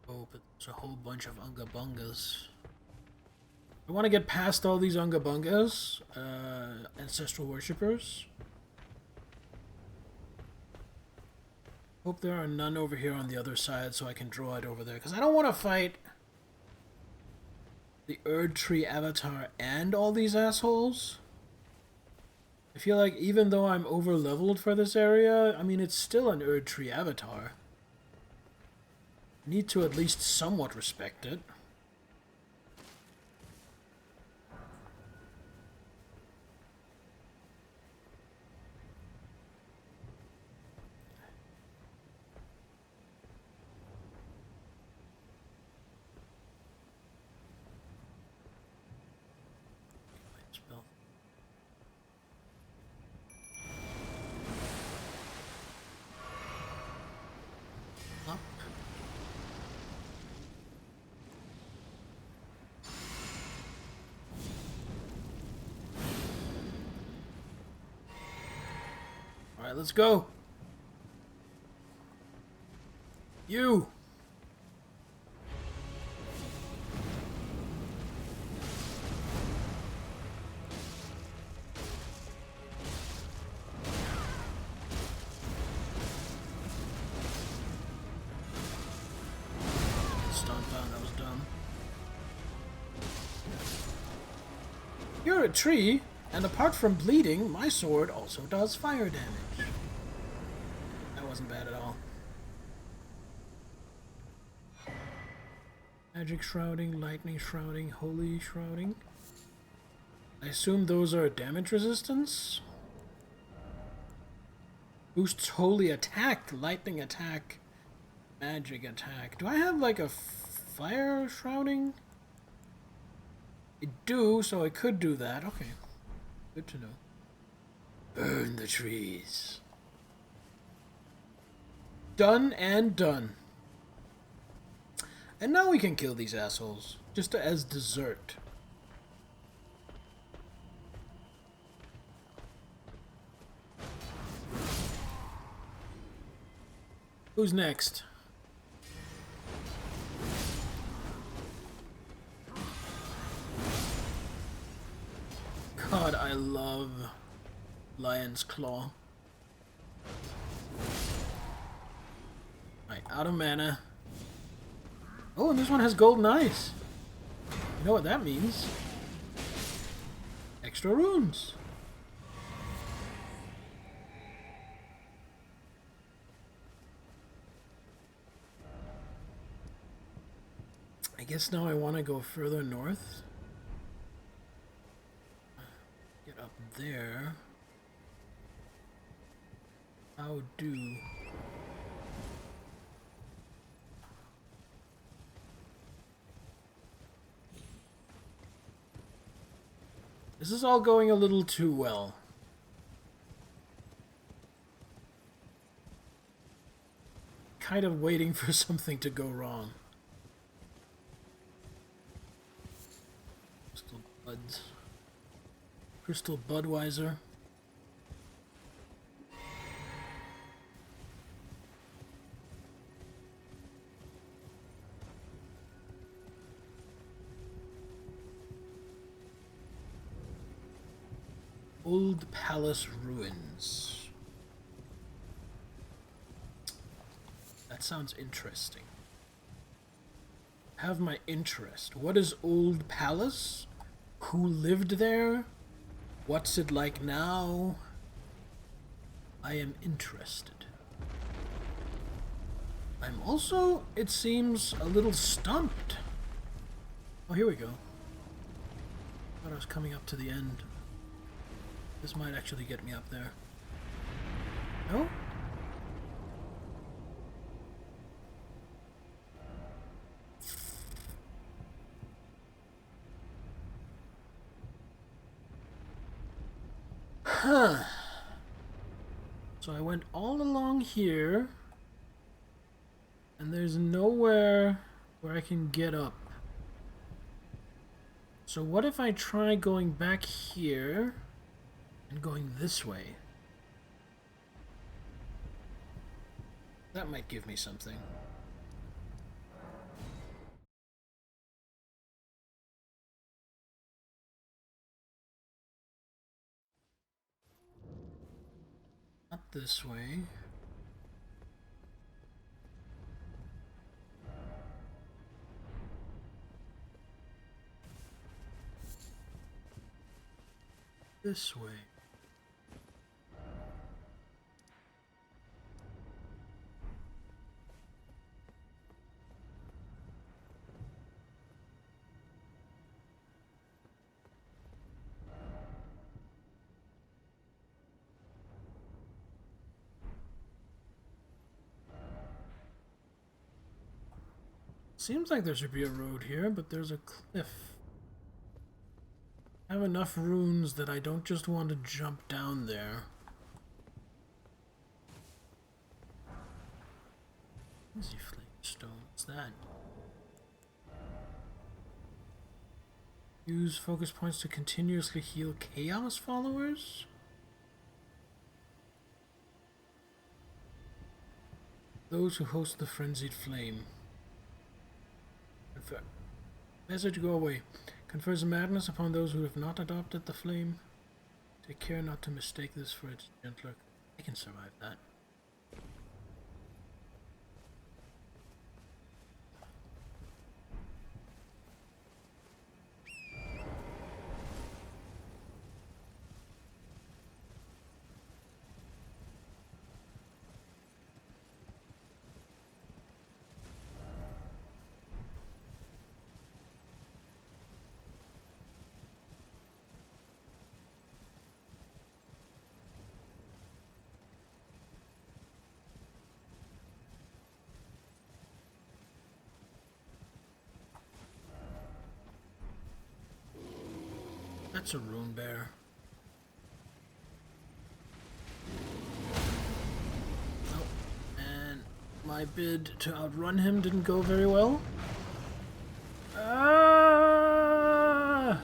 [SPEAKER 1] Oh, but there's a whole bunch of Unga Bungas. I want to get past all these Unga Bungas, ancestral worshippers. Hope there are none over here on the other side so I can draw it over there. Because I don't want to fight the Erd Tree Avatar and all these assholes. I feel like even though I'm over leveled for this area, I mean, it's still an Erd Tree Avatar. I need to at least somewhat respect it. Spell. Up. Alright, let's go. You! Stomp down, that was dumb. You're a tree, and apart from bleeding, my sword also does fire damage. That wasn't bad at all. Magic shrouding, lightning shrouding, holy shrouding. I assume those are damage resistance? Boosts holy attack, lightning attack, magic attack. Do I have like a fire shrouding? I do, so I could do that. Okay. Good to know. Burn the trees. Done and done. And now we can kill these assholes, just as dessert. Who's next? God, I love Lion's Claw. Right, out of mana. Oh, and this one has golden eyes. You know what that means? Extra runes. I guess now I want to go further north. Get up there. How do... This is all going a little too well. Kind of waiting for something to go wrong. Crystal Buds. Crystal Budweiser. Old Palace Ruins. That sounds interesting. Have my interest. What is Old Palace? Who lived there? What's it like now? I am interested. I'm also, it seems, a little stumped. Oh, here we go. Thought I was coming up to the end. This might actually get me up there. No? Huh. So I went all along here, and there's nowhere where I can get up. So what if I try going back here and going this way? That might give me something. Not this way. This way. Seems like there should be a road here, but there's a cliff. I have enough runes that I don't just want to jump down there. Easy flame stone. What's that? Use focus points to continuously heal chaos followers? Those who host the frenzied flame. Message, go away. Confers madness upon those who have not adopted the flame. Take care not to mistake this for its gentler. I can survive that. That's a rune bear. Oh, and my bid to outrun him didn't go very well. Ah!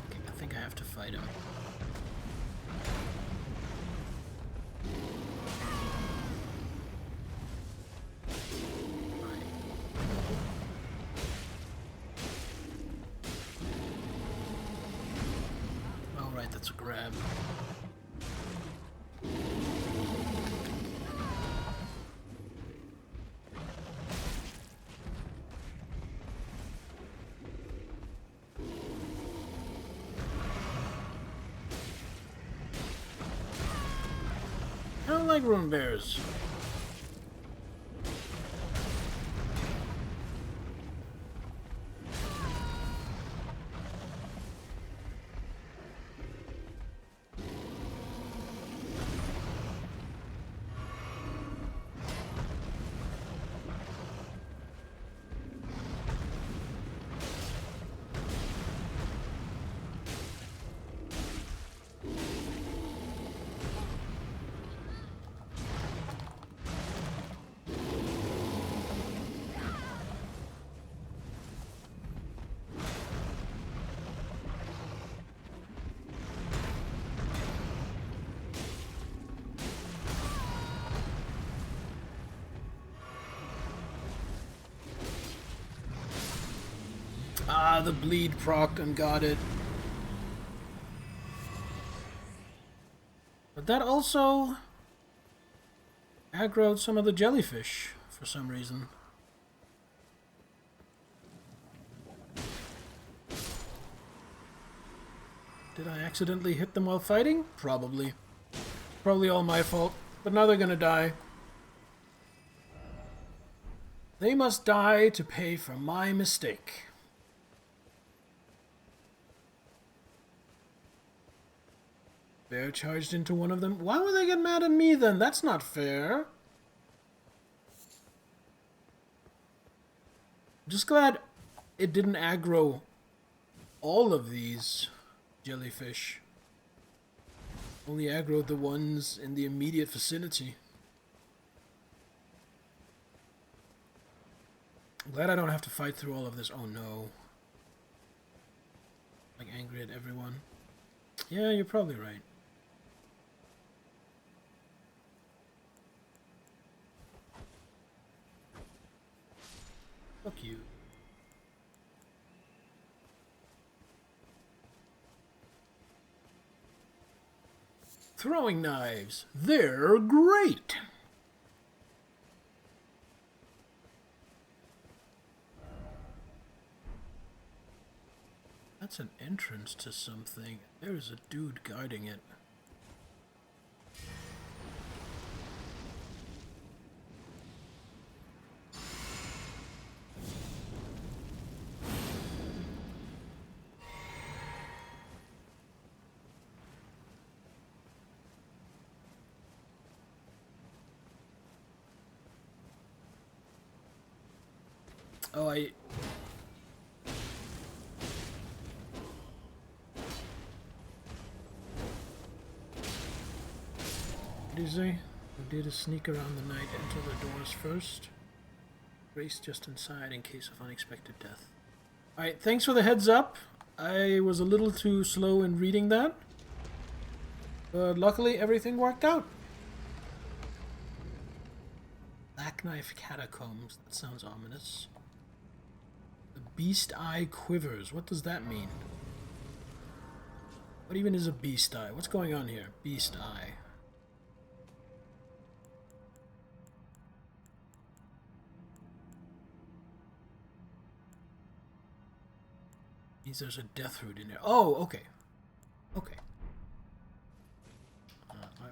[SPEAKER 1] Okay, I think I have to fight him. That's a grab. I don't like rune bears. Ah, the bleed procced and got it. But that also aggroed some of the jellyfish for some reason. Did I accidentally hit them while fighting? Probably. Probably all my fault. But now they're gonna die. They must die to pay for my mistake. Bear charged into one of them. Why would they get mad at me then? That's not fair. Just glad it didn't aggro all of these jellyfish. Only aggroed the ones in the immediate vicinity. I'm glad I don't have to fight through all of this. Oh no. Like angry at everyone. Yeah, you're probably right. Fuck you. Throwing knives. They're great! That's an entrance to something. There's a dude guarding it. Oh, what did he say? We did a sneak around the night, enter the doors first. Race just inside in case of unexpected death. Alright, thanks for the heads up. I was a little too slow in reading that. But luckily everything worked out. Black Knife Catacombs. That sounds ominous. The Beast Eye Quivers. What does that mean? What even is a Beast Eye? What's going on here? Beast Eye. Means there's a death root in there. Oh, okay. Okay. I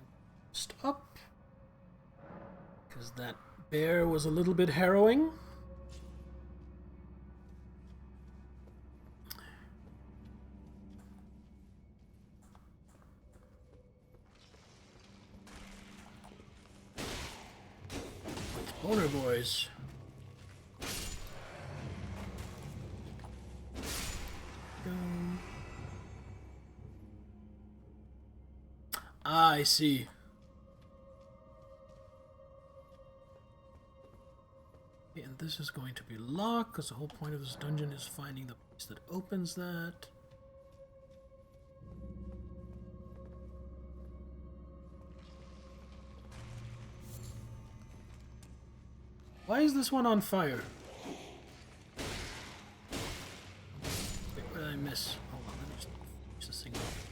[SPEAKER 1] stop. Because that bear was a little bit harrowing. Boner boys. Ah, I see. Okay, and this is going to be locked, because the whole point of this dungeon is finding the place that opens that. Why is this one on fire? Wait, what did I miss? Hold on, let me just finish this thing off.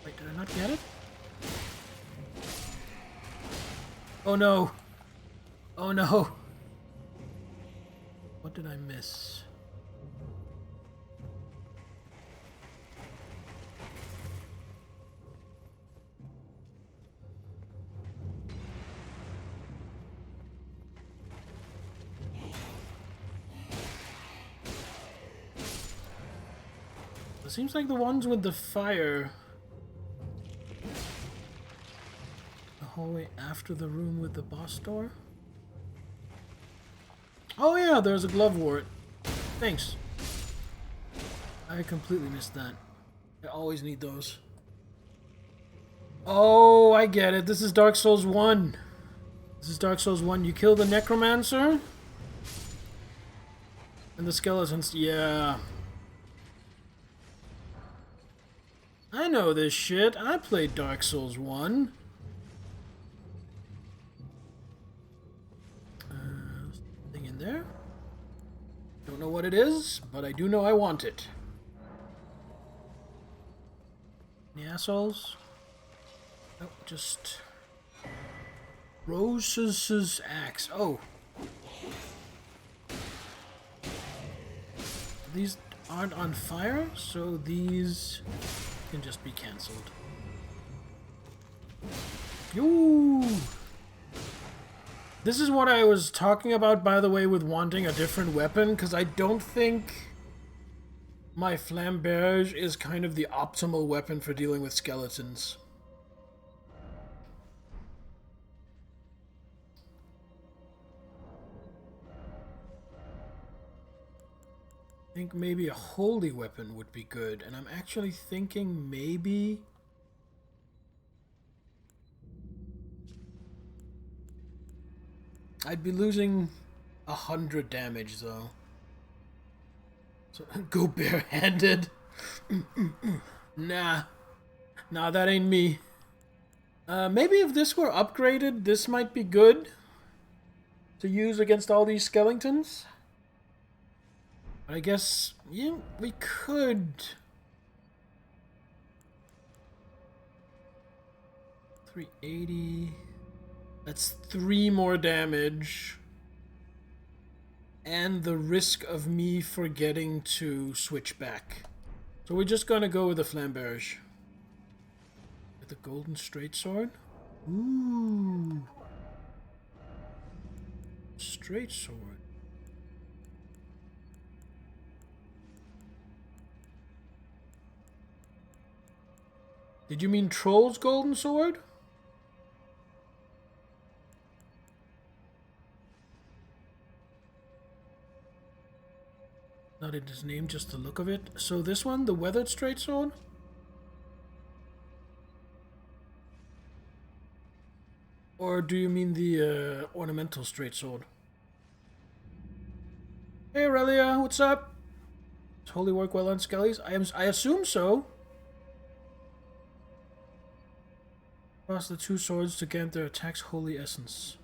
[SPEAKER 1] Wait, did I not get it? Oh no! Oh no! What did I miss? It seems like the ones with the fire. The hallway after the room with the boss door? Oh yeah, there's a glove wart. Thanks. I completely missed that. I always need those. Oh, I get it. This is Dark Souls 1. This is Dark Souls 1. You kill the Necromancer? And the skeletons. Yeah. I know this shit. I played Dark Souls 1. Thing in there. Don't know what it is, but I do know I want it. Any assholes? Nope, just Rose's axe. Oh. These aren't on fire, so these can just be cancelled. Yoo! This is what I was talking about, by the way, with wanting a different weapon, because I don't think my flamberge is kind of the optimal weapon for dealing with skeletons. I think maybe a holy weapon would be good, and I'm actually thinking maybe... I'd be losing 100 damage, though. So, go barehanded. Nah. Nah, that ain't me. Maybe if this were upgraded, this might be good to use against all these skeletons. I guess, yeah, we could. 380. That's 3 more damage. And the risk of me forgetting to switch back. So we're just gonna go with the flamberge. With the golden straight sword. Ooh. Straight sword. Did you mean Troll's golden sword? Not in his name, just the look of it. So this one, the weathered straight sword? Or do you mean the ornamental straight sword? Hey Aurelia, what's up? Does holy work well on skellies? I assume so. Cross the 2 swords to grant their attacks holy essence.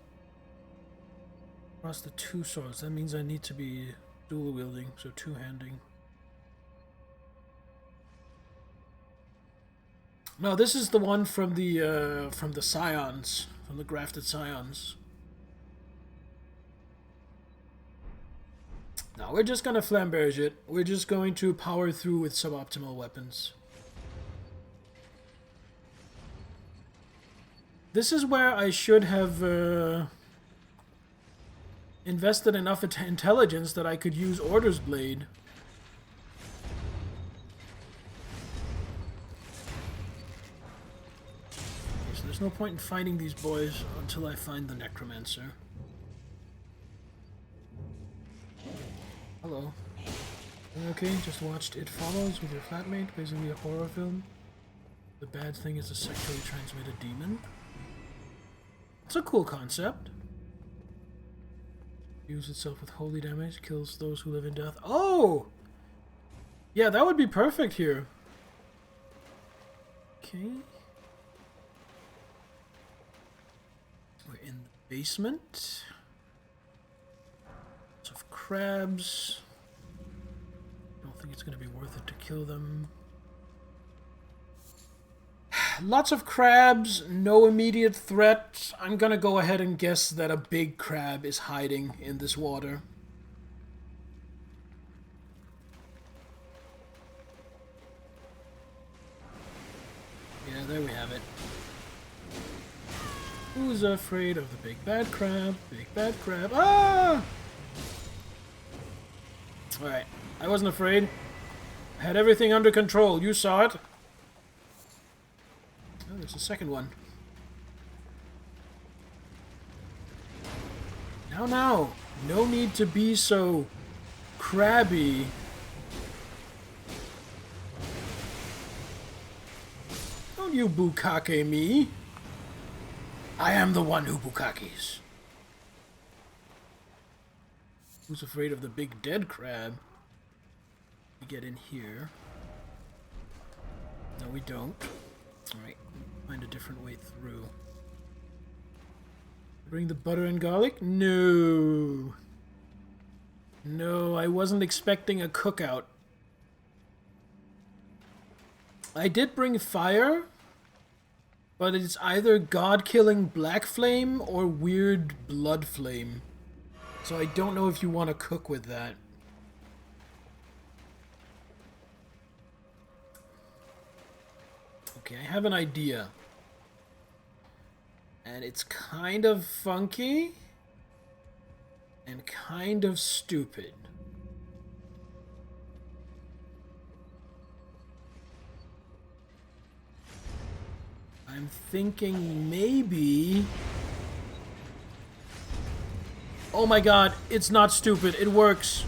[SPEAKER 1] Cross the 2 swords. That means I need to be dual wielding, so 2-handing. No, this is the one from the scions, from the grafted scions. No, we're just gonna flamberge it. We're just going to power through with suboptimal weapons. This is where I should have invested enough intelligence that I could use Order's Blade. Okay, so there's no point in fighting these boys until I find the Necromancer. Hello. Okay, just watched It Follows with your flatmate, basically a horror film. The bad thing is a sexually transmitted demon. It's a cool concept. Use itself with holy damage, kills those who live in death. Oh! Yeah, that would be perfect here. Okay. We're in the basement. Lots of crabs. Don't think it's going to be worth it to kill them. Lots of crabs, no immediate threat. I'm gonna go ahead and guess that a big crab is hiding in this water. Yeah, there we have it. Who's afraid of the big bad crab? Big bad crab. Ah! Alright, I wasn't afraid. I had everything under control. You saw it. Oh, there's a second one. Now. No need to be so crabby. Don't you bukkake me. I am the one who bukkakes. Who's afraid of the big dead crab? We get in here. No, we don't. Alright, find a different way through. Bring the butter and garlic? No. No, I wasn't expecting a cookout. I did bring fire. But it's either God-killing black flame or weird blood flame. So I don't know if you want to cook with that. Okay, I have an idea. And it's kind of funky and kind of stupid. I'm thinking maybe... Oh my god, it's not stupid, it works.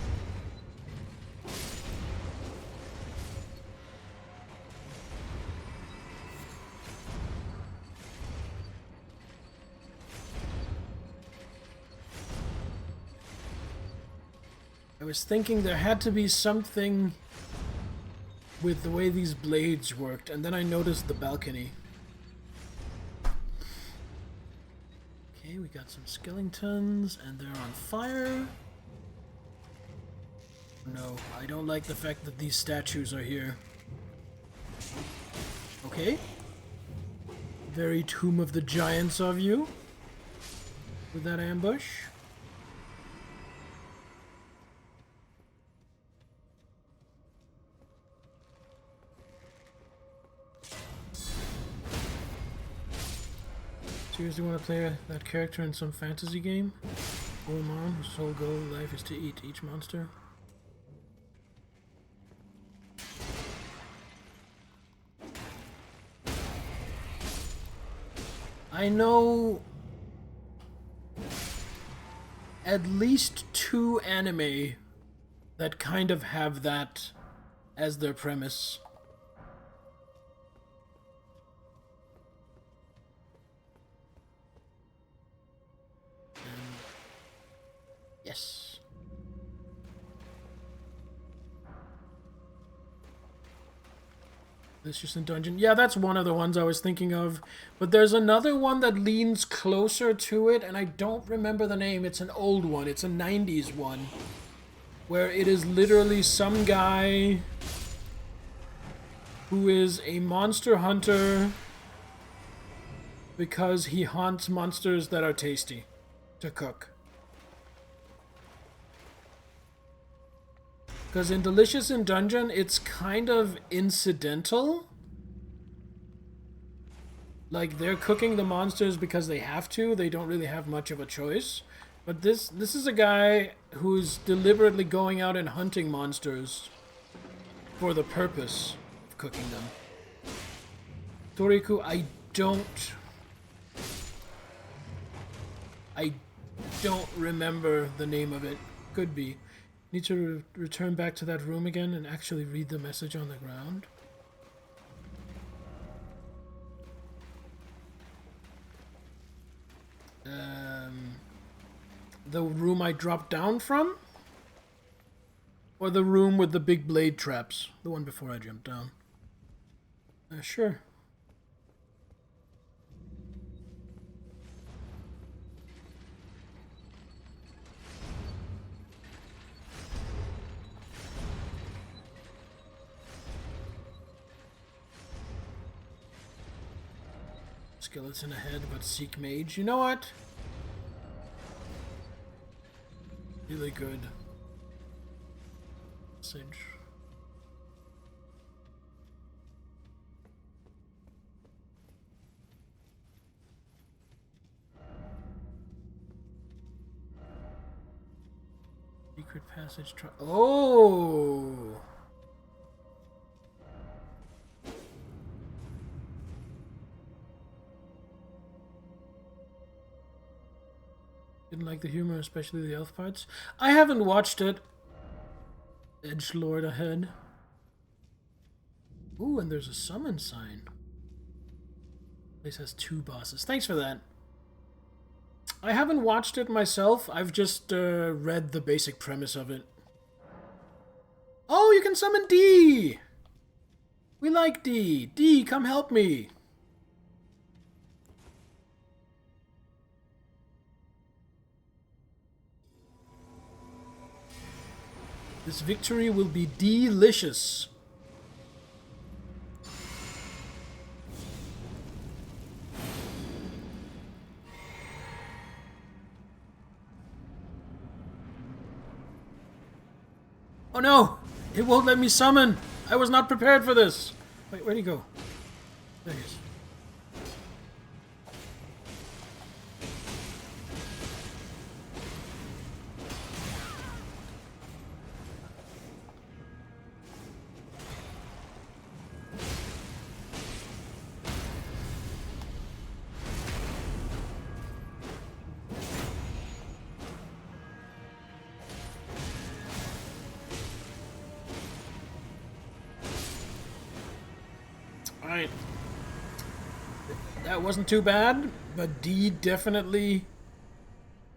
[SPEAKER 1] I was thinking there had to be something with the way these blades worked, and then I noticed the balcony. Okay, we got some skeletons, and they're on fire. No, I don't like the fact that these statues are here. Okay. Very Tomb of the Giants of you. With that ambush. Seriously want to play that character in some fantasy game? Gorman, whose sole goal in life is to eat each monster. I know at least 2 anime that kind of have that as their premise. Yes. This just in dungeon. Yeah, that's one of the ones I was thinking of. But there's another one that leans closer to it, and I don't remember the name. It's an old one. It's a 90s one. Where it is literally some guy who is a monster hunter because he hunts monsters that are tasty to cook. Because in Delicious in Dungeon, it's kind of incidental. Like, they're cooking the monsters because they have to. They don't really have much of a choice. But this is a guy who's deliberately going out and hunting monsters for the purpose of cooking them. Toriku, I don't remember the name of it. Could be. Need to return back to that room again and actually read the message on the ground. The room I dropped down from? Or the room with the big blade traps? The one before I jumped down. Sure. Skeleton ahead, but seek mage. You know what? Really good. Message. Secret passage. Oh! Didn't like the humor, especially the elf parts. I haven't watched it. Edgelord ahead. Ooh, and there's a summon sign. Place has 2 bosses. Thanks for that. I haven't watched it myself. I've just read the basic premise of it. Oh, you can summon D! We like D. D, come help me. This victory will be delicious. Oh no! It won't let me summon! I was not prepared for this! Wait, where'd he go? There he is. Alright. That wasn't too bad, but D definitely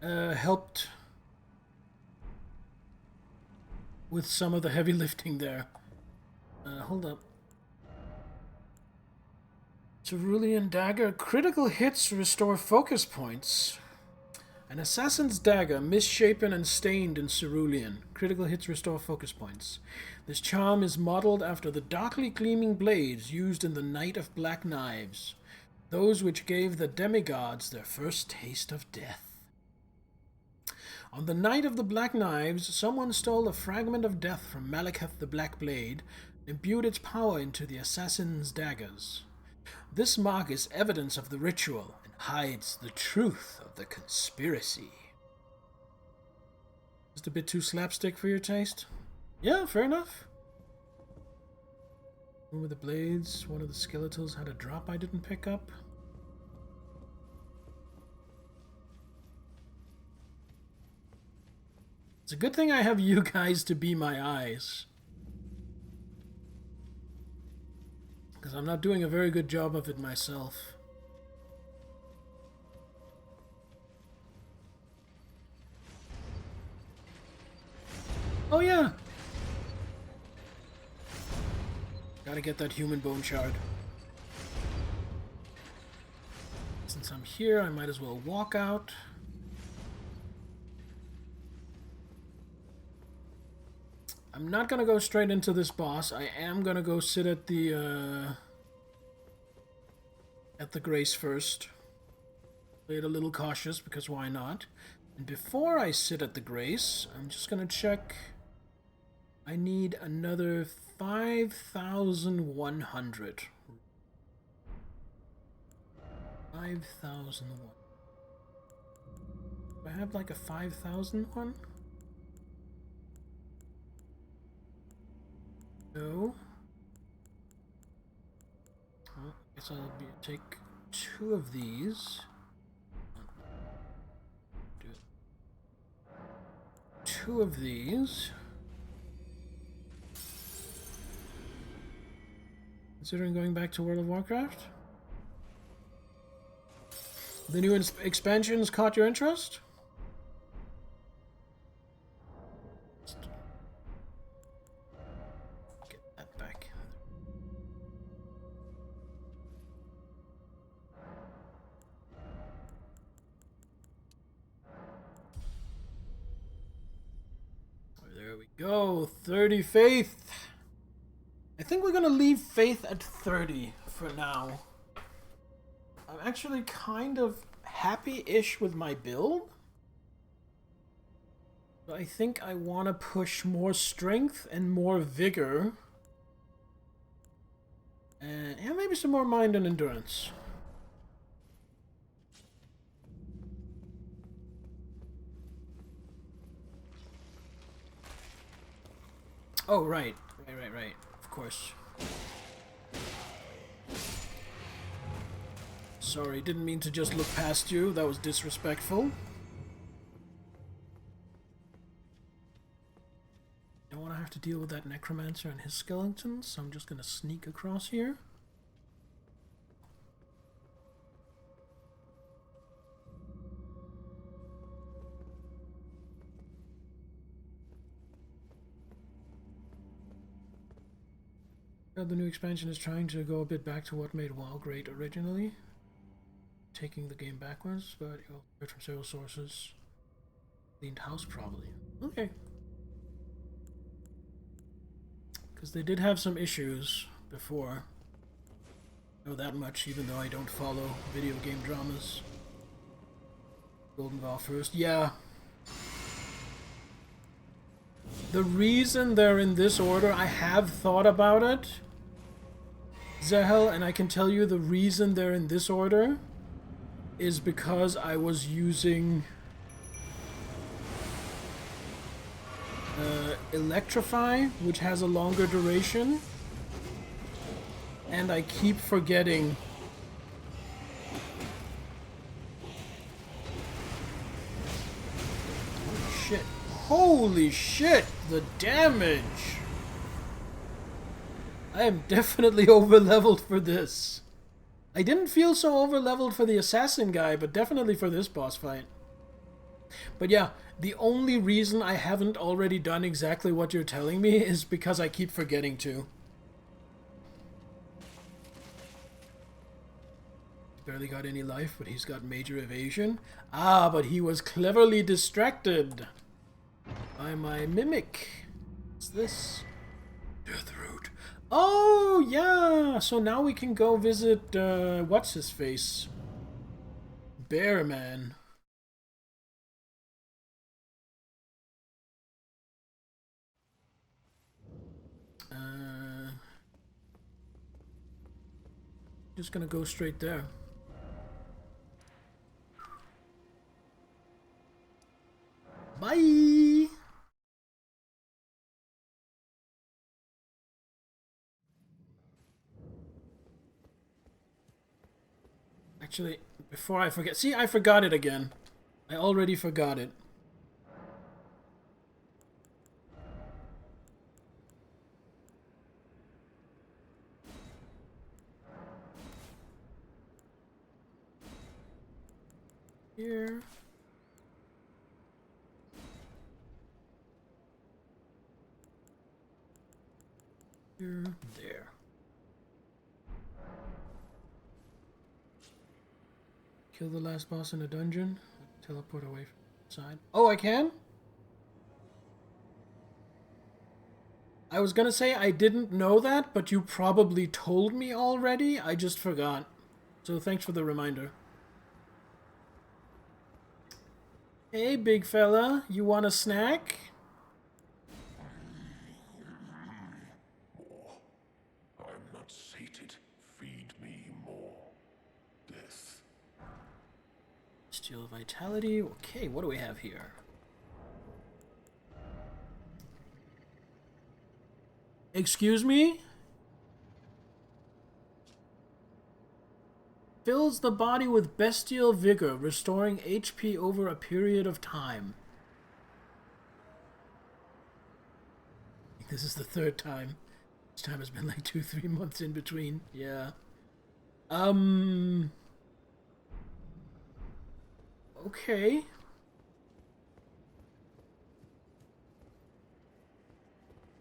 [SPEAKER 1] helped with some of the heavy lifting there. Hold up. Cerulean Dagger. Critical hits restore focus points. An Assassin's Dagger, misshapen and stained in cerulean. Critical hits restore focus points. This charm is modeled after the darkly gleaming blades used in the Night of Black Knives, those which gave the demigods their first taste of death. On the Night of the Black Knives, someone stole a fragment of death from Malekith the Black Blade, and imbued its power into the assassin's daggers. This mark is evidence of the ritual and hides the truth of the conspiracy. Just a bit too slapstick for your taste? Yeah, fair enough. One with the blades, one of the skeletals had a drop I didn't pick up. It's a good thing I have you guys to be my eyes. Because I'm not doing a very good job of it myself. Oh yeah! Gotta get that human bone shard. Since I'm here, I might as well walk out. I'm not gonna go straight into this boss. I am gonna go sit at the Grace first. Play it a little cautious, because why not? And before I sit at the Grace, I'm just gonna check. I need another 5,100. 5,001. Do I have like a 5,000 one? No. Well, I guess I'll take 2 of these. Do it. 2 of these. Considering going back to World of Warcraft? The new expansions caught your interest? Get that back. There we go. 30 faith. I think we're gonna leave faith at 30 for now. I'm actually kind of happy-ish with my build. But I think I want to push more strength and more vigor. And yeah, maybe some more mind and endurance. Oh, right. Right. Of course. Sorry, didn't mean to just look past you. That was disrespectful. Don't want to have to deal with that necromancer and his skeletons, so I'm just gonna sneak across here. The new expansion is trying to go a bit back to what made WoW great originally. Taking the game backwards, but you'll heard from several sources. Cleaned house, probably. Okay. Because they did have some issues before. I know that much, even though I don't follow video game dramas. Golden Vow first. Yeah. The reason they're in this order, I have thought about it, Zehel, and I can tell you the reason they're in this order is because I was using Electrify, which has a longer duration, and I keep forgetting. Holy shit. Holy shit! The damage! I am definitely over-leveled for this. I didn't feel so over-leveled for the assassin guy, but definitely for this boss fight. But yeah, the only reason I haven't already done exactly what you're telling me is because I keep forgetting to. Barely got any life, but he's got major evasion. Ah, but he was cleverly distracted by my mimic. What's this? Death Root. Oh, yeah! So now we can go visit, what's-his-face? Bear Man. Just gonna go straight there. Bye! Actually, before I forget... See, I forgot it again. I already forgot it. Here. Here. There. Kill the last boss in a dungeon. Teleport away from the side. Oh, I can? I was gonna say I didn't know that, but you probably told me already. I just forgot. So thanks for the reminder. Hey, big fella. You want a snack?
[SPEAKER 2] I'm not sated. Feed me more. Death.
[SPEAKER 1] Steal vitality. Okay, what do we have here? Excuse me? Fills the body with bestial vigor, restoring HP over a period of time. This is the third time. This time has been like 2-3 months in between. Yeah. Okay.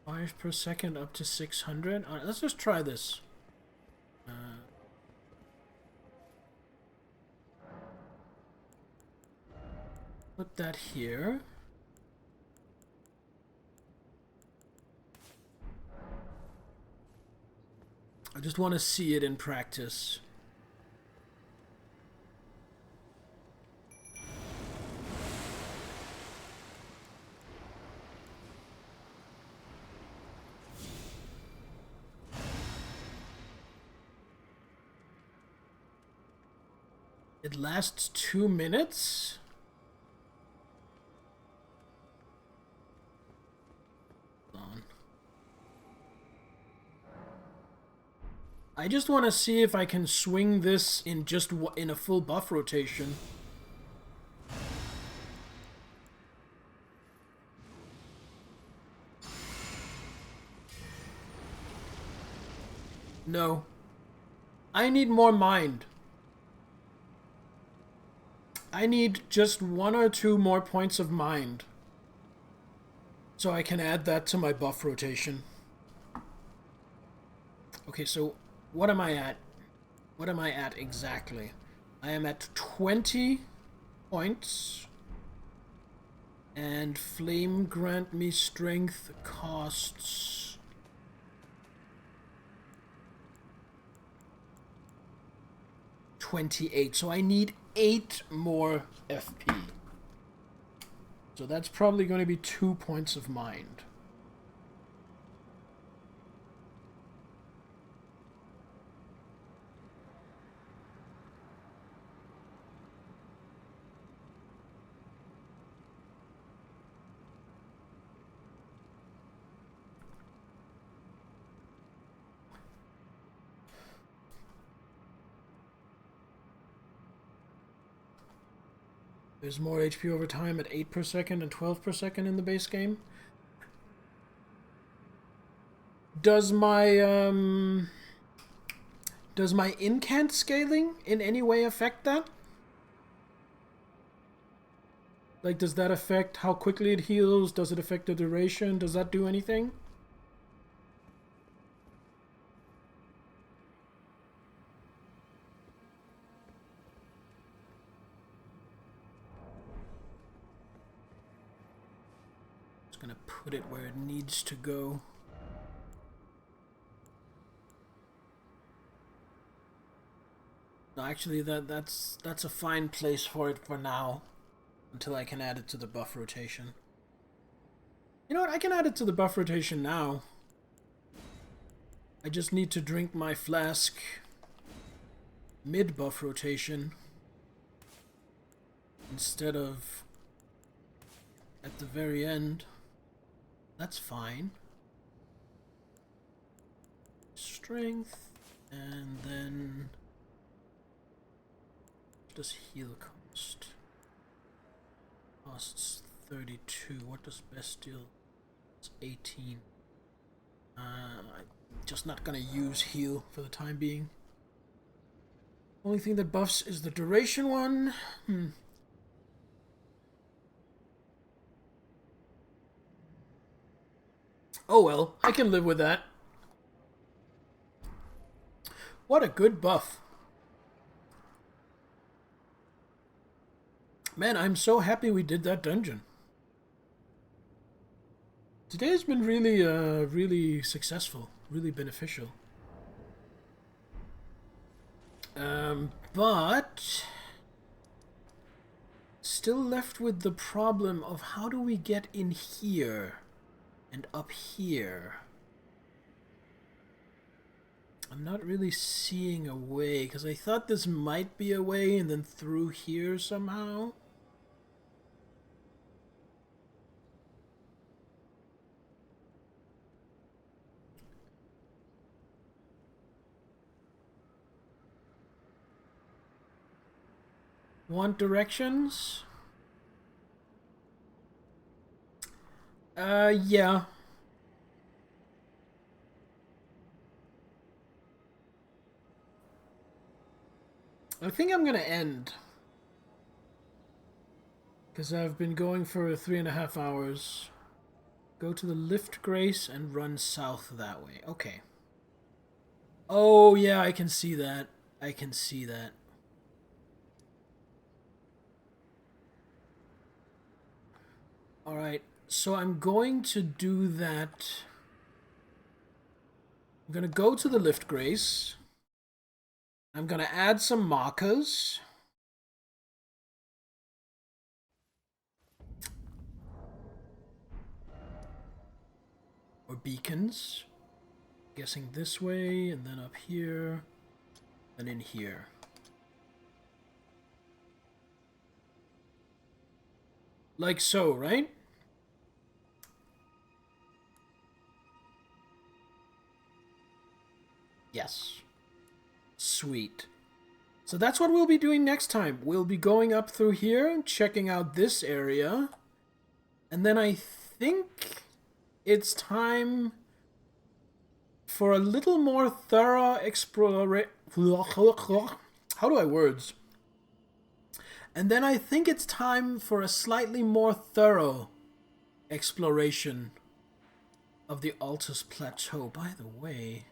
[SPEAKER 1] Fires per second up to 600. Alright, let's just try this. Put that here. I just want to see it in practice. It lasts 2 minutes? I just want to see if I can swing this in just in a full buff rotation. No. I need more mind. I need just 1 or 2 more points of mind. So I can add that to my buff rotation. Okay, so what am I at? What am I at exactly? I am at 20 points. And Flame grant me strength costs... 28. So I need 8 more FP. So that's probably going to be 2 points of mind. There's more HP over time at 8 per second and 12 per second in the base game. Does my incant scaling in any way affect that? Like, does that affect how quickly it heals? Does it affect the duration? Does that do anything? Just gonna put it where it needs to go. No, actually, that's a fine place for it for now, until I can add it to the buff rotation. You know what? I can add it to the buff rotation now. I just need to drink my flask mid-buff rotation instead of at the very end. That's fine. Strength, and then what does heal cost? Costs 32. What does bestial? It's 18. I'm just not gonna use heal for the time being. Only thing that buffs is the duration one. Oh well, I can live with that. What a good buff. Man, I'm so happy we did that dungeon. Today's been really, really successful. Really beneficial. But still left with the problem of how do we get in here and up here? I'm not really seeing a way, because I thought this might be a way and then through here somehow. Want directions? Yeah. I think I'm gonna end. Because I've been going for 3.5 hours. Go to the lift grace and run south that way. Okay. Oh, yeah, I can see that. I can see that. Alright, so I'm going to do that. I'm going to go to the lift grace. I'm going to add some markers. Or beacons. Guessing this way, and then up here, and in here. Like so, right? Yes. Sweet. So that's what we'll be doing next time. We'll be going up through here, checking out this area. And then I think it's time for a little more thorough exploration. How do I words? And then I think it's time for a slightly more thorough exploration of the Altus Plateau. By the way,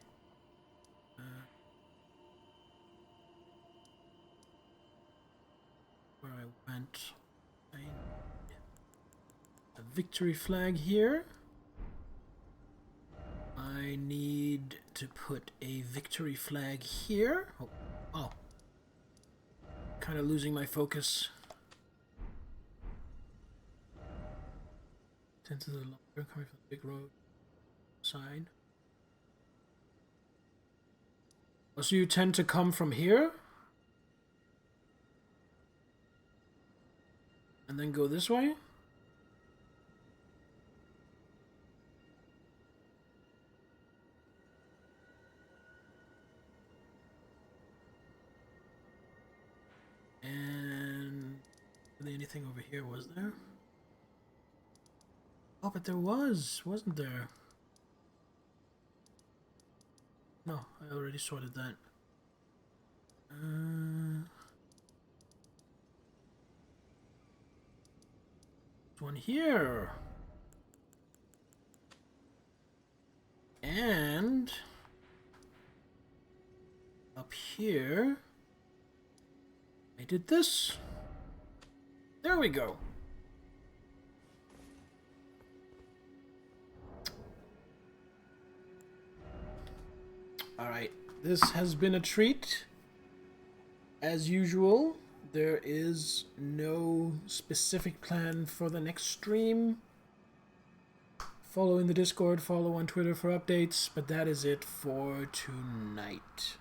[SPEAKER 1] where I went, I need a victory flag here. I need to put a victory flag here. Oh. Kind of losing my focus. Tend to the longer coming from the big road side. Oh, so you tend to come from here? And then go this way? And there anything over here, was there? Oh, but there was, wasn't there? No, I already sorted that. One here. And up here, I did this. There we go. Alright, this has been a treat. As usual, there is no specific plan for the next stream. Follow in the Discord, follow on Twitter for updates, but that is it for tonight.